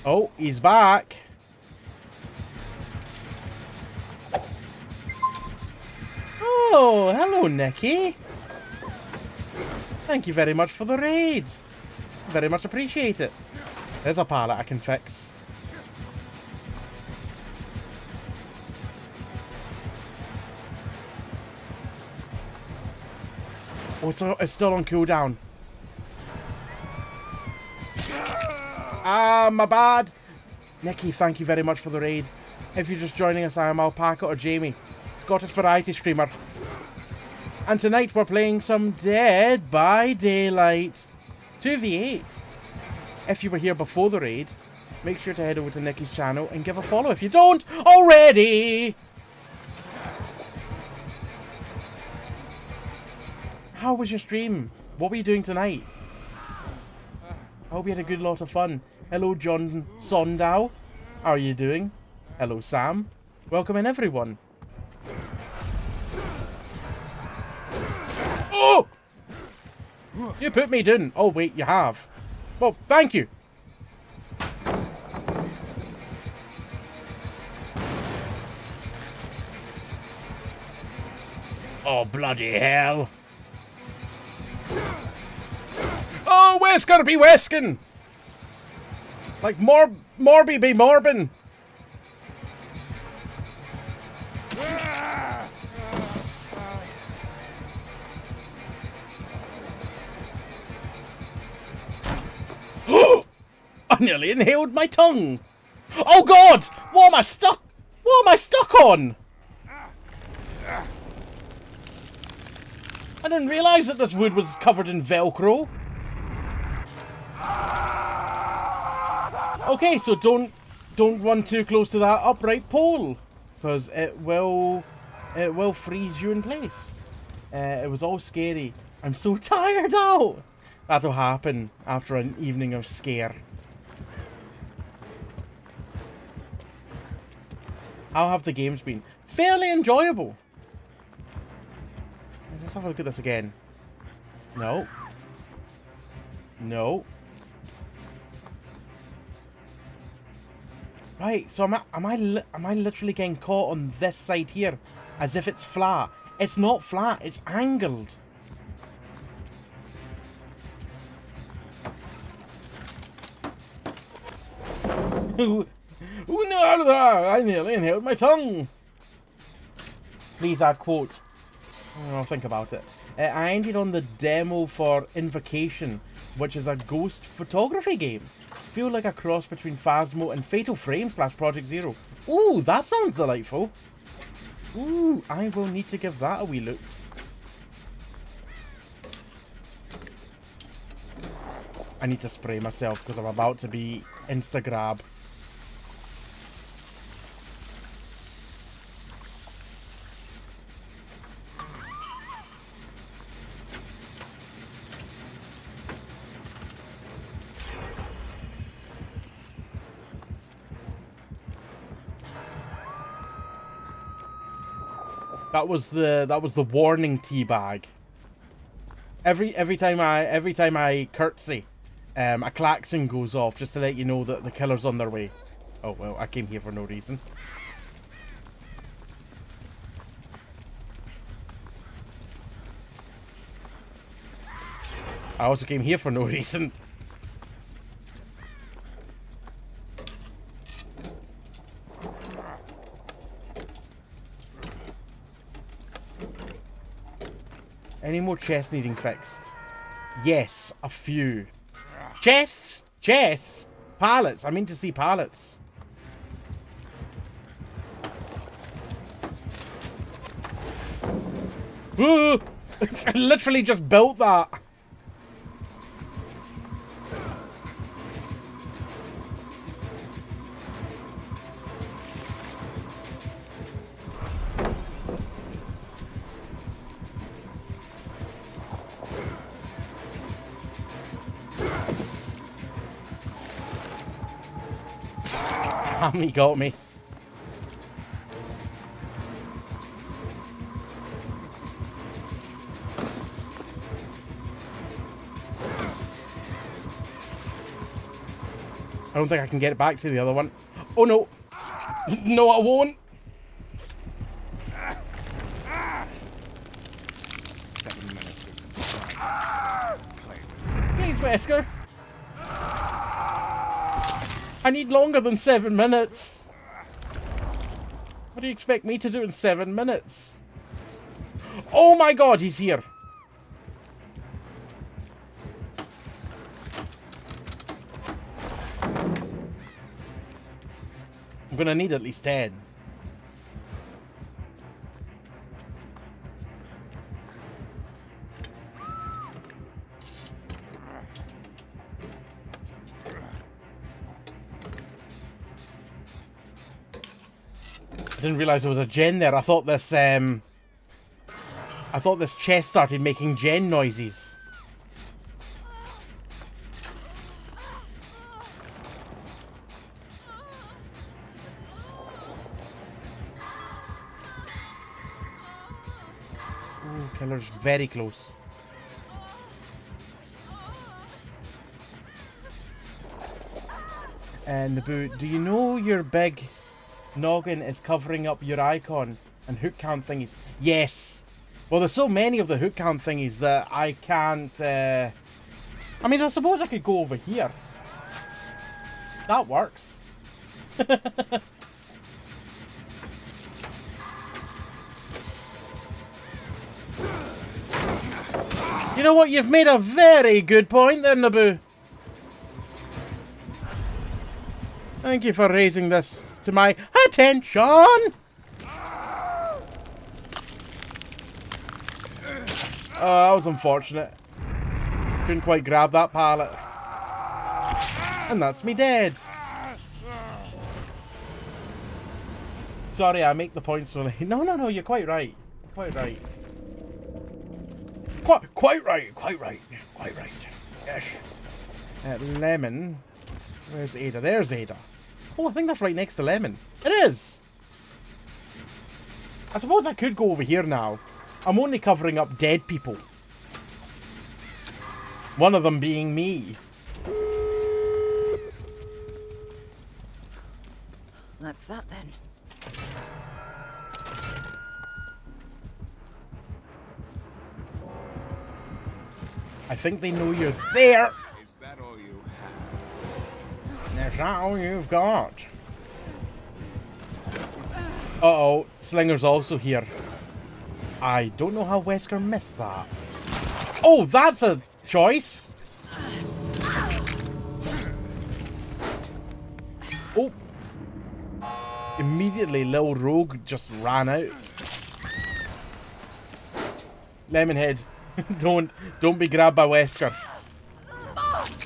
Oh, he's back. Oh, hello, Nicky. Thank you very much for the raid. Very much appreciate it. There's a pallet I can fix. Oh, it's still on cooldown. Ah, my bad. Nicky, thank you very much for the raid. If you're just joining us, I am Alpaca or Jamie, Scottish variety streamer. And tonight we're playing some Dead by Daylight 2v8. If you were here before the raid, make sure to head over to Nicky's channel and give a follow if you don't already. How was your stream? What were you doing tonight? I hope you had a good lot of fun. Hello, John Sondow. How are you doing? Hello, Sam. Welcome in, everyone. Oh! You put me down. Oh, wait, you have. Well, thank you. Oh, bloody hell. Oh, where's gonna be Weskin? Like Morby be Morbin. I nearly inhaled my tongue. Oh God! What am I stuck? What am I stuck on? I didn't realise that this wood was covered in Velcro. Okay, so don't run too close to that upright pole, because it will freeze you in place. It was all scary. I'm so tired out. That'll happen after an evening of scare. How have the games been? Fairly enjoyable. Let's have a look at this again. No. No. Right, so am I literally getting caught on this side here, as if it's flat? It's not flat. It's angled. Ooh, no, I nearly inhaled my tongue. Please add quote. I'll think about it. I ended on the demo for Invocation, which is a ghost photography game. Feel like a cross between Phasmo and Fatal Frame / Project Zero. Ooh, that sounds delightful. Ooh, I will need to give that a wee look. I need to spray myself because I'm about to be Instagrab. That was the warning tea bag. Every time I curtsy, a klaxon goes off just to let you know that the killer's on their way. Oh well, I came here for no reason. I also came here for no reason. Any more chests needing fixed? Yes, a few. Chests! Chests! Pallets! I mean to see pallets. Ooh! I literally just built that. He got me. I don't think I can get it back to the other one. Oh no. No, I won't. 7 minutes is Please, Wesker. I need longer than 7 minutes. What do you expect me to do in 7 minutes? Oh my god, he's here. I'm gonna need at least 10. I didn't realize there was a gen there. I thought this chest started making gen noises. Ooh, killer's very close. And Naboo, do you know your big noggin is covering up your icon and hook count thingies? Yes. Well, there's so many of the hook count thingies that I can't. I mean, I suppose I could go over here. That works. You know what? You've made a very good point there, Naboo. Thank you for raising this to my attention. That was unfortunate. Couldn't quite grab that pallet. And that's me dead. Sorry, I make the point so late. No, you're quite right. Quite right. Quite right. Yes. Lemon. Where's Ada? There's Ada. Oh, I think that's right next to Lemon. It is! I suppose I could go over here now. I'm only covering up dead people. One of them being me. That's that then. I think they know you're there. Is that all you Is that all you've got? Uh-oh, Slinger's also here. I don't know how Wesker missed that. Oh, that's a choice. Oh. Immediately, Lil Rogue just ran out. Lemonhead, don't be grabbed by Wesker.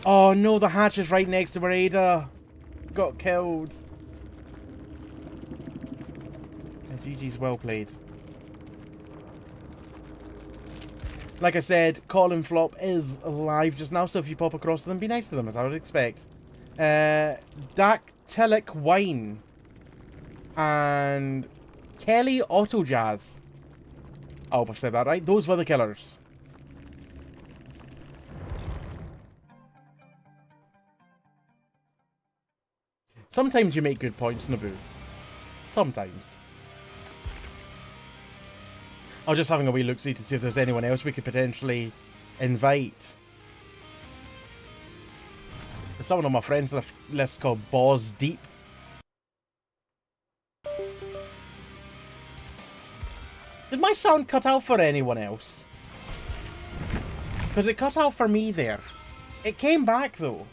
Oh no, the hatch is right next to where Ada got killed. And GG's well played. Like I said, Colin Flop is live just now, so if you pop across to them, be nice to them, as I would expect. Dactylic Wine and Kelly Auto Jazz. I hope I've said that right. Those were the killers. Sometimes you make good points, Naboo. Sometimes. I was just having a wee look-see to see if there's anyone else we could potentially invite. There's someone on my friends list called Boz Deep. Did my sound cut out for anyone else? Because it cut out for me there. It came back, though.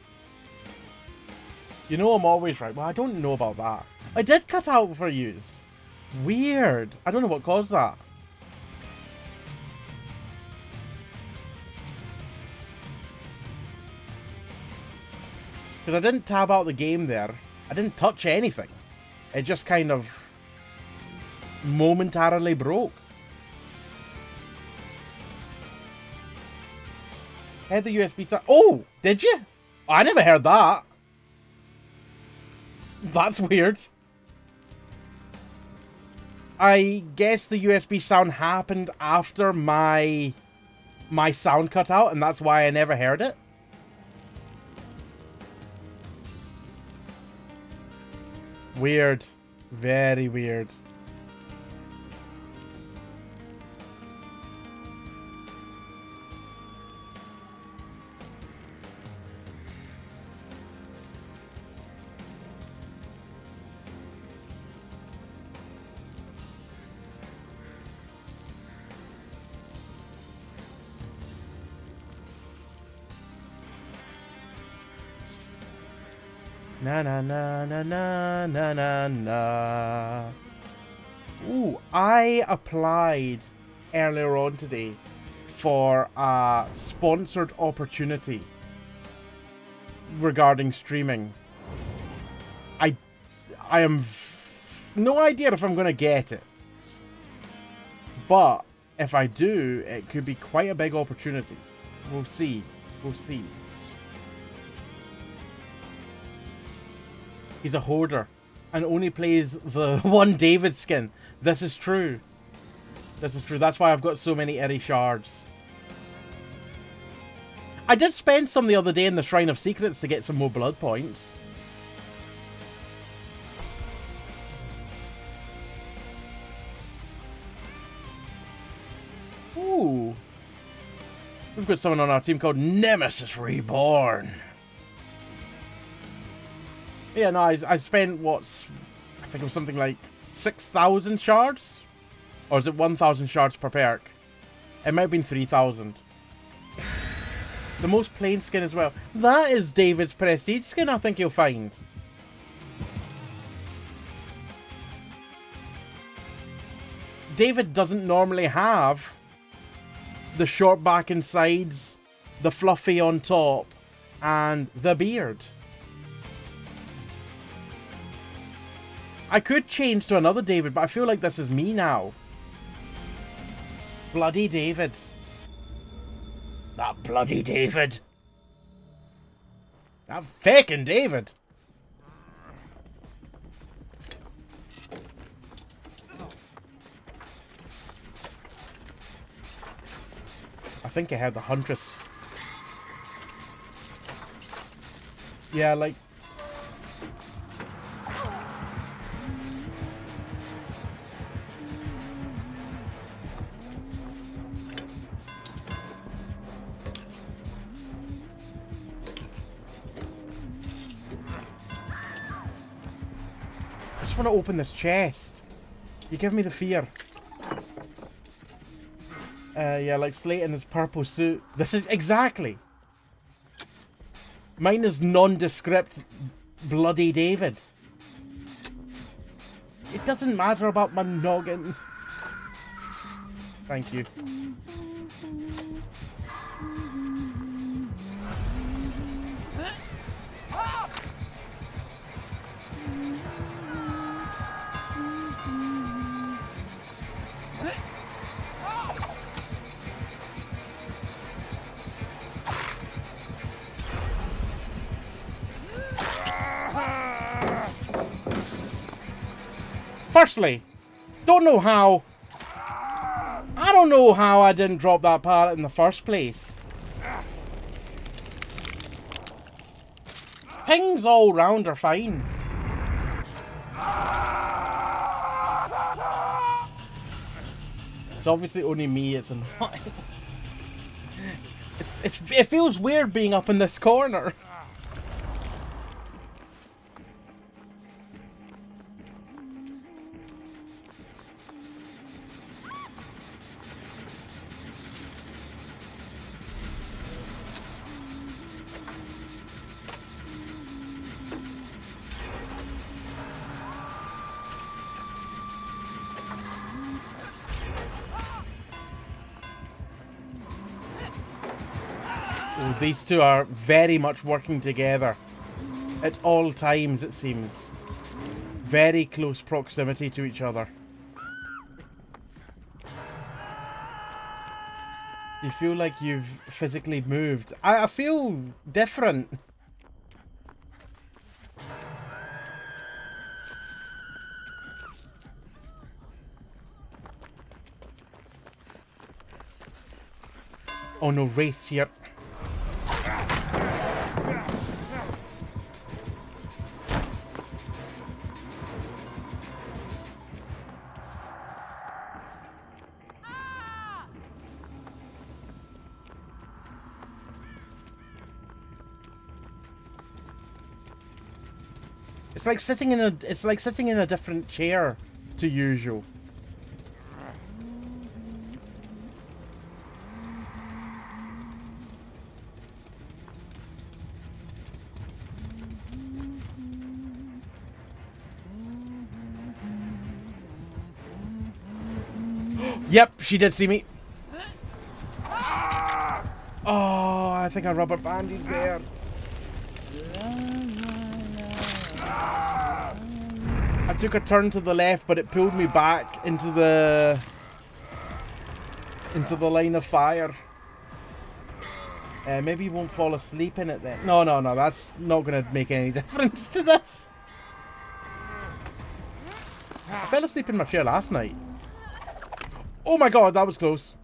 You know I'm always right. Well, I don't know about that. I did cut out for yous. Weird. I don't know what caused that. Because I didn't tab out the game there. I didn't touch anything. It just kind of momentarily broke. Had the USB side. Oh, did you? I never heard that. That's weird. I guess the USB sound happened after my sound cut out, and that's why I never heard it. Weird. Very weird. Na na na na na na na na. Ooh, I applied earlier on today for a sponsored opportunity regarding streaming. I am no idea if I'm going to get it. But if I do, it could be quite a big opportunity. We'll see. We'll see. He's a hoarder and only plays the one David skin. This is true. This is true. That's why I've got so many Eri shards. I did spend some the other day in the Shrine of Secrets to get some more blood points. Ooh. We've got someone on our team called Nemesis Reborn. Yeah, no, I spent, I think it was something like 6,000 shards? Or is it 1,000 shards per perk? It might have been 3,000. The most plain skin as well. That is David's prestige skin, I think you'll find. David doesn't normally have the short back and sides, the fluffy on top, and the beard. I could change to another David, but I feel like this is me now. Bloody David. That bloody David. That faking David. I think I had the Huntress. Yeah, like... I just want to open this chest. You give me the fear. Yeah, like Slate in his purple suit. This is exactly. Mine is nondescript bloody David. It doesn't matter about my noggin. Thank you. Firstly, don't know how... I don't know how I didn't drop that pallet in the first place. Pings all round are fine. It's obviously only me, it's annoying. It feels weird being up in this corner. Oh, these two are very much working together. At all times, it seems. Very close proximity to each other. You feel like you've physically moved. I feel different. Oh no, Wraith's here. It's like sitting in a different chair to usual. Yep, she did see me. Oh, I think I rubber banded there. I took a turn to the left, but it pulled me back into the line of fire. Maybe you won't fall asleep in it then. No, that's not going to make any difference to this. I fell asleep in my chair last night. Oh my god, that was close.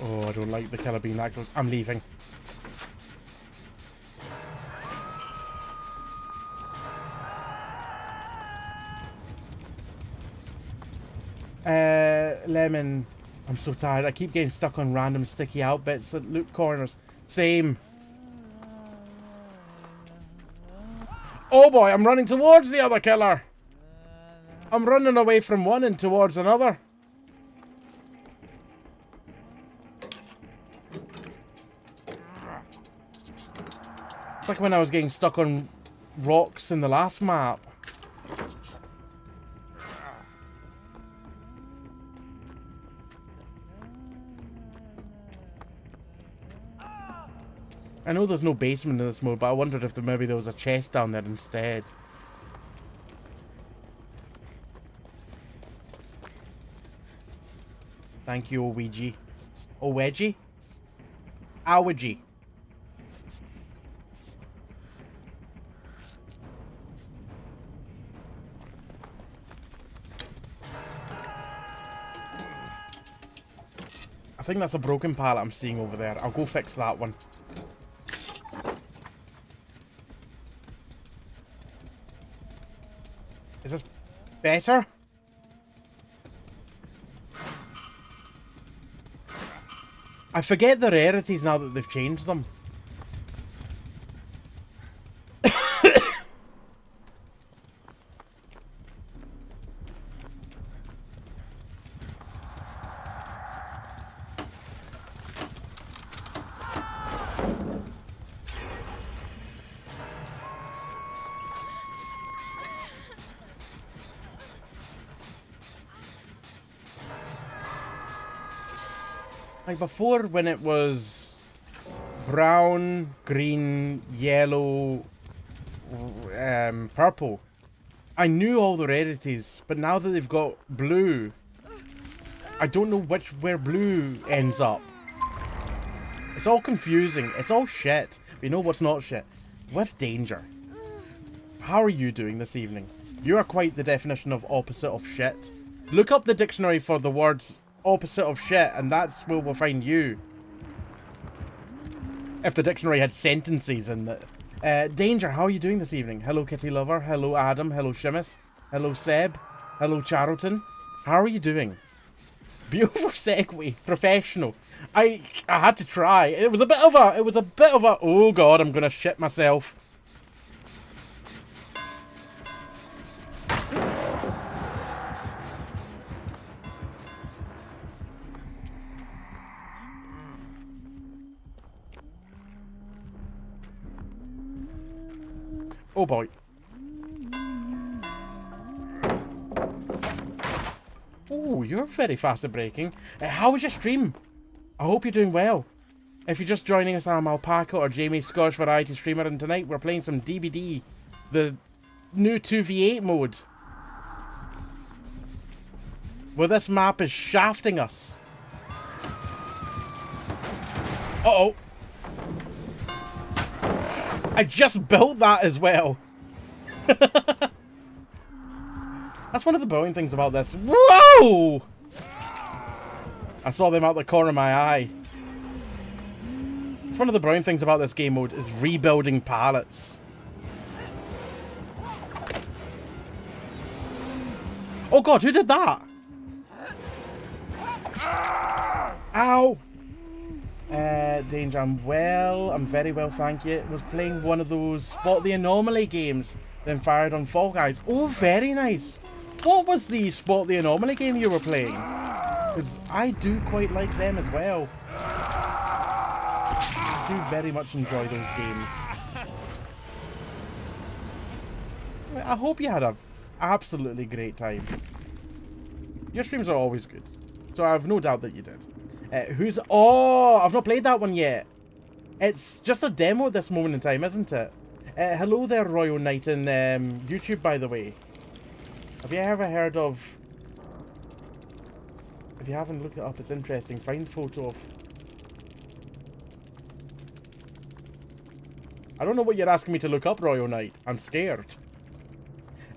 Oh, I don't like the killer bean actors. I'm leaving. Lemon. I'm so tired. I keep getting stuck on random sticky out bits at loop corners. Same. Oh boy, I'm running towards the other killer. I'm running away from one and towards another. It's like when I was getting stuck on rocks in the last map. I know there's no basement in this mode, but I wondered if maybe there was a chest down there instead. Thank you, Ouija. Ouija? Ouija. I think that's a broken pallet I'm seeing over there. I'll go fix that one. Is this better? I forget the rarities now that they've changed them. Like before, when it was brown, green, yellow, purple, I knew all the rarities, but now that they've got blue, I don't know where blue ends up. It's all confusing. It's all shit. But you know what's not shit? With Danger. How are you doing this evening? You are quite the definition of opposite of shit. Look up the dictionary for the words opposite of shit, and that's where we'll find you. If the dictionary had sentences in it. Danger, how are you doing this evening? Hello, Kitty Lover. Hello, Adam. Hello, Shimus. Hello, Seb. Hello, Charlton. How are you doing? Beautiful segue. Professional. I had to try. It was a bit of a, oh god, I'm gonna shit myself. Oh boy. Oh, you're very fast at braking. How was your stream? I hope you're doing well. If you're just joining us, I'm Alpaca or Jamie, Scottish variety streamer, and tonight we're playing some DBD, the new 2v8 mode. Well, this map is shafting us. Uh-oh. I just built that as well. That's one of the brilliant things about this. Whoa! I saw them out the corner of my eye. It's one of the brilliant things about this game mode is rebuilding pallets. Oh god, who did that? Ow! Danger, I'm very well, thank you. Was playing one of those Spot the Anomaly games, then fired on Fall Guys. Oh, very nice. What was the Spot the Anomaly game you were playing? Because I do quite like them as well. I do very much enjoy those games. I hope you had an absolutely great time. Your streams are always good, so I have no doubt that you did. Oh, I've not played that one yet. It's just a demo at this moment in time, isn't it? Hello there, Royal Knight, in YouTube, by the way. Have you ever heard of... If you haven't, looked it up, it's interesting. Find photo of... I don't know what you're asking me to look up, Royal Knight. I'm scared.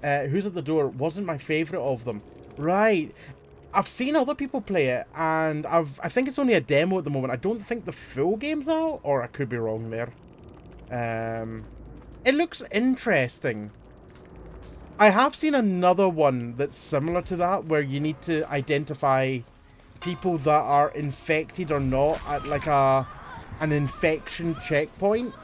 Who's at the door? Wasn't my favourite of them. Right. I've seen other people play it, and I think it's only a demo at the moment. I don't think the full game's out, or I could be wrong there. It looks interesting. I have seen another one that's similar to that, where you need to identify people that are infected or not at like an infection checkpoint.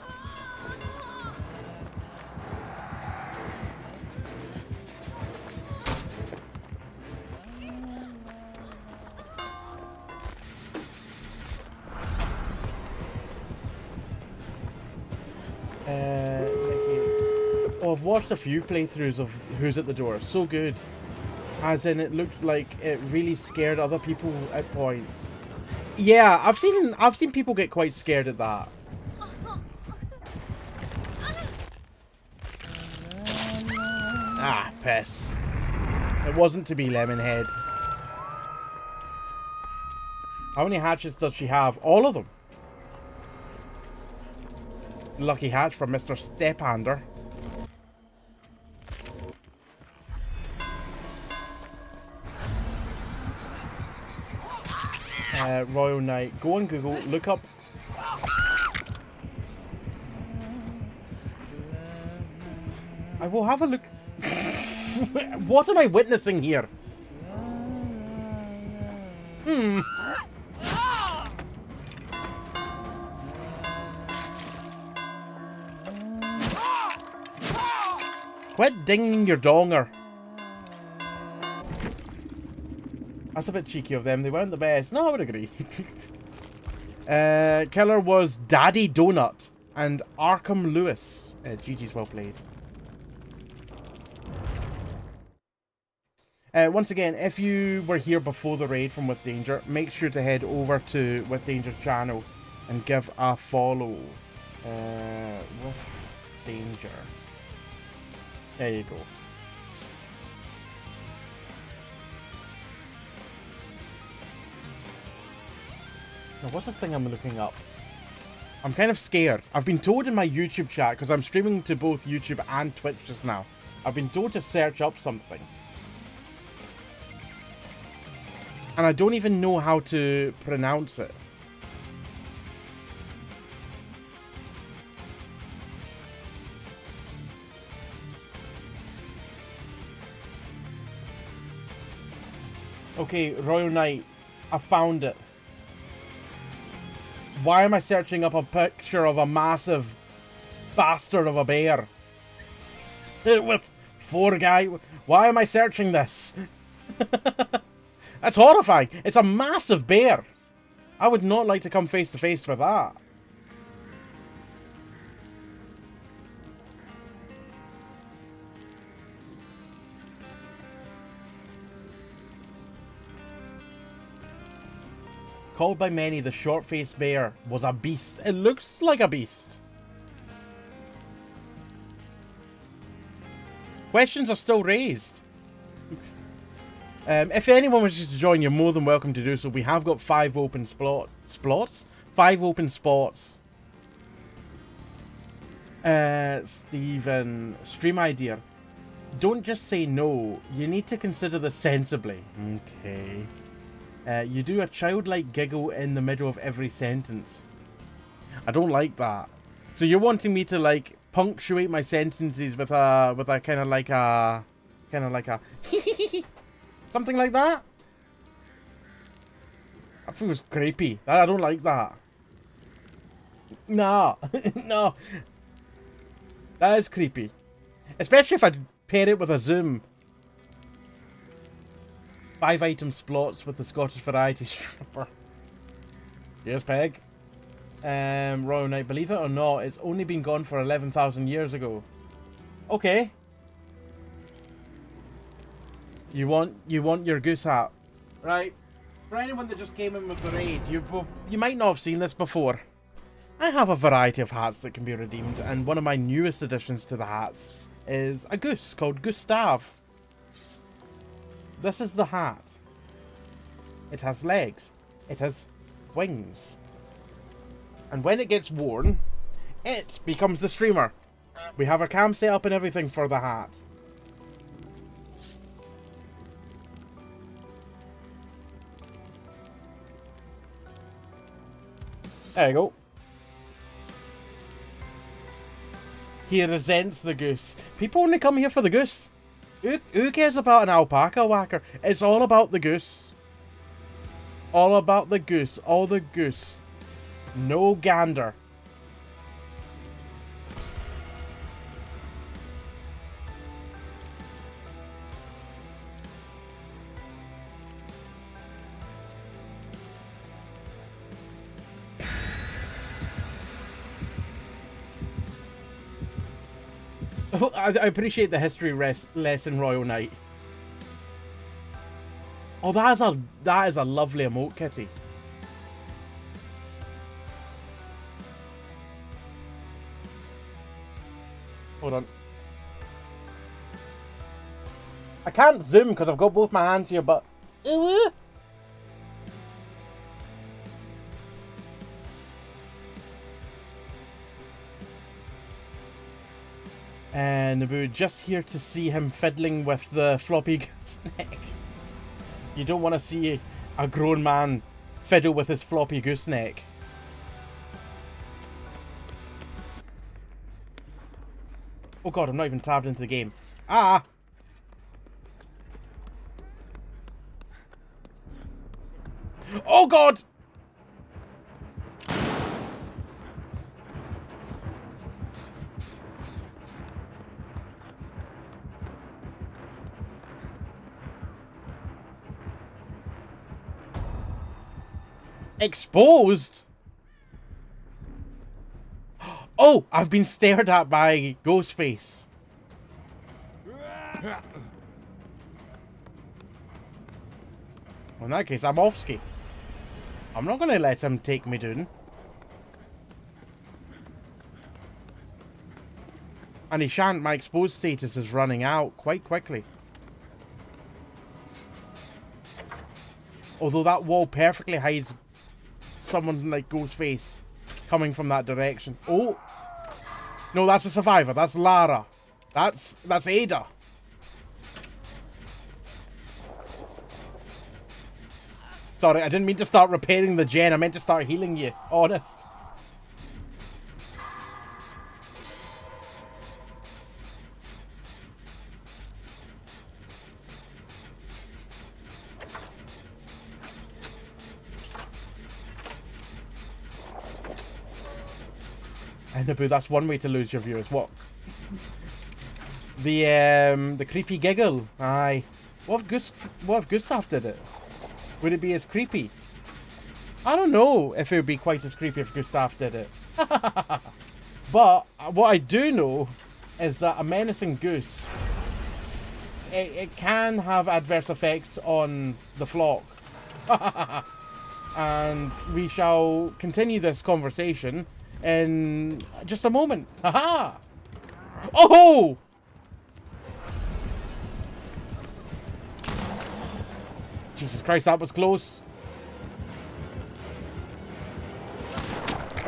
Oh, I've watched a few playthroughs of Who's at the Door. So good. As in, it looked like it really scared other people at points. Yeah, I've seen people get quite scared at that. Ah, piss. It wasn't to be Lemonhead. How many hatches does she have? All of them. Lucky hatch from Mr. Stephander. Royal Knight. Go on Google, look up... I will have a look... What am I witnessing here? Quit dinging your donger. That's a bit cheeky of them. They weren't the best. No, I would agree. Killer was Daddy Donut and Arkham Lewis. GG's well played. Once again, if you were here before the raid from With Danger, make sure to head over to With Danger's channel and give a follow. With Danger. There you go. Now, what's this thing I'm looking up? I'm kind of scared. I've been told in my YouTube chat, because I'm streaming to both YouTube and Twitch just now, I've been told to search up something. And I don't even know how to pronounce it. Okay, Royal Knight. I found it. Why am I searching up a picture of a massive bastard of a bear? With 4 guys. Why am I searching this? That's horrifying. It's a massive bear. I would not like to come face to face with that. Called by many the short-faced bear was a beast. It looks like a beast. Questions are still raised. If anyone wishes to join, you're more than welcome to do so. We have got 5 open spots. 5 open spots. Stephen, stream idea. Don't just say no. You need to consider this sensibly. Okay. You do a childlike giggle in the middle of every sentence. I don't like that. So you're wanting me to like punctuate my sentences with a kind of like a something like that? That feels creepy. I don't like that. No. No. That is creepy. Especially if I pair it with a zoom. 5 item slots with the Scottish variety stripper. Yes, Peg. Royal Knight, believe it or not, it's only been gone for 11,000 years ago. Okay. You want your goose hat, right? For anyone that just came in with the raid, you might not have seen this before. I have a variety of hats that can be redeemed, and one of my newest additions to the hats is a goose called Gustav. This is the hat. It has legs. It has wings. And when it gets worn, it becomes the streamer. We have a cam set up and everything for the hat. There you go. He resents the goose. People only come here for the goose. Who cares about an alpaca whacker? It's all about the goose. All about the goose. All the goose. No gander. I appreciate the history lesson, Royal Knight. Oh, that is a lovely emote, Kitty. Hold on. I can't zoom because I've got both my hands here, but... And we're just here to see him fiddling with the floppy goose neck. You don't want to see a grown man fiddle with his floppy goose neck. Oh god, I'm not even tabbed into the game. Ah! Oh god! Exposed? Oh, I've been stared at by Ghostface. Well, in that case, I'm off-ski. I'm not going to let him take me down. And he shan't. My exposed status is running out quite quickly. Although that wall perfectly hides someone like Ghostface coming from that direction. Oh! No, that's a survivor. That's Lara. That's Ada. Sorry, I didn't mean to start repairing the gen. I meant to start healing you. Honest. Naboo, that's one way to lose your viewers. What? The creepy giggle. Aye. What if Gustav did it? Would it be as creepy? I don't know if it would be quite as creepy if Gustav did it. But what I do know is that a menacing goose, it can have adverse effects on the flock. And we shall continue this conversation in just a moment. Haha! Oh! Jesus Christ, that was close.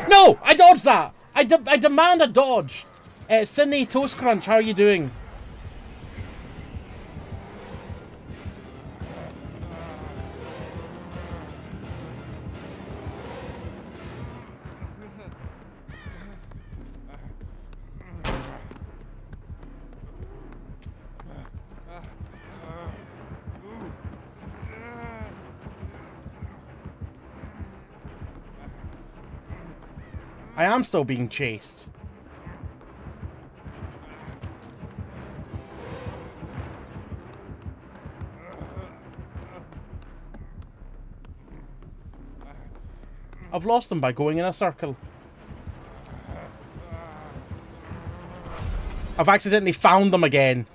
No! I dodged that! I demand a dodge! Sydney Toast Crunch, how are you doing? I am still being chased. I've lost them by going in a circle. I've accidentally found them again.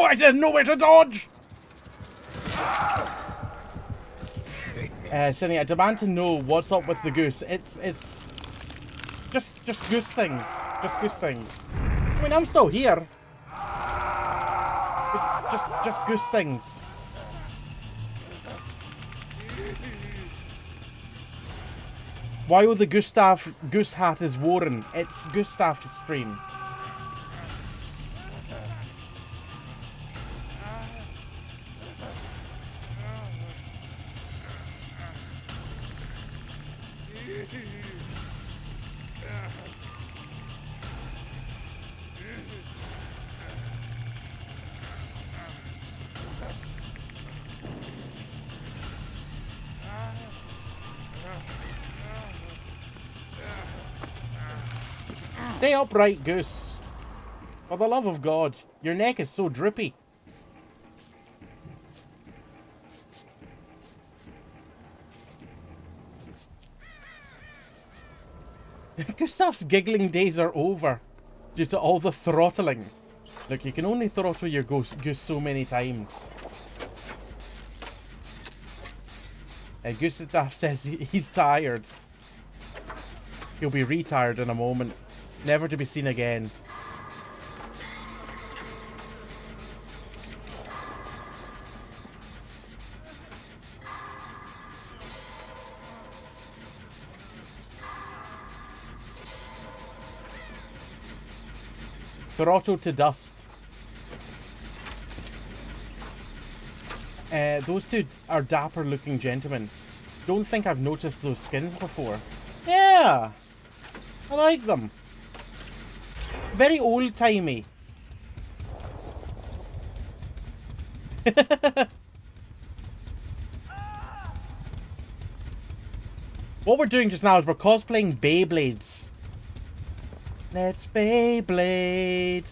I didn't know where to dodge! Cindy, I demand to know what's up with the goose. It's just goose things. Just goose things. I mean, I'm still here. It's just goose things. While the goose hat is worn, it's Gustav's stream. Stay upright, Goose. For the love of God, your neck is so drippy. Gustav's giggling days are over due to all the throttling. Look, you can only throttle your goose so many times. And Gustav says he's tired. He'll be retired in a moment. Never to be seen again. Throttle to dust. Those two are dapper looking gentlemen. Don't think I've noticed those skins before. Yeah! I like them. Very old-timey. What we're doing just now is we're cosplaying Beyblades. Let's Beyblade.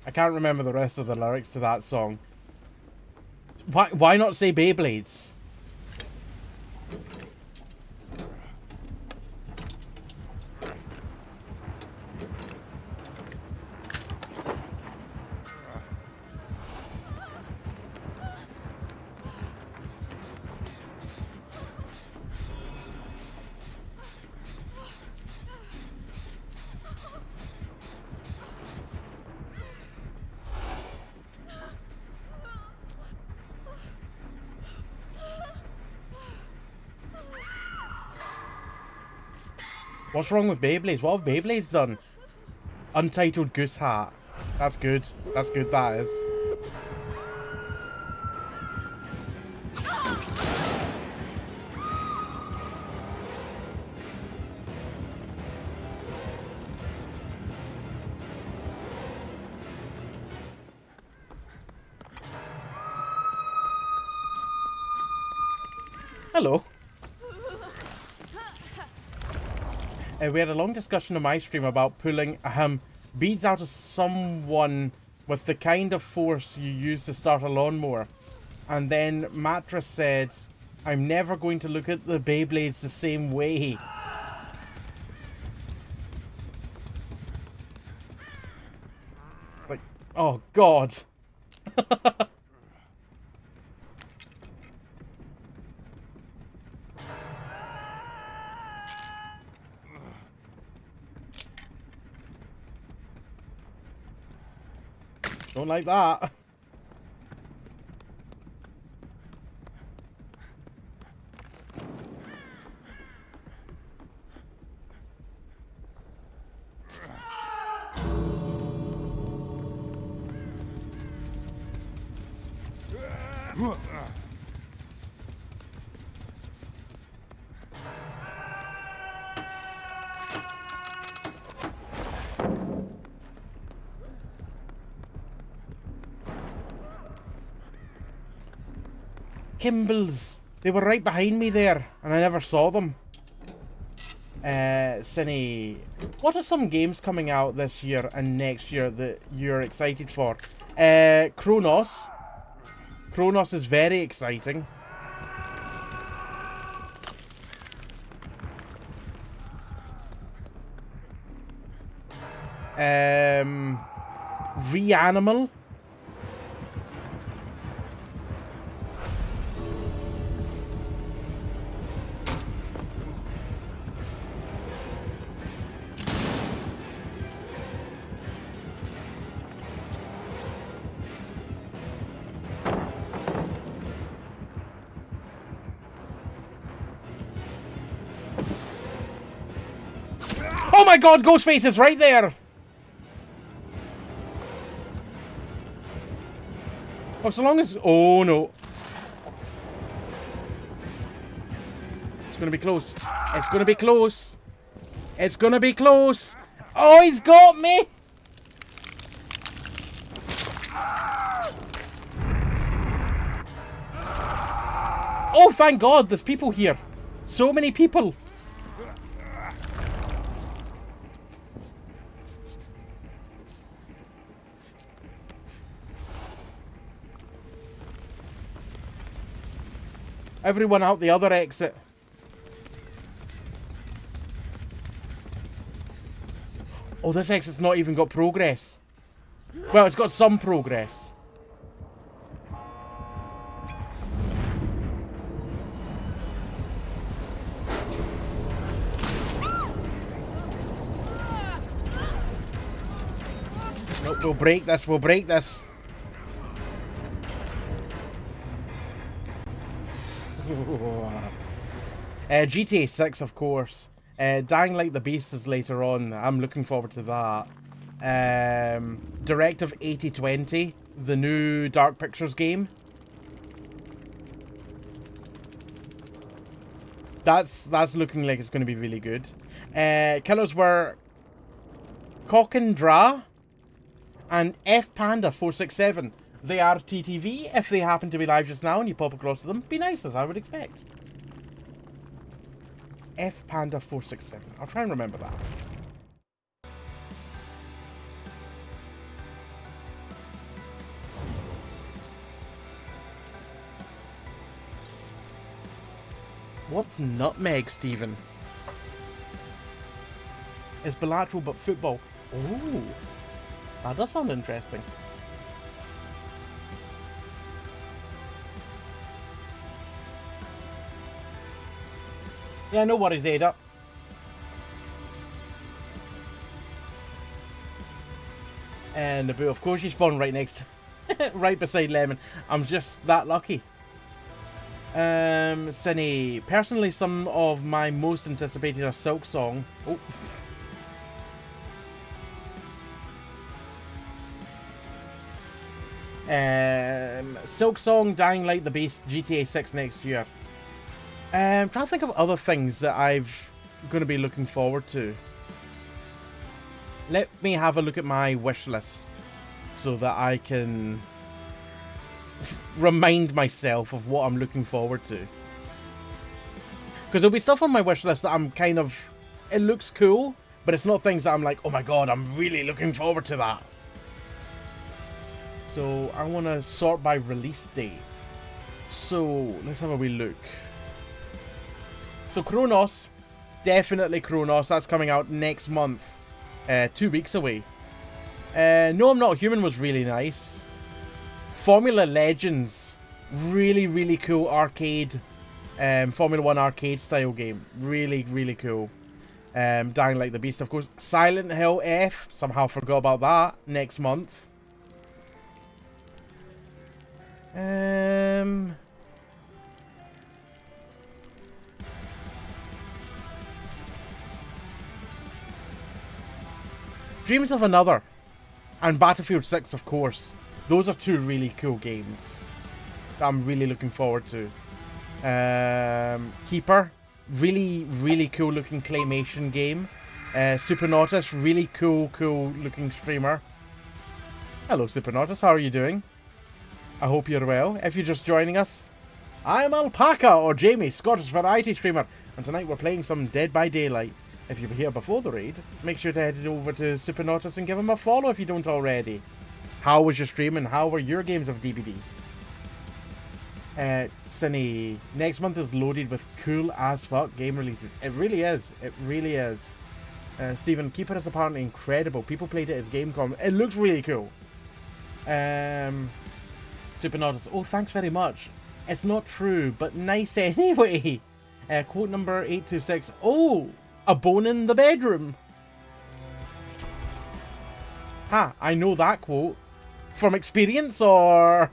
I can't remember the rest of the lyrics to that song. Why not say Beyblades? What's wrong with Beyblades? What have Beyblades done? Untitled Goose Hat. That's good. That's good, that is. Hello. We had a long discussion on my stream about pulling beads out of someone with the kind of force you use to start a lawnmower. And then Mattress said, I'm never going to look at the Beyblades the same way. Like, oh God. Don't like that. Kimbles. They were right behind me there, and I never saw them. Cinny, what are some games coming out this year and next year that you're excited for? Kronos. Kronos is very exciting. Reanimal. Oh my God, Ghostface is right there! Oh, so long as... Oh, no. It's gonna be close. It's gonna be close. It's gonna be close. Oh, he's got me! Oh, thank God, there's people here. So many people. Everyone out the other exit. Oh, this exit's not even got progress. Well, it's got some progress. Nope, we'll break this, we'll break this. GTA 6, of course. Dying Like the Beast is later on. I'm looking forward to that. Directive 8020, the new Dark Pictures game. That's looking like it's going to be really good. Killers were Cockandra and F Panda 467. They are TTV. If they happen to be live just now and you pop across to them, be nice, as I would expect. F Panda 467. I'll try and remember that. What's nutmeg, Stephen? It's bilateral but football. Oh, that does sound interesting. Yeah, no worries, Ada. And Naboo, of course you spawn right next, right beside Lemon. I'm just that lucky. Cine. Personally, some of my most anticipated are Silk Song. Oh. Silk Song, Dying Light, The Beast, GTA 6 next year. Trying to think of other things that I've going to be looking forward to. Let me have a look at my wish list so that I can remind myself of what I'm looking forward to. Because there'll be stuff on my wish list that I'm kind of... It looks cool, but it's not things that I'm like, oh my god, I'm really looking forward to that. So I want to sort by release date. So let's have a wee look. So Chronos, definitely Chronos. That's coming out next month. 2 weeks away. No, I'm Not Human was really nice. Formula Legends, really, really cool arcade. Formula 1 arcade style game. Really, really cool. Dying Like the Beast, of course. Silent Hill F, somehow forgot about that, next month. Dreams of Another and Battlefield 6, of course. Those are two really cool games that I'm really looking forward to. Keeper, really, really cool looking claymation game. Supernautus, really cool looking streamer. Hello Supernautus, how are you doing? I hope you're well. If you're just joining us, I'm Alpaca, or Jamie, Scottish variety streamer, and tonight we're playing some Dead by Daylight. If you were here before the raid, make sure to head over to Supernautus and give him a follow if you don't already. How was your stream and how were your games of DBD? Cine, next month is loaded with cool as fuck game releases. It really is. It really is. Stephen, Keeper is apparently incredible. People played it as Gamecom. It looks really cool. Supernautus, oh thanks very much. It's not true, but nice anyway. Quote number 826. Oh, a bone in the bedroom. Ha, I know that quote. From experience, or...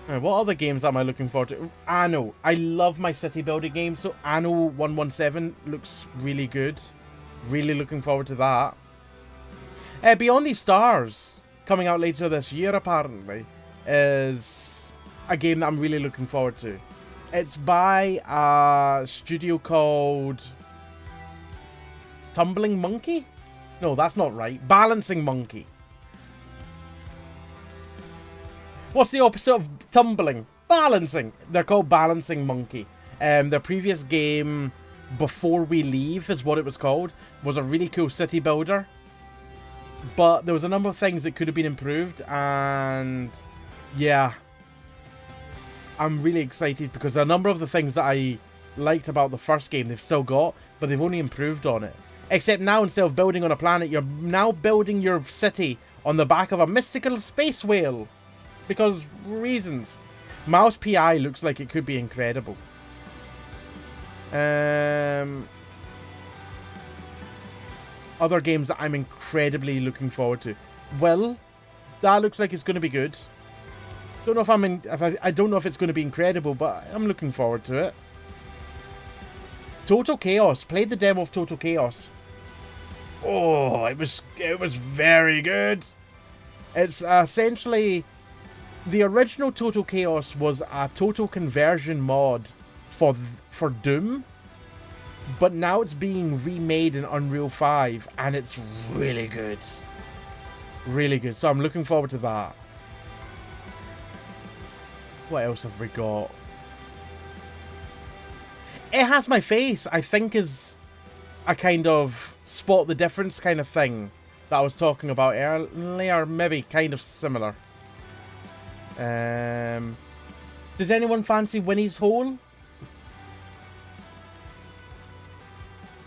what other games am I looking forward to? Anno. I love my city building game, so Anno 117 looks really good. Really looking forward to that. Beyond the Stars, coming out later this year apparently, is a game that I'm really looking forward to. It's by a studio called Tumbling Monkey? No, that's not right. Balancing Monkey. What's the opposite of tumbling? Balancing. They're called Balancing Monkey. Their previous game, Before We Leave is what it was called, was a really cool city builder. But there was a number of things that could have been improved, and yeah, I'm really excited because a number of the things that I liked about the first game they've still got, but they've only improved on it. Except now, instead of building on a planet, you're now building your city on the back of a mystical space whale. Because reasons. Mouse PI looks like it could be incredible. Other games that I'm incredibly looking forward to. Well, that looks like it's going to be good. Don't know if I don't know if it's going to be incredible, but I'm looking forward to it. Total Chaos. Played the demo of Total Chaos. Oh, it was very good. It's essentially the original Total Chaos was a total conversion mod for Doom, but now it's being remade in Unreal 5 and it's really good. Really good. So I'm looking forward to that. What else have we got? It Has My Face, I think, is a kind of spot the difference kind of thing that I was talking about earlier. Maybe kind of similar. Does anyone fancy Winnie's Hole?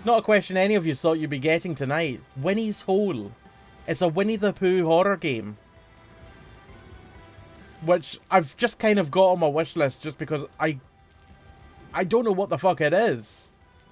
Not a question any of you thought you'd be getting tonight. Winnie's Hole. It's a Winnie the Pooh horror game, which I've just kind of got on my wish list just because I don't know what the fuck it is.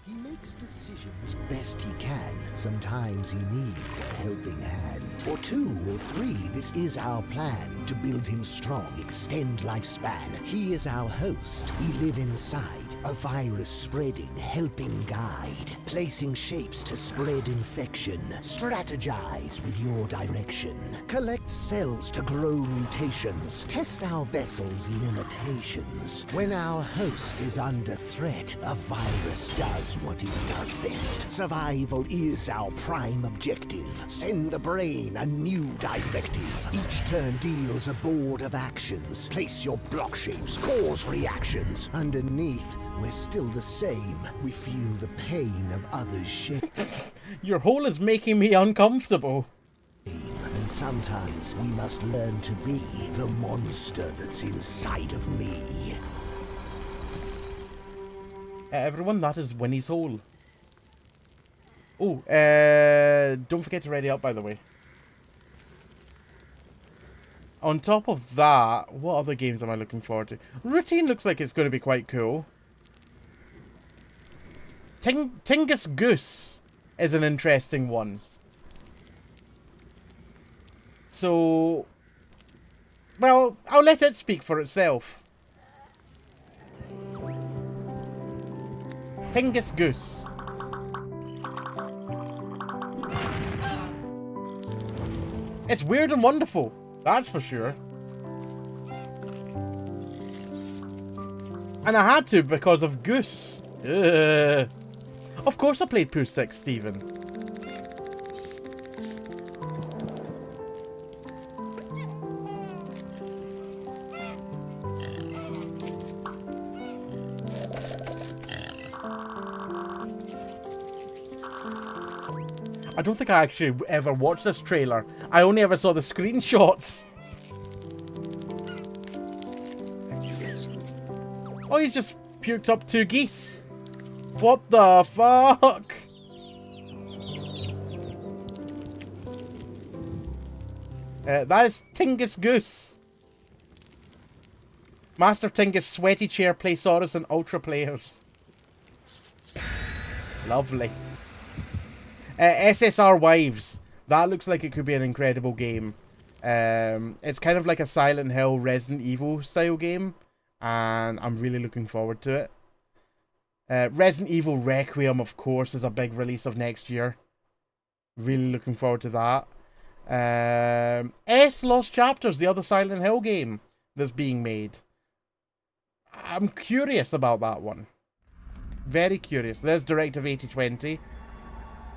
He makes decisions as best he can. Sometimes he needs a helping hand. Or 2 or 3, this is our plan. To build him strong, extend lifespan. He is our host. We live inside. A virus spreading, helping guide. Placing shapes to spread infection. Strategize with your direction. Collect cells to grow mutations. Test our vessel's limitations. When our host is under threat, a virus does what it does best. Survival is our prime objective. Send the brain a new directive. Each turn deals a board of actions. Place your block shapes, cause reactions. Underneath, we're still the same. We feel the pain of others' shit. Your hole is making me uncomfortable. And sometimes we must learn to be the monster that's inside of me. Everyone, that is Winnie's hole. Oh, don't forget to ready up, by the way. On top of that, what other games am I looking forward to? Routine looks like it's going to be quite cool. Tingus Goose is an interesting one. So, well, I'll let it speak for itself. Tingus Goose. It's weird and wonderful, that's for sure. And I had to because of Goose. Ugh. Of course I played Pooh 6, Stephen. I don't think I actually ever watched this trailer. I only ever saw the screenshots. Oh, he's just puked up 2 geese. What the fuck? That is Tingus Goose. Master Tingus, Sweaty Chair, Playsaurus, and Ultra Players. Lovely. SSR Wives. That looks like it could be an incredible game. It's kind of like a Silent Hill, Resident Evil style game. And I'm really looking forward to it. Resident Evil Requiem, of course, is a big release of next year. Really looking forward to that. Lost Chapters, the other Silent Hill game that's being made. I'm curious about that one. Very curious. There's Directive 8020.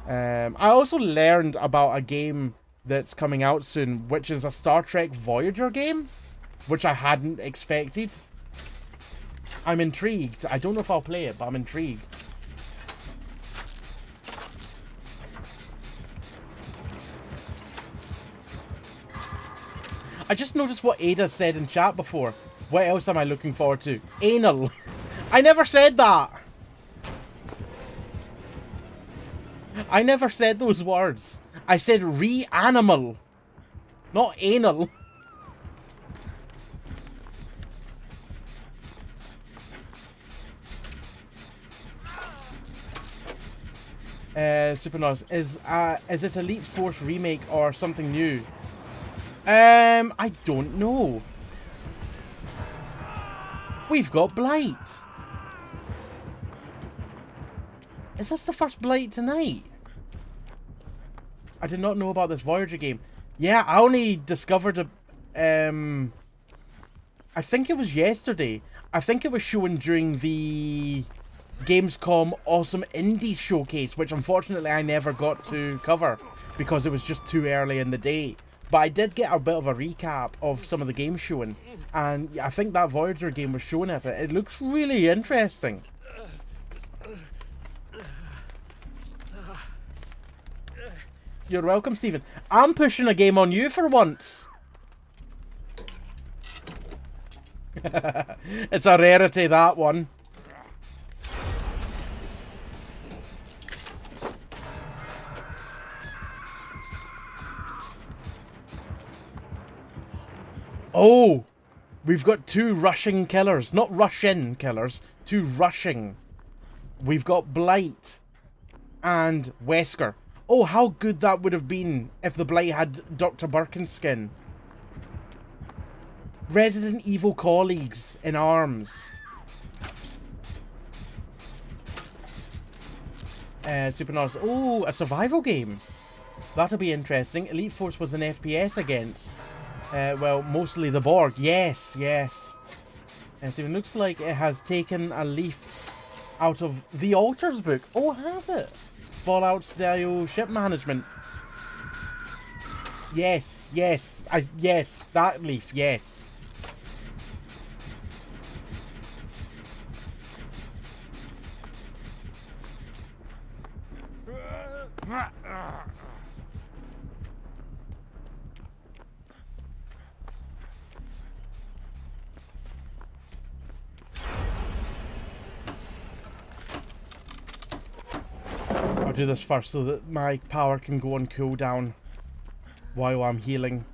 I also learned about a game that's coming out soon, which is a Star Trek Voyager game, which I hadn't expected. I'm intrigued. I don't know if I'll play it, but I'm intrigued. I just noticed what Ada said in chat before. What else am I looking forward to? Anal. I never said that. I never said those words. I said re-animal, not anal. Supernos, is it Elite Force remake or something new? I don't know. We've got Blight. Is this the first Blight tonight? I did not know about this Voyager game. Yeah, I only discovered it, I think it was yesterday. I think it was shown during the Gamescom Awesome Indie Showcase, which unfortunately I never got to cover because it was just too early in the day. But I did get a bit of a recap of some of the games showing, and I think that Voyager game was shown at it. It looks really interesting. You're welcome, Stephen. I'm pushing a game on you for once. It's a rarity, that one. Oh, we've got 2 rushing killers. Not Russian killers, 2 rushing. We've got Blight. and Wesker. Oh, how good that would have been if the Blight had Dr. Birkin's skin. Resident Evil colleagues in arms. Supernovas. Oh, a survival game. That'll be interesting. Elite Force was an FPS against. Well, mostly the Borg. Yes, yes. So it looks like it has taken a leaf out of the Alters book. Oh, has it? Fallout style ship management. Yes, yes. Yes, that leaf, yes. I'll do this first so that my power can go on cooldown while I'm healing.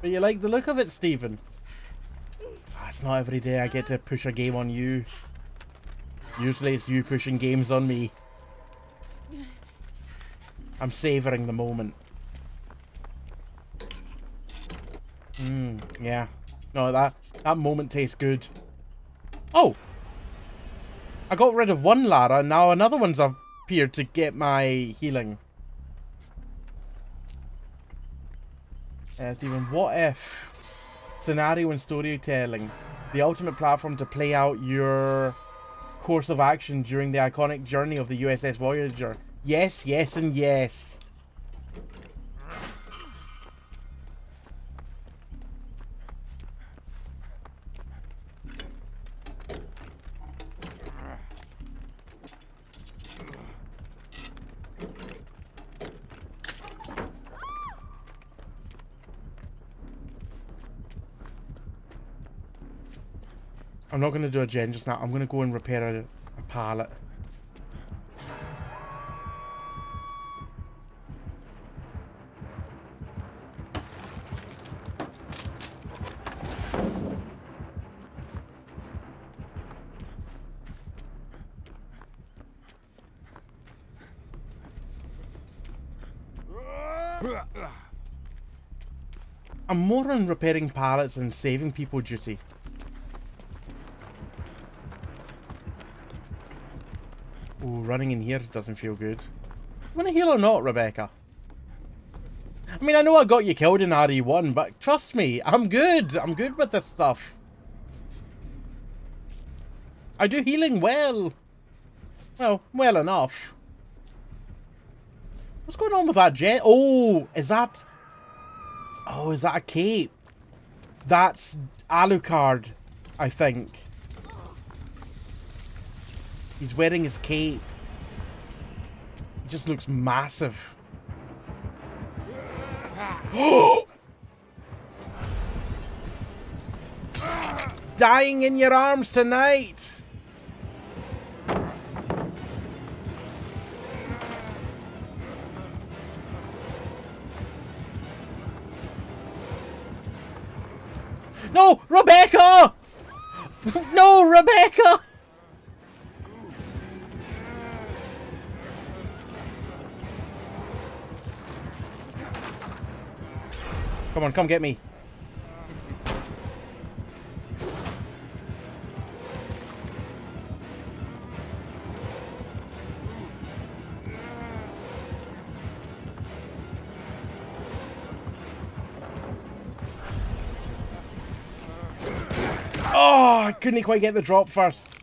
But you like the look of it, Stephen? It's not every day I get to push a game on you. Usually it's you pushing games on me. I'm savouring the moment. Yeah. No, that moment tastes good. Oh! I got rid of one Lara, and now another one's appeared to get my healing. Stephen, what if scenario and storytelling, the ultimate platform to play out your course of action during the iconic journey of the USS Voyager? Yes, yes, and yes. I'm not going to do a gen just now. I'm going to go and repair a pallet. I'm more on repairing pallets and saving people duty. Ooh, running in here doesn't feel good. Want to heal or not, Rebecca? I mean, I know I got you killed in RE1, but trust me, I'm good. I'm good with this stuff. I do healing well. Well, well enough. What's going on with that jet? Oh, is that... Oh, is that a cape? That's Alucard, I think. He's wearing his cape. He just looks massive. Dying in your arms tonight. No, Rebecca! No, Rebecca! Come on, come get me. Oh, I couldn't quite get the drop first.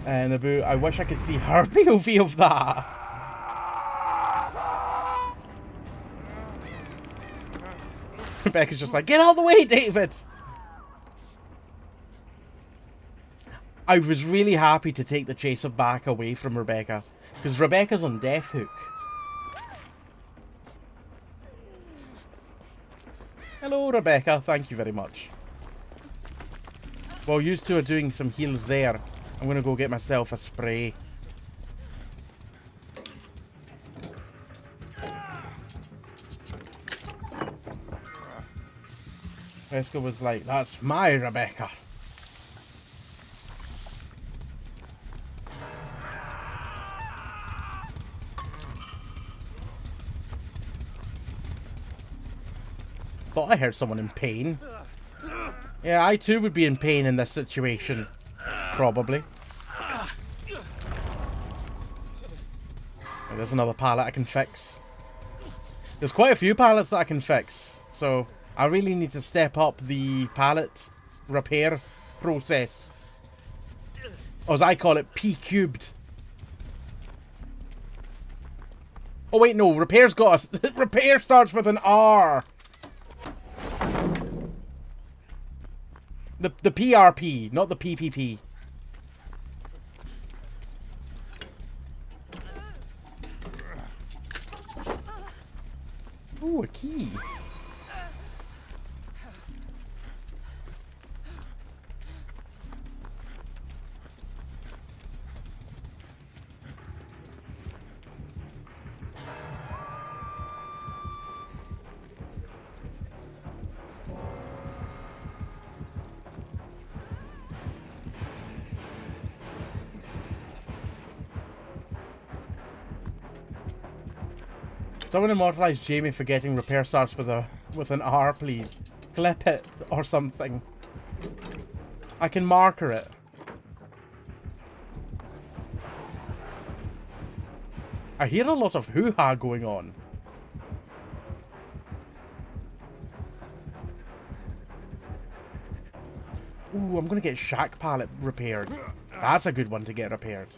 And Naboo, I wish I could see her POV of that. Rebecca's just like, get out of the way, David! I was really happy to take the chaser back away from Rebecca, because Rebecca's on Death Hook. Hello, Rebecca. Thank you very much. While you two are doing some heals there, I'm going to go get myself a spray. Wesker was like, that's my Rebecca. thought I heard someone in pain. Yeah, I too would be in pain in this situation. Probably. Oh, there's another pallet I can fix. There's quite a few pallets that I can fix. So, I really need to step up the pallet repair process. Or as I call it, P-cubed. Oh wait, no, repair's got us. Repair starts with an R. The PRP, not the PPP. Ooh, a key. Someone immortalize Jamie for getting repair starts with an R, please. Clip it or something. I can marker it. I hear a lot of hoo-ha going on. Ooh, I'm gonna get Shack Pallet repaired. That's a good one to get repaired.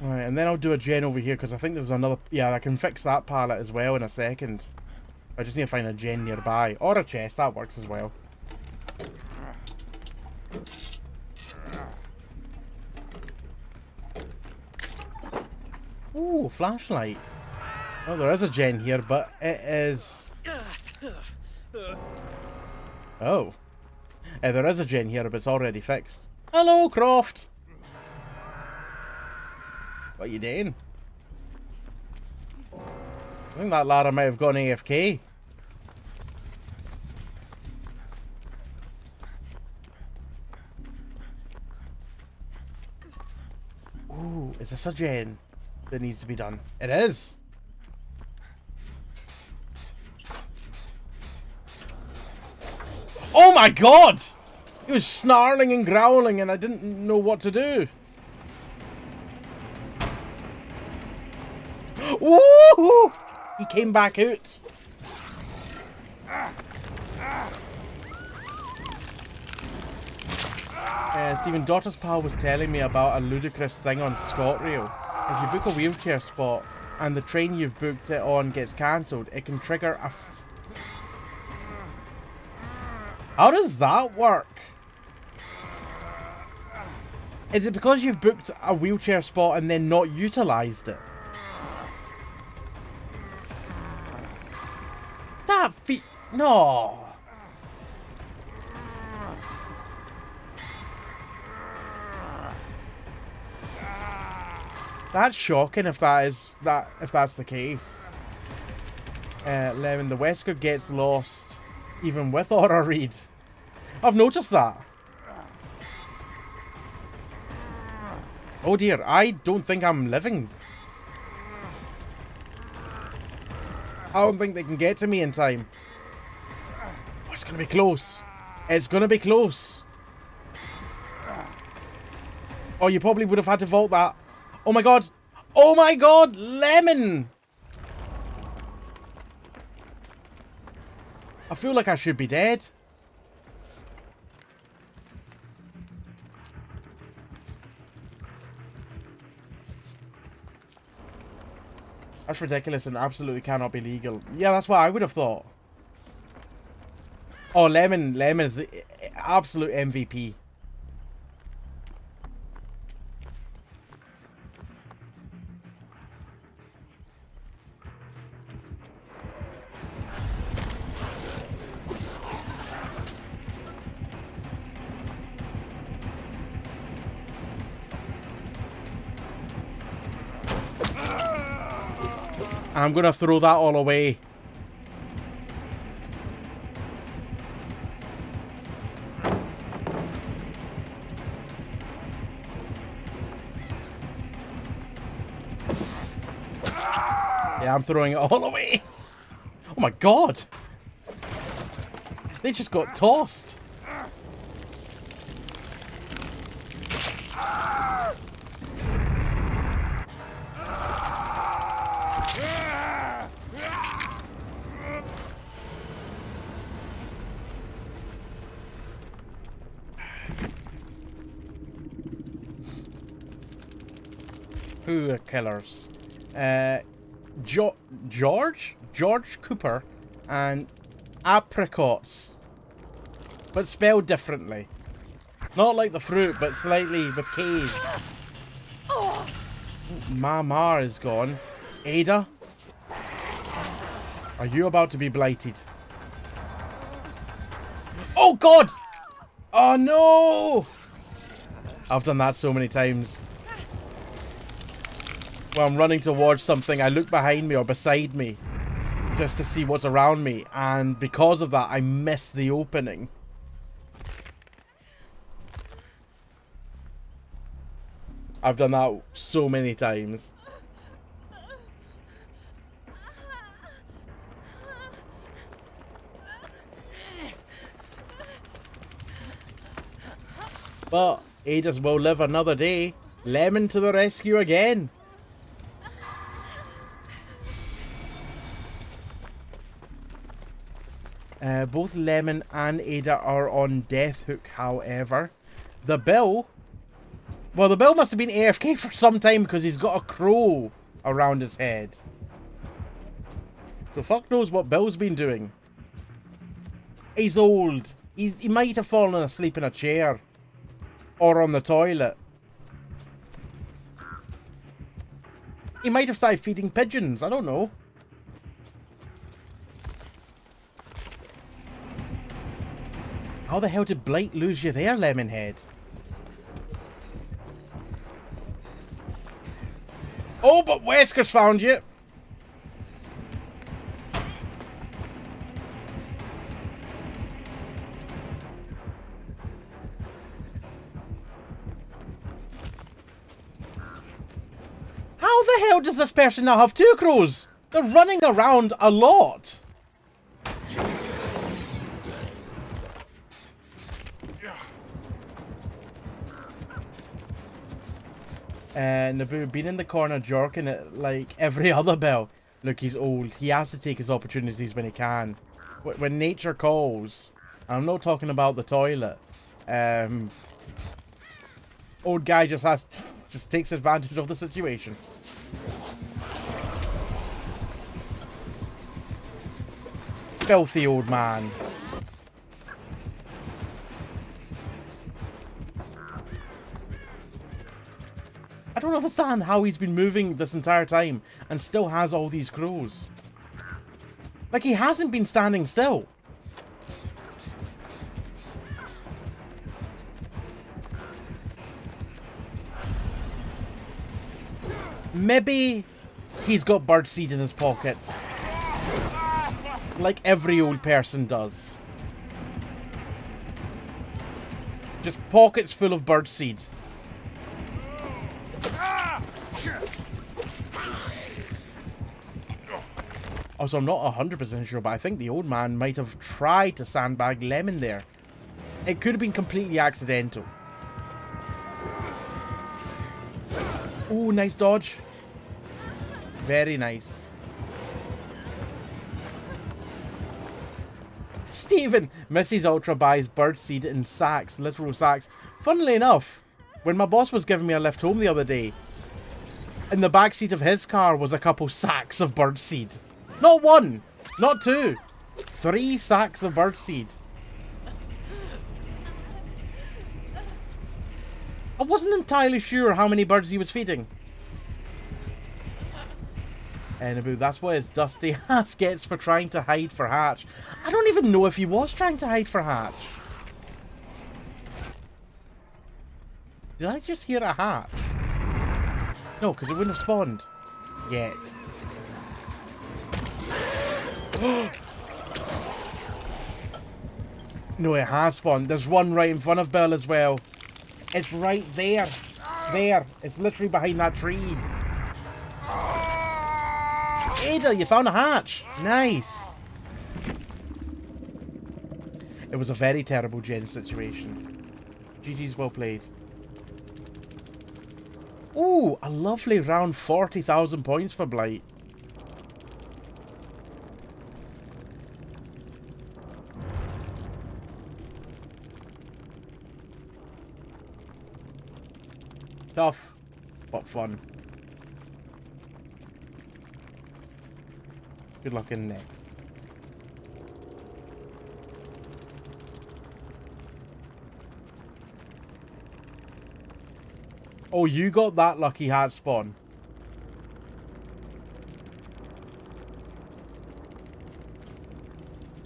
Right, and then I'll do a gen over here because I think there's another... Yeah, I can fix that pallet as well in a second. I just need to find a gen nearby. Or a chest, that works as well. Ooh, flashlight. Oh, there is a gen here, but it is... Oh. There is a gen here, but it's already fixed. Hello, Croft! What are you doing? I think that ladder might have gone AFK. Ooh, is this a gen that needs to be done? It is! Oh my god! He was snarling and growling and I didn't know what to do. Woo! He came back out. Stephen Daughter's pal was telling me about a ludicrous thing on ScotRail. If you book a wheelchair spot and the train you've booked it on gets cancelled, it can trigger a... How does that work? Is it because you've booked a wheelchair spot and then not utilised it? That feet... No. That's shocking if that's the case. Lemon, the Wesker gets lost even with Aura Reed. I've noticed that. Oh dear, I don't think I'm living. I don't think they can get to me in time. Oh, it's gonna be close. It's gonna be close. Oh, you probably would have had to vault that. Oh my god. Oh my god, Lemon! I feel like I should be dead. That's ridiculous and absolutely cannot be legal. Yeah, that's what I would have thought. Oh, Lemon is the absolute MVP. I'm gonna throw that all away. Yeah, I'm throwing it all away. Oh my god. They just got tossed. Who are killers? George Cooper and apricots, but spelled differently. Not like the fruit, but slightly with K's. Mama is gone. Ada, are you about to be blighted? Oh god! Oh no! I've done that so many times. When I'm running towards something, I look behind me or beside me just to see what's around me, and because of that, I miss the opening. I've done that so many times. But Ada's will live another day. Lemon to the rescue again. Both Lemon and Ada are on death hook, however. The Bill... Well, the Bill must have been AFK for some time because he's got a crow around his head. So fuck knows what Bill's been doing. He's old. He might have fallen asleep in a chair. Or on the toilet. He might have started feeding pigeons. I don't know. How the hell did Blight lose you there, Lemonhead? Oh, but Wesker's found you. How the hell does this person now have two crows? They're running around a lot. Naboo been in the corner jerking it like every other Bill. Look, he's old. He has to take his opportunities when he can. When nature calls. And I'm not talking about the toilet. Old guy just takes advantage of the situation. Filthy old man. I don't understand how he's been moving this entire time and still has all these crows. Like, he hasn't been standing still. Maybe he's got birdseed in his pockets. Like every old person does. Just pockets full of birdseed. Also, I'm not 100% sure, but I think the old man might have tried to sandbag Lemon there. It could have been completely accidental. Oh, nice dodge. Very nice. Stephen, Mrs. Ultra buys birdseed in sacks, literal sacks. Funnily enough, when my boss was giving me a lift home the other day, in the backseat of his car was a couple sacks of birdseed. Not one, not two, 3 sacks of birdseed. I wasn't entirely sure how many birds he was feeding. Anyway, that's what his dusty ass gets for trying to hide for Hatch. I don't even know if he was trying to hide for Hatch. Did I just hear a hatch? No, because it wouldn't have spawned yet. No, it has spawned. There's one right in front of Bill as well. It's right there. There. It's literally behind that tree. Ada, you found a hatch. Nice. It was a very terrible gen situation. GG's well played. Ooh, a lovely round 40,000 points for Blight. Tough, but fun. Good luck in next. Oh, you got that lucky hat spawn.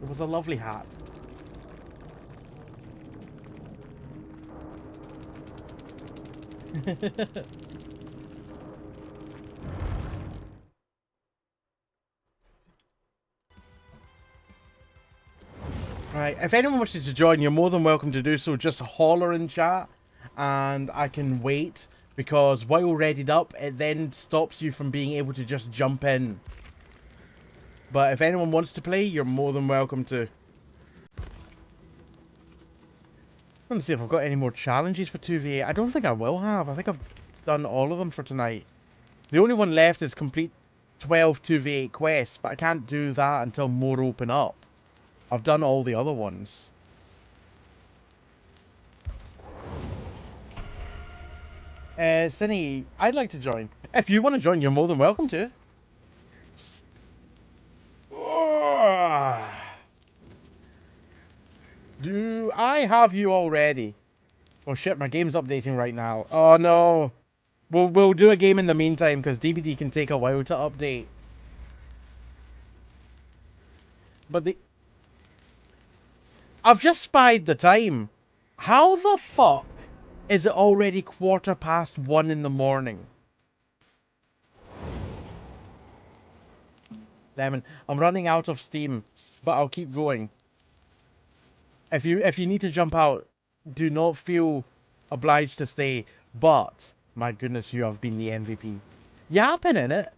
It was a lovely hat. Right, if anyone wishes to join, you're more than welcome to do so. Just holler in chat and I can wait, because while readied up, it then stops you from being able to just jump in. But if anyone wants to play, you're more than welcome to. Let me see if I've got any more challenges for 2v8. I don't think I will have. I think I've done all of them for tonight. The only one left is complete 12 2v8 quests, but I can't do that until more open up. I've done all the other ones. Cinny, I'd like to join. If you want to join, you're more than welcome to. Do I have you already? Oh shit, my game's updating right now. Oh no. We'll do a game in the meantime, because DBD can take a while to update. But I've just spied the time. How the fuck is it already 1:15 in the morning? Lemon, I'm running out of steam, but I'll keep going. If you need to jump out, do not feel obliged to stay. But my goodness, you have been the MVP. Yapping in it.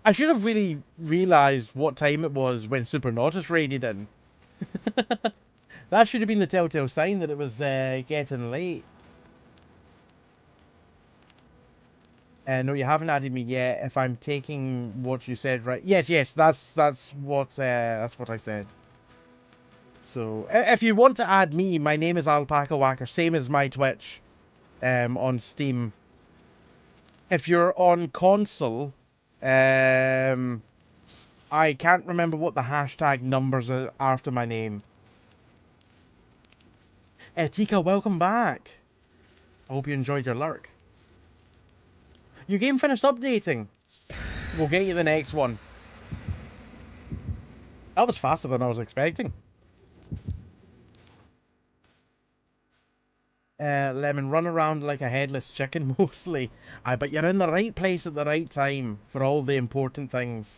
I should have really realized what time it was when Supernautus raided in. That should have been the telltale sign that it was getting late. No, you haven't added me yet. If I'm taking what you said right, yes, that's what I said. So if you want to add me, my name is Alpaca Whacker, same as my Twitch, on Steam. If you're on console, I can't remember what the hashtag numbers are after my name. Tika, welcome back. I hope you enjoyed your lurk. Your game finished updating. We'll get you the next one. That was faster than I was expecting. Lemon, run around like a headless chicken mostly. But you're in the right place at the right time for all the important things.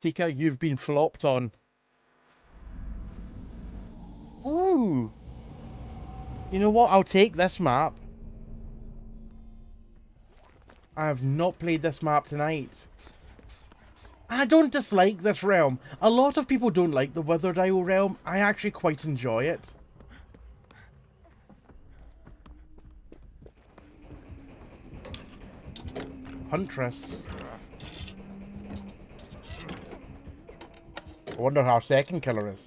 Tika, you've been flopped on. Ooh. You know what? I'll take this map. I have not played this map tonight. I don't dislike this realm. A lot of people don't like the Withered Isle realm. I actually quite enjoy it. Huntress. I wonder how our second killer is.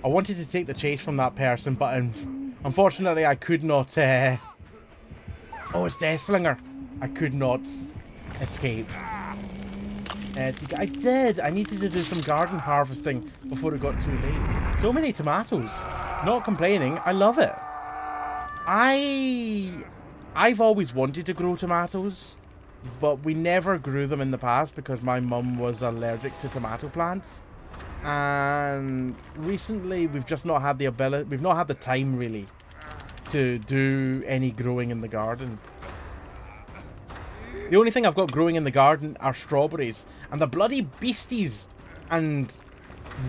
I wanted to take the chase from that person, but unfortunately I could not. Oh, it's Deathslinger. I could not escape. I did. I needed to do some garden harvesting before it got too late. So many tomatoes. Not complaining. I love it. I've always wanted to grow tomatoes, but we never grew them in the past because my mum was allergic to tomato plants. And recently we've just not had the ability, we've not had the time really to do any growing in the garden. The only thing I've got growing in the garden are strawberries, and the bloody beasties and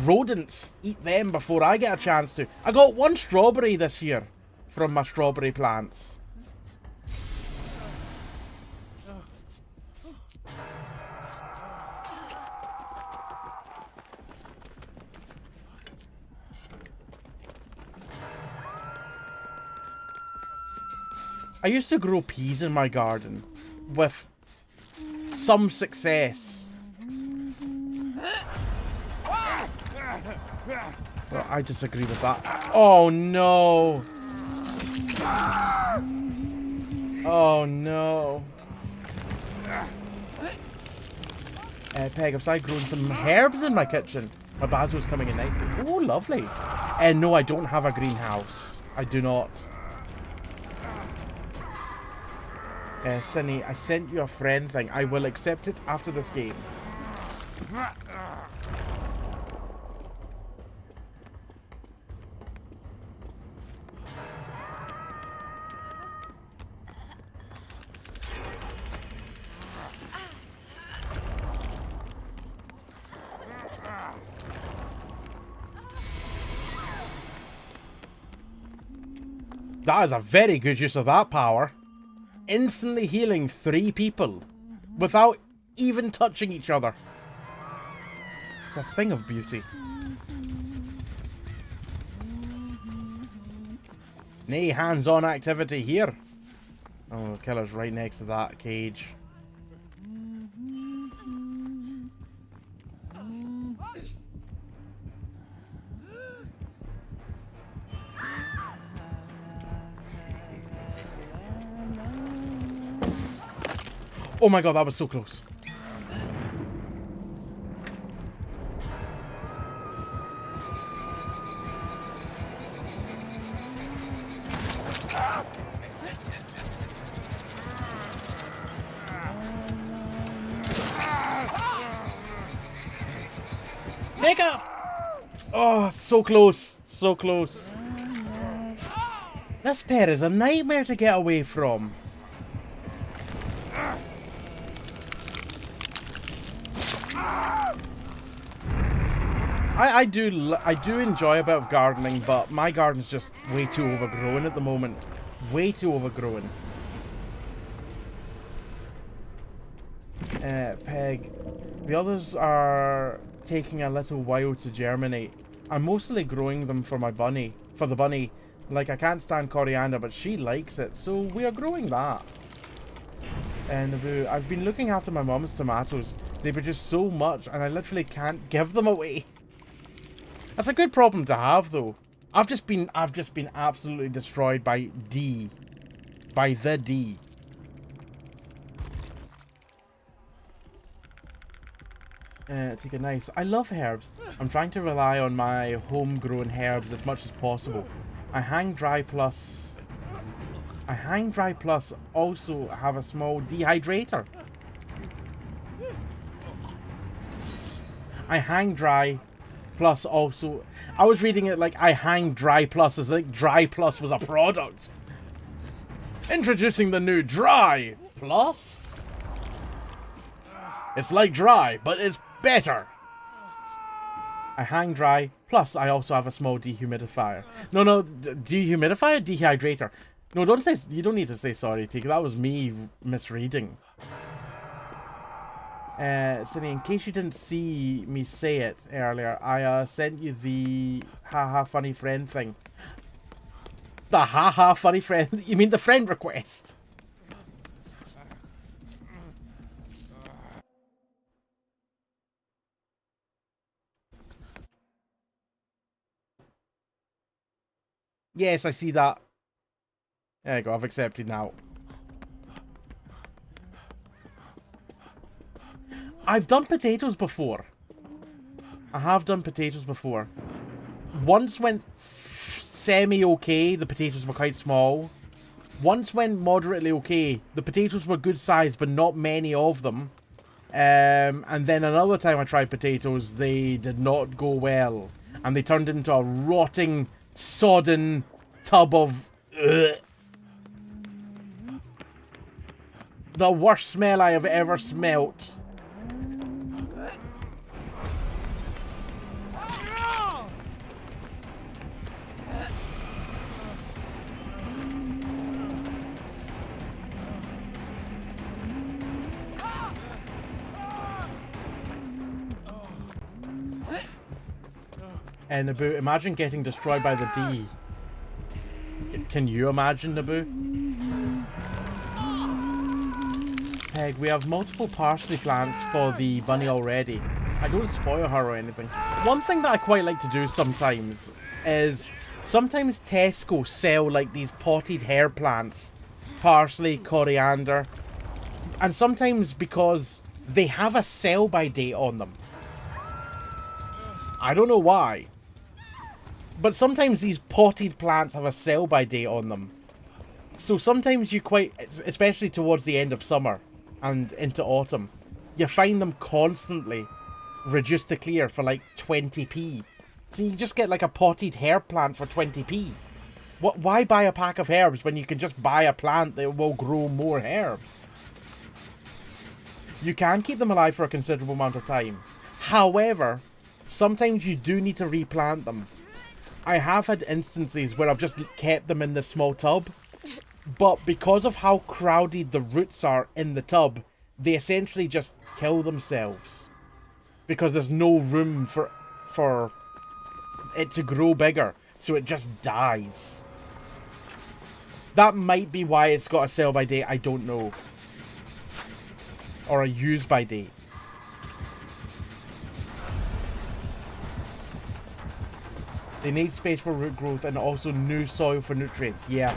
rodents eat them before I get a chance to. I got 1 strawberry this year from my strawberry plants. I used to grow peas in my garden with some success. Well, I disagree with that. Oh no! Oh no! Peg, I've started growing some herbs in my kitchen. My basil's coming in nicely. Oh, lovely. No, I don't have a greenhouse. I do not. Cinny, I sent you a friend thing. I will accept it after this game. That is a very good use of that power. Instantly healing 3 people without even touching each other. It's a thing of beauty. Nay hands-on activity here. Oh, the killer's right next to that cage. Oh my god, that was so close. Pick up! Oh, so close. So close. This pair is a nightmare to get away from. I do enjoy a bit of gardening, but my garden's just way too overgrown at the moment. Way too overgrown. Peg, the others are taking a little while to germinate. I'm mostly growing them for my bunny, for the bunny. Like, I can't stand coriander, but she likes it, so we are growing that. And I've been looking after my mum's tomatoes. They produce so much, and I literally can't give them away. That's a good problem to have, though. I've just been absolutely destroyed by D. By the D. Take a nice. I love herbs. I'm trying to rely on my homegrown herbs as much as possible. I hang dry plus also have a small dehydrator. I hang dry plus also. I was reading it like I hang dry plus as like dry plus was a product. Introducing the new dry plus. It's like dry, but it's better. I hang dry plus I also have a small dehumidifier. No, dehumidifier, dehydrator. No, don't say. You don't need to say sorry, Tika. That was me misreading. Cindy, in case you didn't see me say it earlier, I sent you the haha funny friend thing. The haha funny friend? You mean the friend request? Yes, I see that. There you go, I've accepted now. I've done potatoes before. I have done potatoes before. Once went semi-okay. The potatoes were quite small. Once went moderately okay. The potatoes were good size, but not many of them. And then another time I tried potatoes, they did not go well. And they turned into a rotting, sodden tub of... Ugh. The worst smell I have ever smelt. And Naboo, imagine getting destroyed by the D. Can you imagine, Naboo? Peg, we have multiple parsley plants for the bunny already. I don't spoil her or anything. One thing that I quite like to do sometimes is sometimes Tesco sell like these potted herb plants. Parsley, coriander. And sometimes because they have a sell-by date on them. I don't know why. But sometimes these potted plants have a sell-by date on them. So sometimes you quite, especially towards the end of summer and into autumn, you find them constantly reduced to clear for like 20p. So you just get like a potted herb plant for 20p. Why buy a pack of herbs when you can just buy a plant that will grow more herbs? You can keep them alive for a considerable amount of time. However, sometimes you do need to replant them. I have had instances where I've just kept them in the small tub, but because of how crowded the roots are in the tub, they essentially just kill themselves. Because there's no room for it to grow bigger, so it just dies. That might be why it's got a sell-by date, I don't know. Or a use-by date. They need space for root growth and also new soil for nutrients. Yeah.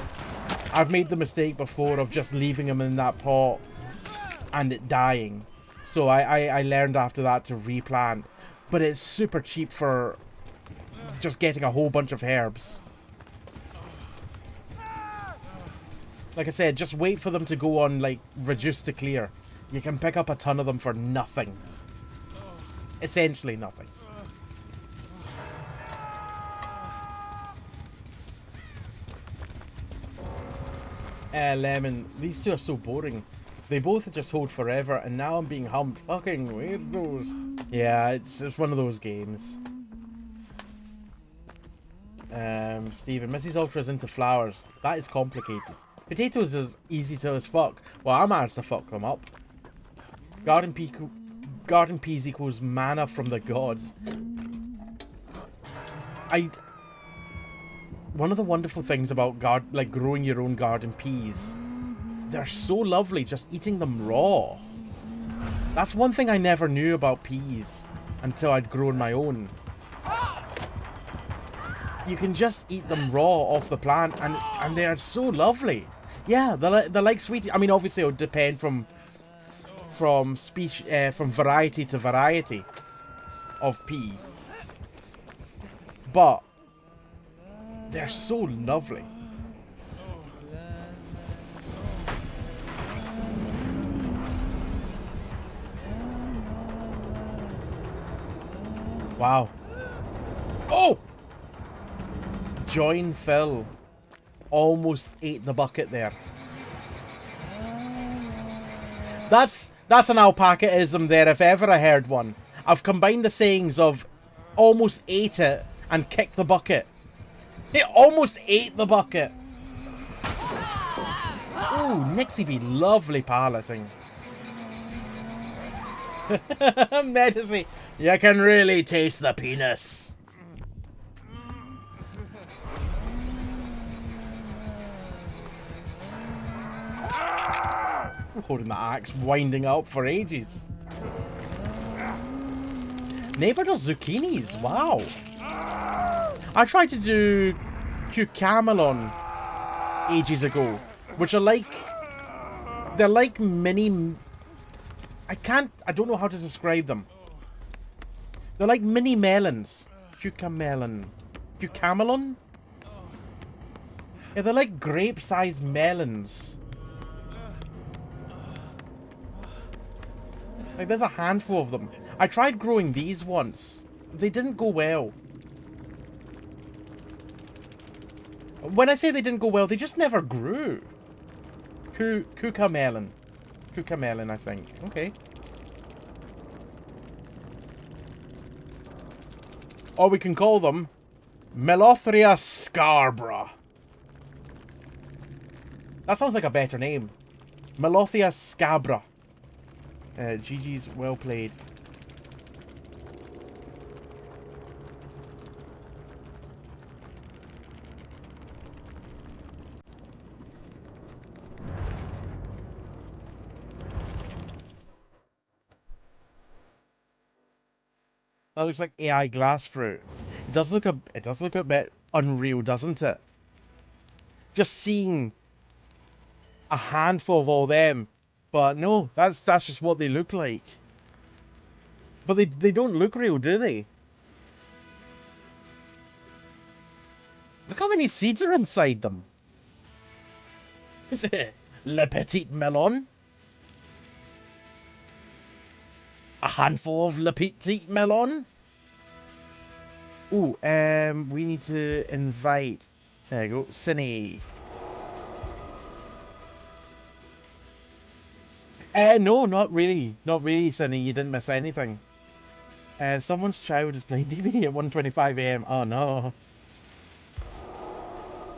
I've made the mistake before of just leaving them in that pot and it dying. So I learned after that to replant. But it's super cheap for just getting a whole bunch of herbs. Like I said, just wait for them to go on, like, reduced to clear. You can pick up a ton of them for nothing. Essentially nothing. Lemon. These two are so boring. They both just hold forever, and now I'm being humped. Fucking weirdos. Yeah, it's one of those games. Steven. Mrs. Ultra is into flowers. That is complicated. Potatoes is easy to as fuck. Well, I managed to fuck them up. Garden peas equals mana from the gods. One of the wonderful things about growing your own garden peas, they're so lovely just eating them raw. That's one thing I never knew about peas until I'd grown my own. You can just eat them raw off the plant and they're so lovely. Yeah, they're like sweeties. I mean, obviously it would depend from variety to variety of pea. But they're so lovely. Wow. Oh! Join Phil. Almost ate the bucket there. That's an alpacaism there if ever I heard one. I've combined the sayings of almost ate it and kicked the bucket. It almost ate the bucket. Ooh, Nixie be lovely piloting. Medici, you can really taste the penis. Holding the axe, winding up for ages. Neighbour does zucchinis, wow. I tried to do cucamelon ages ago, which are like, they're like mini, I don't know how to describe them. They're like mini melons. Cucamelon. Yeah, they're like grape-sized melons. Like, there's a handful of them. I tried growing these once. They didn't go well. When I say they didn't go well, they just never grew. Kuka melon. Kuka melon, I think. Okay. Or we can call them Melothria scabra. That sounds like a better name. Melothria scabra. GG's, well played. That looks like AI glass fruit. It does look a bit unreal, doesn't it? Just seeing a handful of all them, but no, that's just what they look like. But they don't look real, do they? Look how many seeds are inside them. Le petit melon. A handful of le petit melon. Ooh, we need to invite. There you go, Cine. No, not really. Not really, Cine. You didn't miss anything. Someone's child is playing DBD at 1:25 AM. Oh no.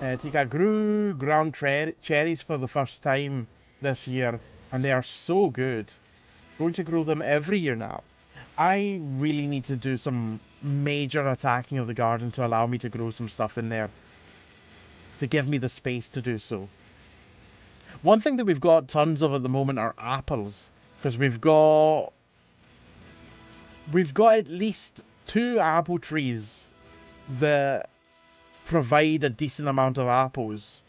Tika grew ground cherries for the first time this year, and they are so good. Going to grow them every year now. I really need to do some major attacking of the garden to allow me to grow some stuff in there. To give me the space to do so. One thing that we've got tons of at the moment are apples. Because we've got at least 2 apple trees that provide a decent amount of apples.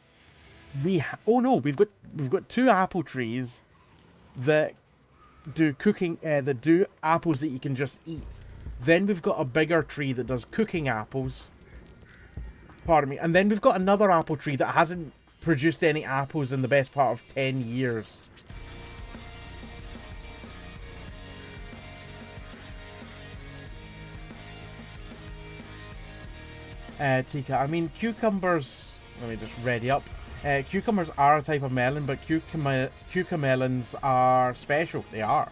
Oh no, we've got 2 apple trees that do cooking, that do apples that you can just eat. Then we've got a bigger tree that does cooking apples. Pardon me. And then we've got another apple tree that hasn't produced any apples in the best part of 10 years. Tika, I mean, cucumbers... Let me just ready up. Cucumbers are a type of melon, but cucamelons are special. They are.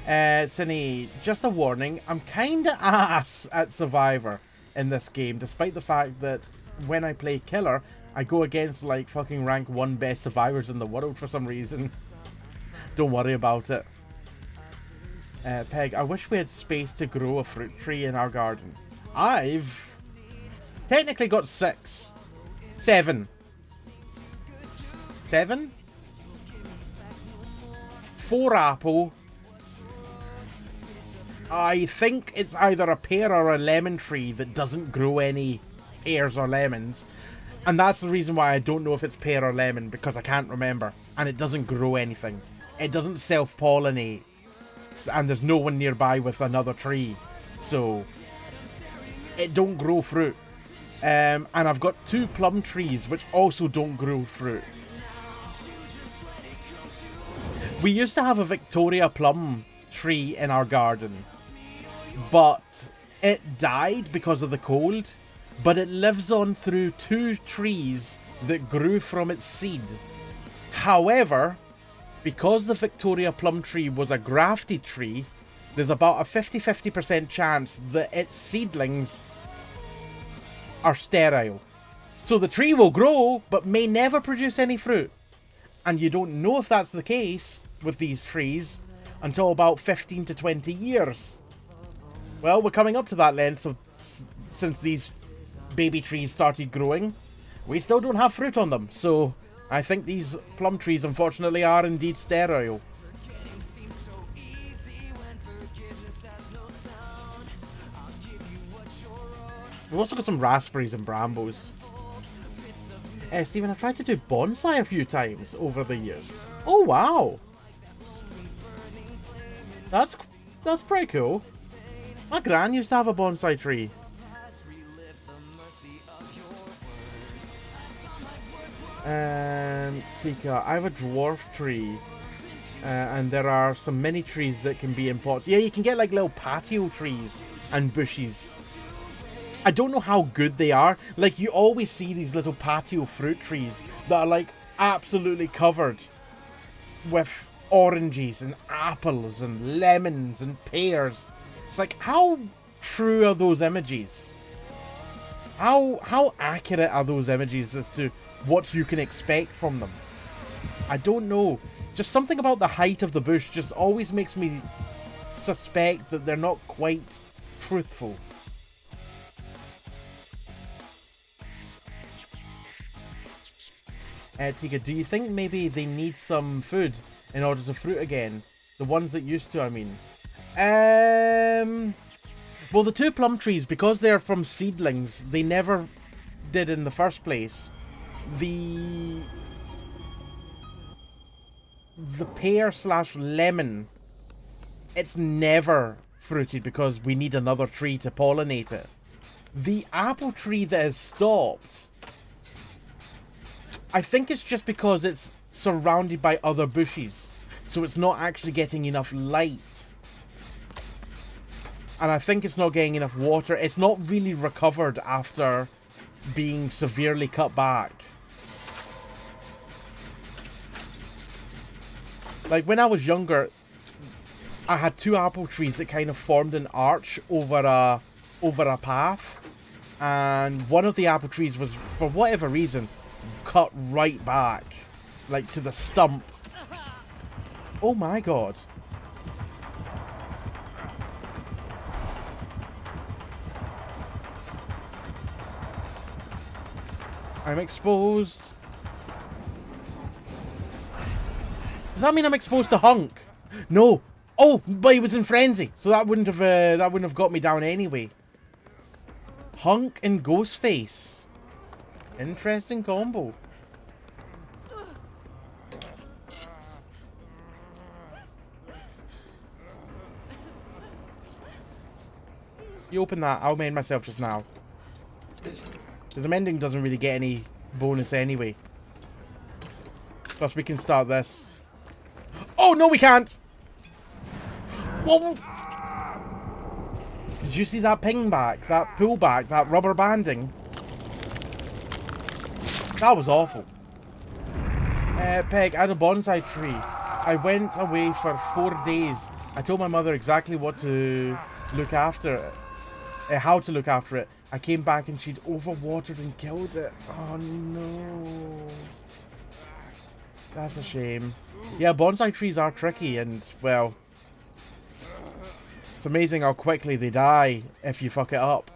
Cine, just a warning. I'm kinda ass at Survivor in this game, despite the fact that when I play Killer, I go against, like, fucking rank 1 best survivors in the world for some reason. Don't worry about it. Peg, I wish we had space to grow a fruit tree in our garden. I've technically got 6. 7. 7? 4 apple. I think it's either a pear or a lemon tree that doesn't grow any pears or lemons. And that's the reason why I don't know if it's pear or lemon, because I can't remember. And it doesn't grow anything. It doesn't self-pollinate. And there's no one nearby with another tree. So, it don't grow fruit. And I've got 2 plum trees, which also don't grow fruit. We used to have a Victoria plum tree in our garden. But it died because of the cold. But it lives on through 2 trees that grew from its seed. However, because the Victoria plum tree was a grafted tree, there's about a 50-50% chance that its seedlings are sterile. So the tree will grow, but may never produce any fruit. And you don't know if that's the case with these trees until about 15 to 20 years. Well, we're coming up to that length since these baby trees started growing. We still don't have fruit on them, so I think these plum trees unfortunately are indeed sterile. We've also got some raspberries and brambles. Stephen, I've tried to do bonsai a few times over the years. Oh wow! That's pretty cool. My gran used to have a bonsai tree. Kika, I have a dwarf tree. And there are some mini trees that can be in pots. Yeah, you can get like little patio trees and bushes. I don't know how good they are. Like, you always see these little patio fruit trees that are like absolutely covered with oranges and apples and lemons and pears. It's like, how true are those images? How accurate are those images as to what you can expect from them? I don't know. Just something about the height of the bush just always makes me suspect that they're not quite truthful. Tika, do you think maybe they need some food in order to fruit again? The ones that used to, I mean. Well, the two plum trees, because they're from seedlings, they never did in the first place. The pear / lemon, it's never fruited because we need another tree to pollinate it. The apple tree that has stopped, I think it's just because it's surrounded by other bushes, so it's not actually getting enough light. And I think it's not getting enough water. It's not really recovered after being severely cut back. Like, when I was younger, I had two apple trees that kind of formed an arch over a path. And one of the apple trees was, for whatever reason, cut right back. Like, to the stump. Oh my god. I'm exposed. Does that mean I'm exposed to Hunk? No. Oh, but he was in frenzy, so that wouldn't have got me down anyway. Hunk and Ghostface. Interesting combo. You open that. I'll mend myself just now. Because the mending doesn't really get any bonus anyway. Plus, we can start this. Oh, no, we can't! Whoa! Did you see that ping back? That pullback? That rubber banding? That was awful. Peg, I had a bonsai tree. I went away for 4 days. I told my mother exactly what to look after it. How to look after it. I came back and she'd overwatered and killed it. Oh no. That's a shame. Yeah, bonsai trees are tricky and, well, it's amazing how quickly they die if you fuck it up.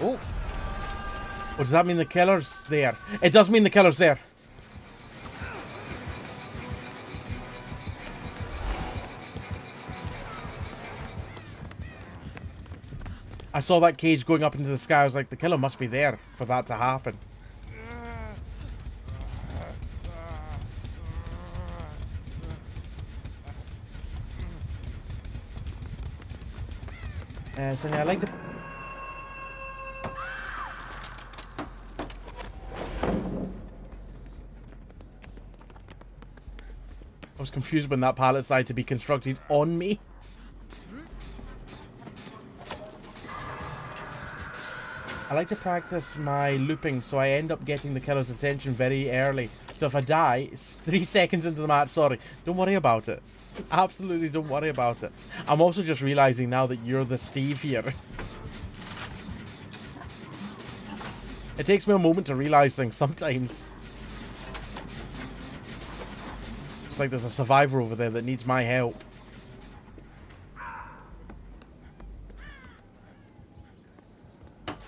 Oh. Oh, does that mean the killer's there? It does mean the killer's there. I saw that cage going up into the sky. I was like, the killer must be there for that to happen. So yeah, I like to... I was confused when that pallet decided to be constructed on me. I like to practice my looping so I end up getting the killer's attention very early. So if I die, it's 3 seconds into the match, sorry. Don't worry about it. Absolutely don't worry about it. I'm also just realizing now that you're the Steve here. It takes me a moment to realize things sometimes. It's like there's a survivor over there that needs my help.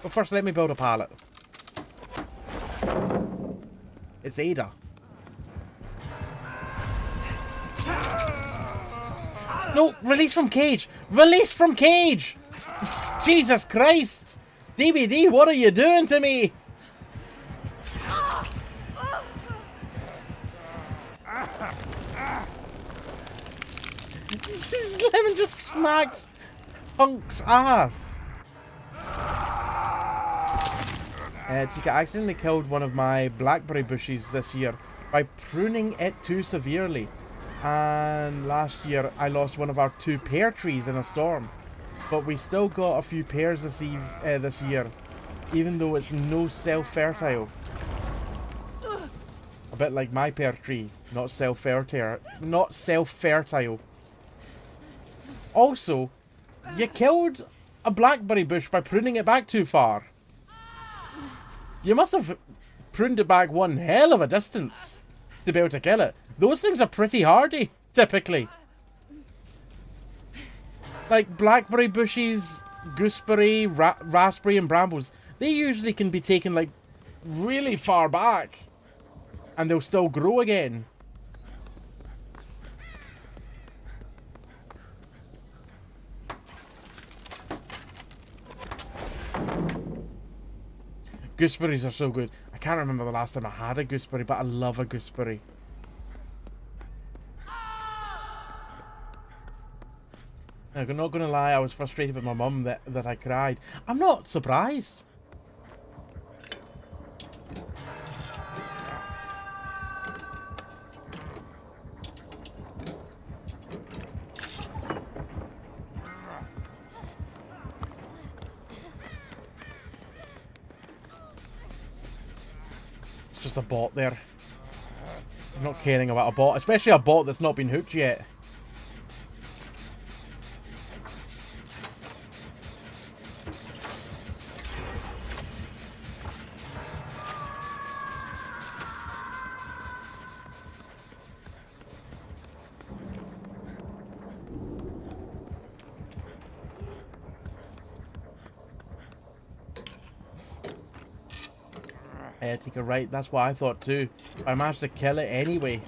But first, let me build a pallet. It's Ada. No, release from cage! Release from cage! Jesus Christ! DBD, what are you doing to me? Lemon just smacked Punk's ass. Tika accidentally killed one of my blackberry bushes this year by pruning it too severely. And last year I lost one of our 2 pear trees in a storm. But we still got a few pears this year, even though it's no self-fertile. A bit like my pear tree, not self-fertile. Also, you killed a blackberry bush by pruning it back too far. You must have pruned it back one hell of a distance to be able to kill it. Those things are pretty hardy, typically. Like blackberry bushes, gooseberry, raspberry and brambles, they usually can be taken like really far back and they'll still grow again. Gooseberries are so good. I can't remember the last time I had a gooseberry, but I love a gooseberry. I'm not gonna lie, I was frustrated with my mum that I cried. I'm not surprised. It's just a bot there. I'm not caring about a bot, especially a bot that's not been hooked yet. Take a right, that's what I thought too. I managed to kill it anyway.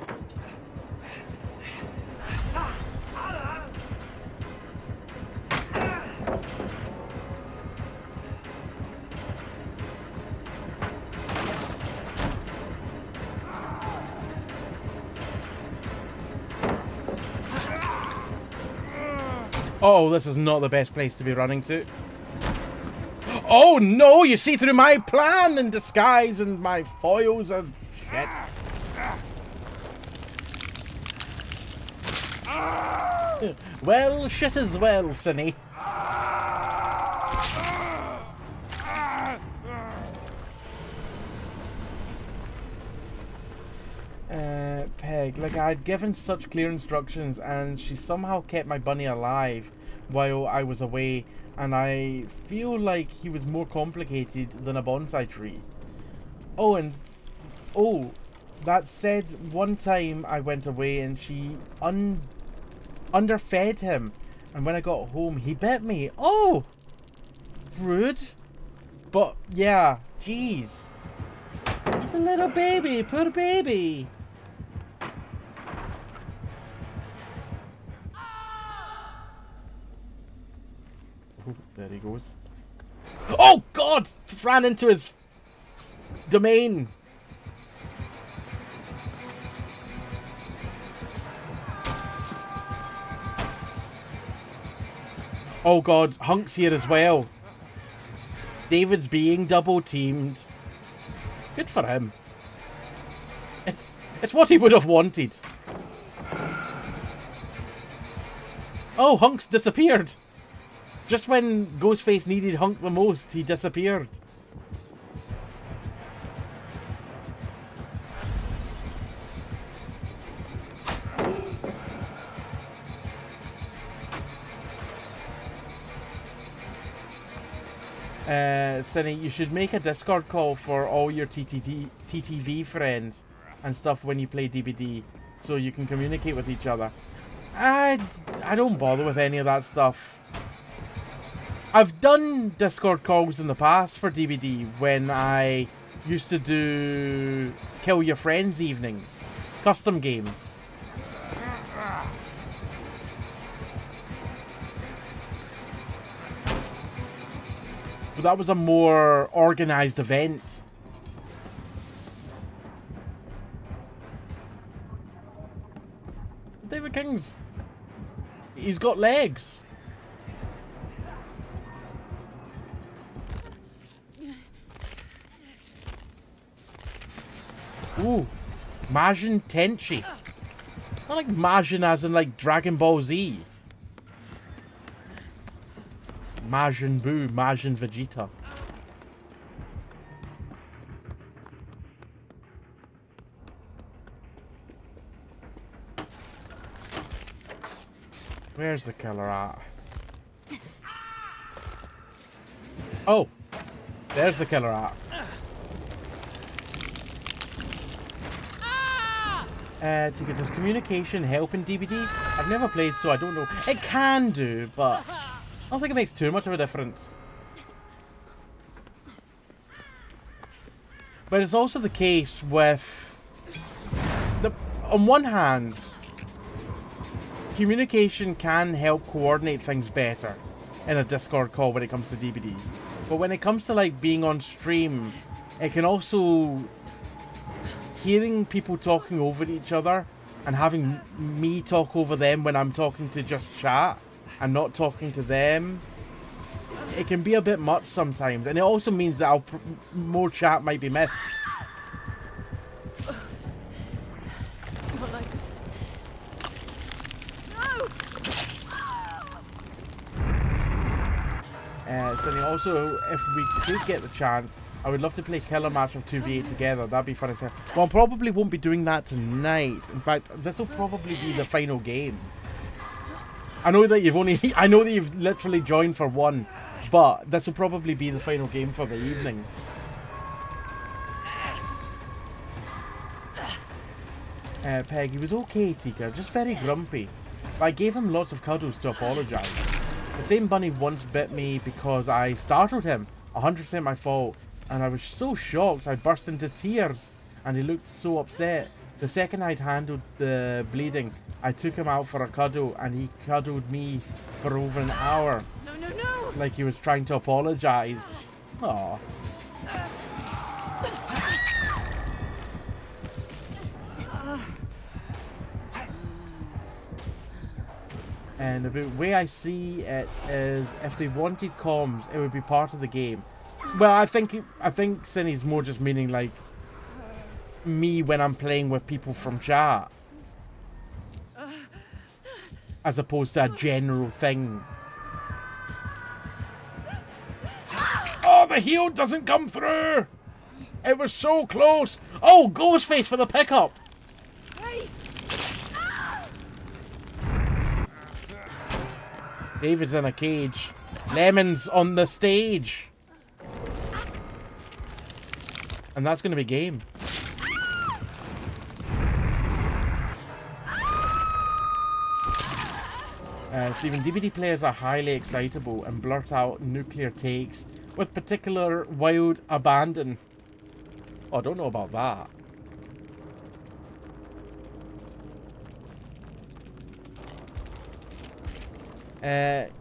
Oh, this is not the best place to be running to. Oh no, you see through my plan and disguise and my foils and shit. Well, shit as well, Cinny. Peg, like I'd given such clear instructions and she somehow kept my bunny alive while I was away, and I feel like he was more complicated than a bonsai tree. Oh, and that said, one time I went away and she underfed him, and when I got home he bit me. Oh, rude. But yeah, jeez, he's a little baby, poor baby. Oh, there he goes. Oh God, ran into his domain. Oh God, Hunk's here as well. David's being double teamed. Good for him. It's what he would have wanted. Oh, Hunk's disappeared. Just when Ghostface needed Hunk the most, he disappeared. Cinny, you should make a Discord call for all your TTV friends and stuff when you play DBD, so you can communicate with each other. I don't bother with any of that stuff. I've done Discord calls in the past for DBD when I used to do Kill Your Friends evenings, custom games. But that was a more organized event. David King's He's got legs. Ooh. Majin Tenchi. I like Majin as in like Dragon Ball Z. Majin Buu, Majin Vegeta. Where's the killer at? Oh! There's the killer at. Tika, does communication help in DBD? I've never played, so I don't know. It can do, but I don't think it makes too much of a difference. But it's also the case with on one hand, communication can help coordinate things better in a Discord call when it comes to DBD. But when it comes to like being on stream, it can also hearing people talking over each other and having me talk over them when I'm talking to just chat and not talking to them, it can be a bit much sometimes, and it also means that more chat might be missed. Not like this. No! Sunny, also, if we could get the chance, I would love to play killer match of 2v8 together. That'd be fun as hell. Well, I probably won't be doing that tonight. In fact, this will probably be the final game. I know that you've literally joined for one, but this will probably be the final game for the evening. Peg, he was okay, Tika, just very grumpy. But I gave him lots of cuddles to apologise. The same bunny once bit me because I startled him. 100% my fault. And I was so shocked, I burst into tears, and he looked so upset. The second I'd handled the bleeding, I took him out for a cuddle, and he cuddled me for over an hour. No, no, no! Like he was trying to apologise. Aww. And the way I see it is, if they wanted comms, it would be part of the game. Well, I think Cinny's more just meaning like me when I'm playing with people from chat, as opposed to a general thing. Oh, the heal doesn't come through. It was so close. Oh, Ghostface for the pickup. Hey! David's in a cage. Lemon's on the stage. And that's going to be game. Stephen, DVD players are highly excitable and blurt out nuclear takes with particular wild abandon. Oh, I don't know about that.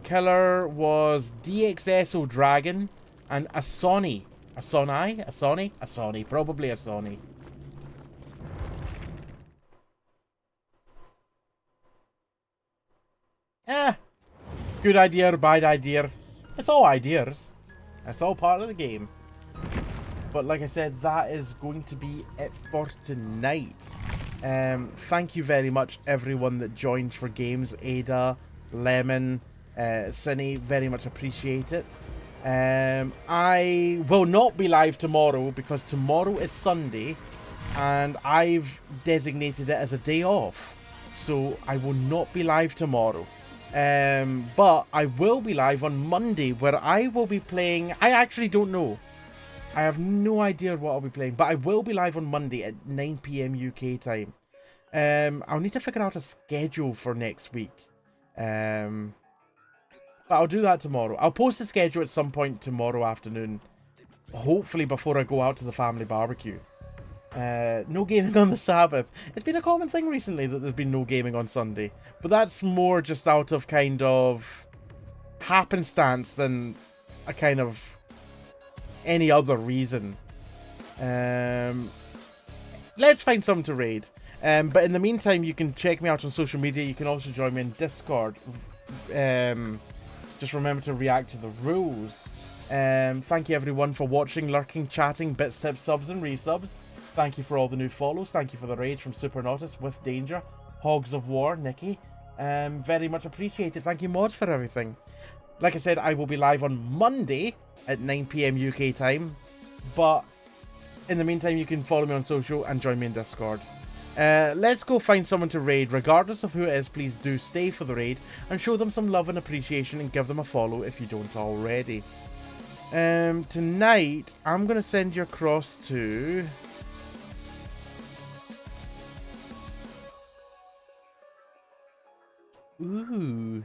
Killer was DXSO Dragon and Asoni. Asoni? Probably Asoni. Good idea or bad idea. It's all ideas. It's all part of the game. But like I said, that is going to be it for tonight. Thank you very much everyone that joined for games. Ada, Lemon, Cinny, very much appreciate it. I will not be live tomorrow because tomorrow is Sunday and I've designated it as a day off, so I will not be live tomorrow. But I will be live on Monday, where I will be playing. I actually don't know. I have no idea what I'll be playing, but I will be live on Monday at 9 PM UK time. I'll need to figure out a schedule for next week. But I'll do that tomorrow. I'll post the schedule at some point tomorrow afternoon. Hopefully before I go out to the family barbecue. No gaming on the Sabbath. It's been a common thing recently that there's been no gaming on Sunday. But that's more just out of kind of happenstance than a kind of any other reason. Let's find something to raid. But in the meantime, you can check me out on social media. You can also join me in Discord just remember to react to the rules. Thank you everyone for watching, lurking, chatting, bits, tips, subs and resubs. Thank you for all the new follows. Thank you for the raid from Supernautus, With Danger, Hogs of War, Nikki. Very much appreciated. Thank you mods for everything. Like I said, I will be live on Monday at 9 PM UK time. But in the meantime, you can follow me on social and join me in Discord. Let's go find someone to raid. Regardless of who it is, please do stay for the raid and show them some love and appreciation and give them a follow if you don't already. Tonight, I'm going to send you across to... Ooh.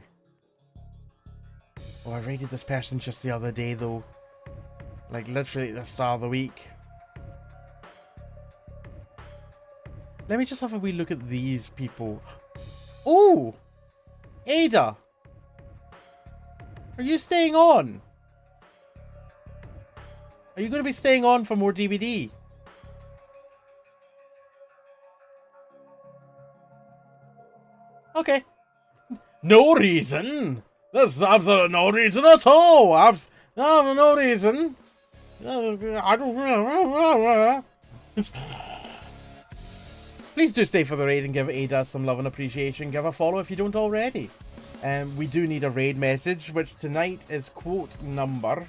Oh, I raided this person just the other day, though. Like, literally at the start of the week. Let me just have a wee look at these people. Oh! Ada! Are you staying on? Are you going to be staying on for more DBD? Okay. No reason. There's absolutely no reason at all. No reason. Please do stay for the raid and give Ada some love and appreciation. Give a follow if you don't already. We do need a raid message, which tonight is quote number...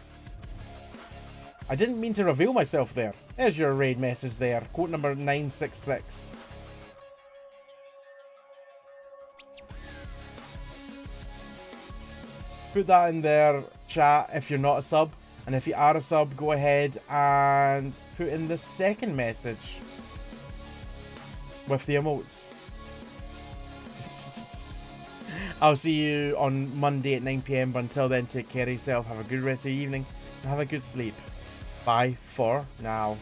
I didn't mean to reveal myself there. There's your raid message there. Quote number 966. Put that in their chat if you're not a sub. And if you are a sub, go ahead and put in the second message with the emotes. I'll see you on Monday at 9 PM. But until then, take care of yourself. Have a good rest of the evening and have a good sleep. Bye for now.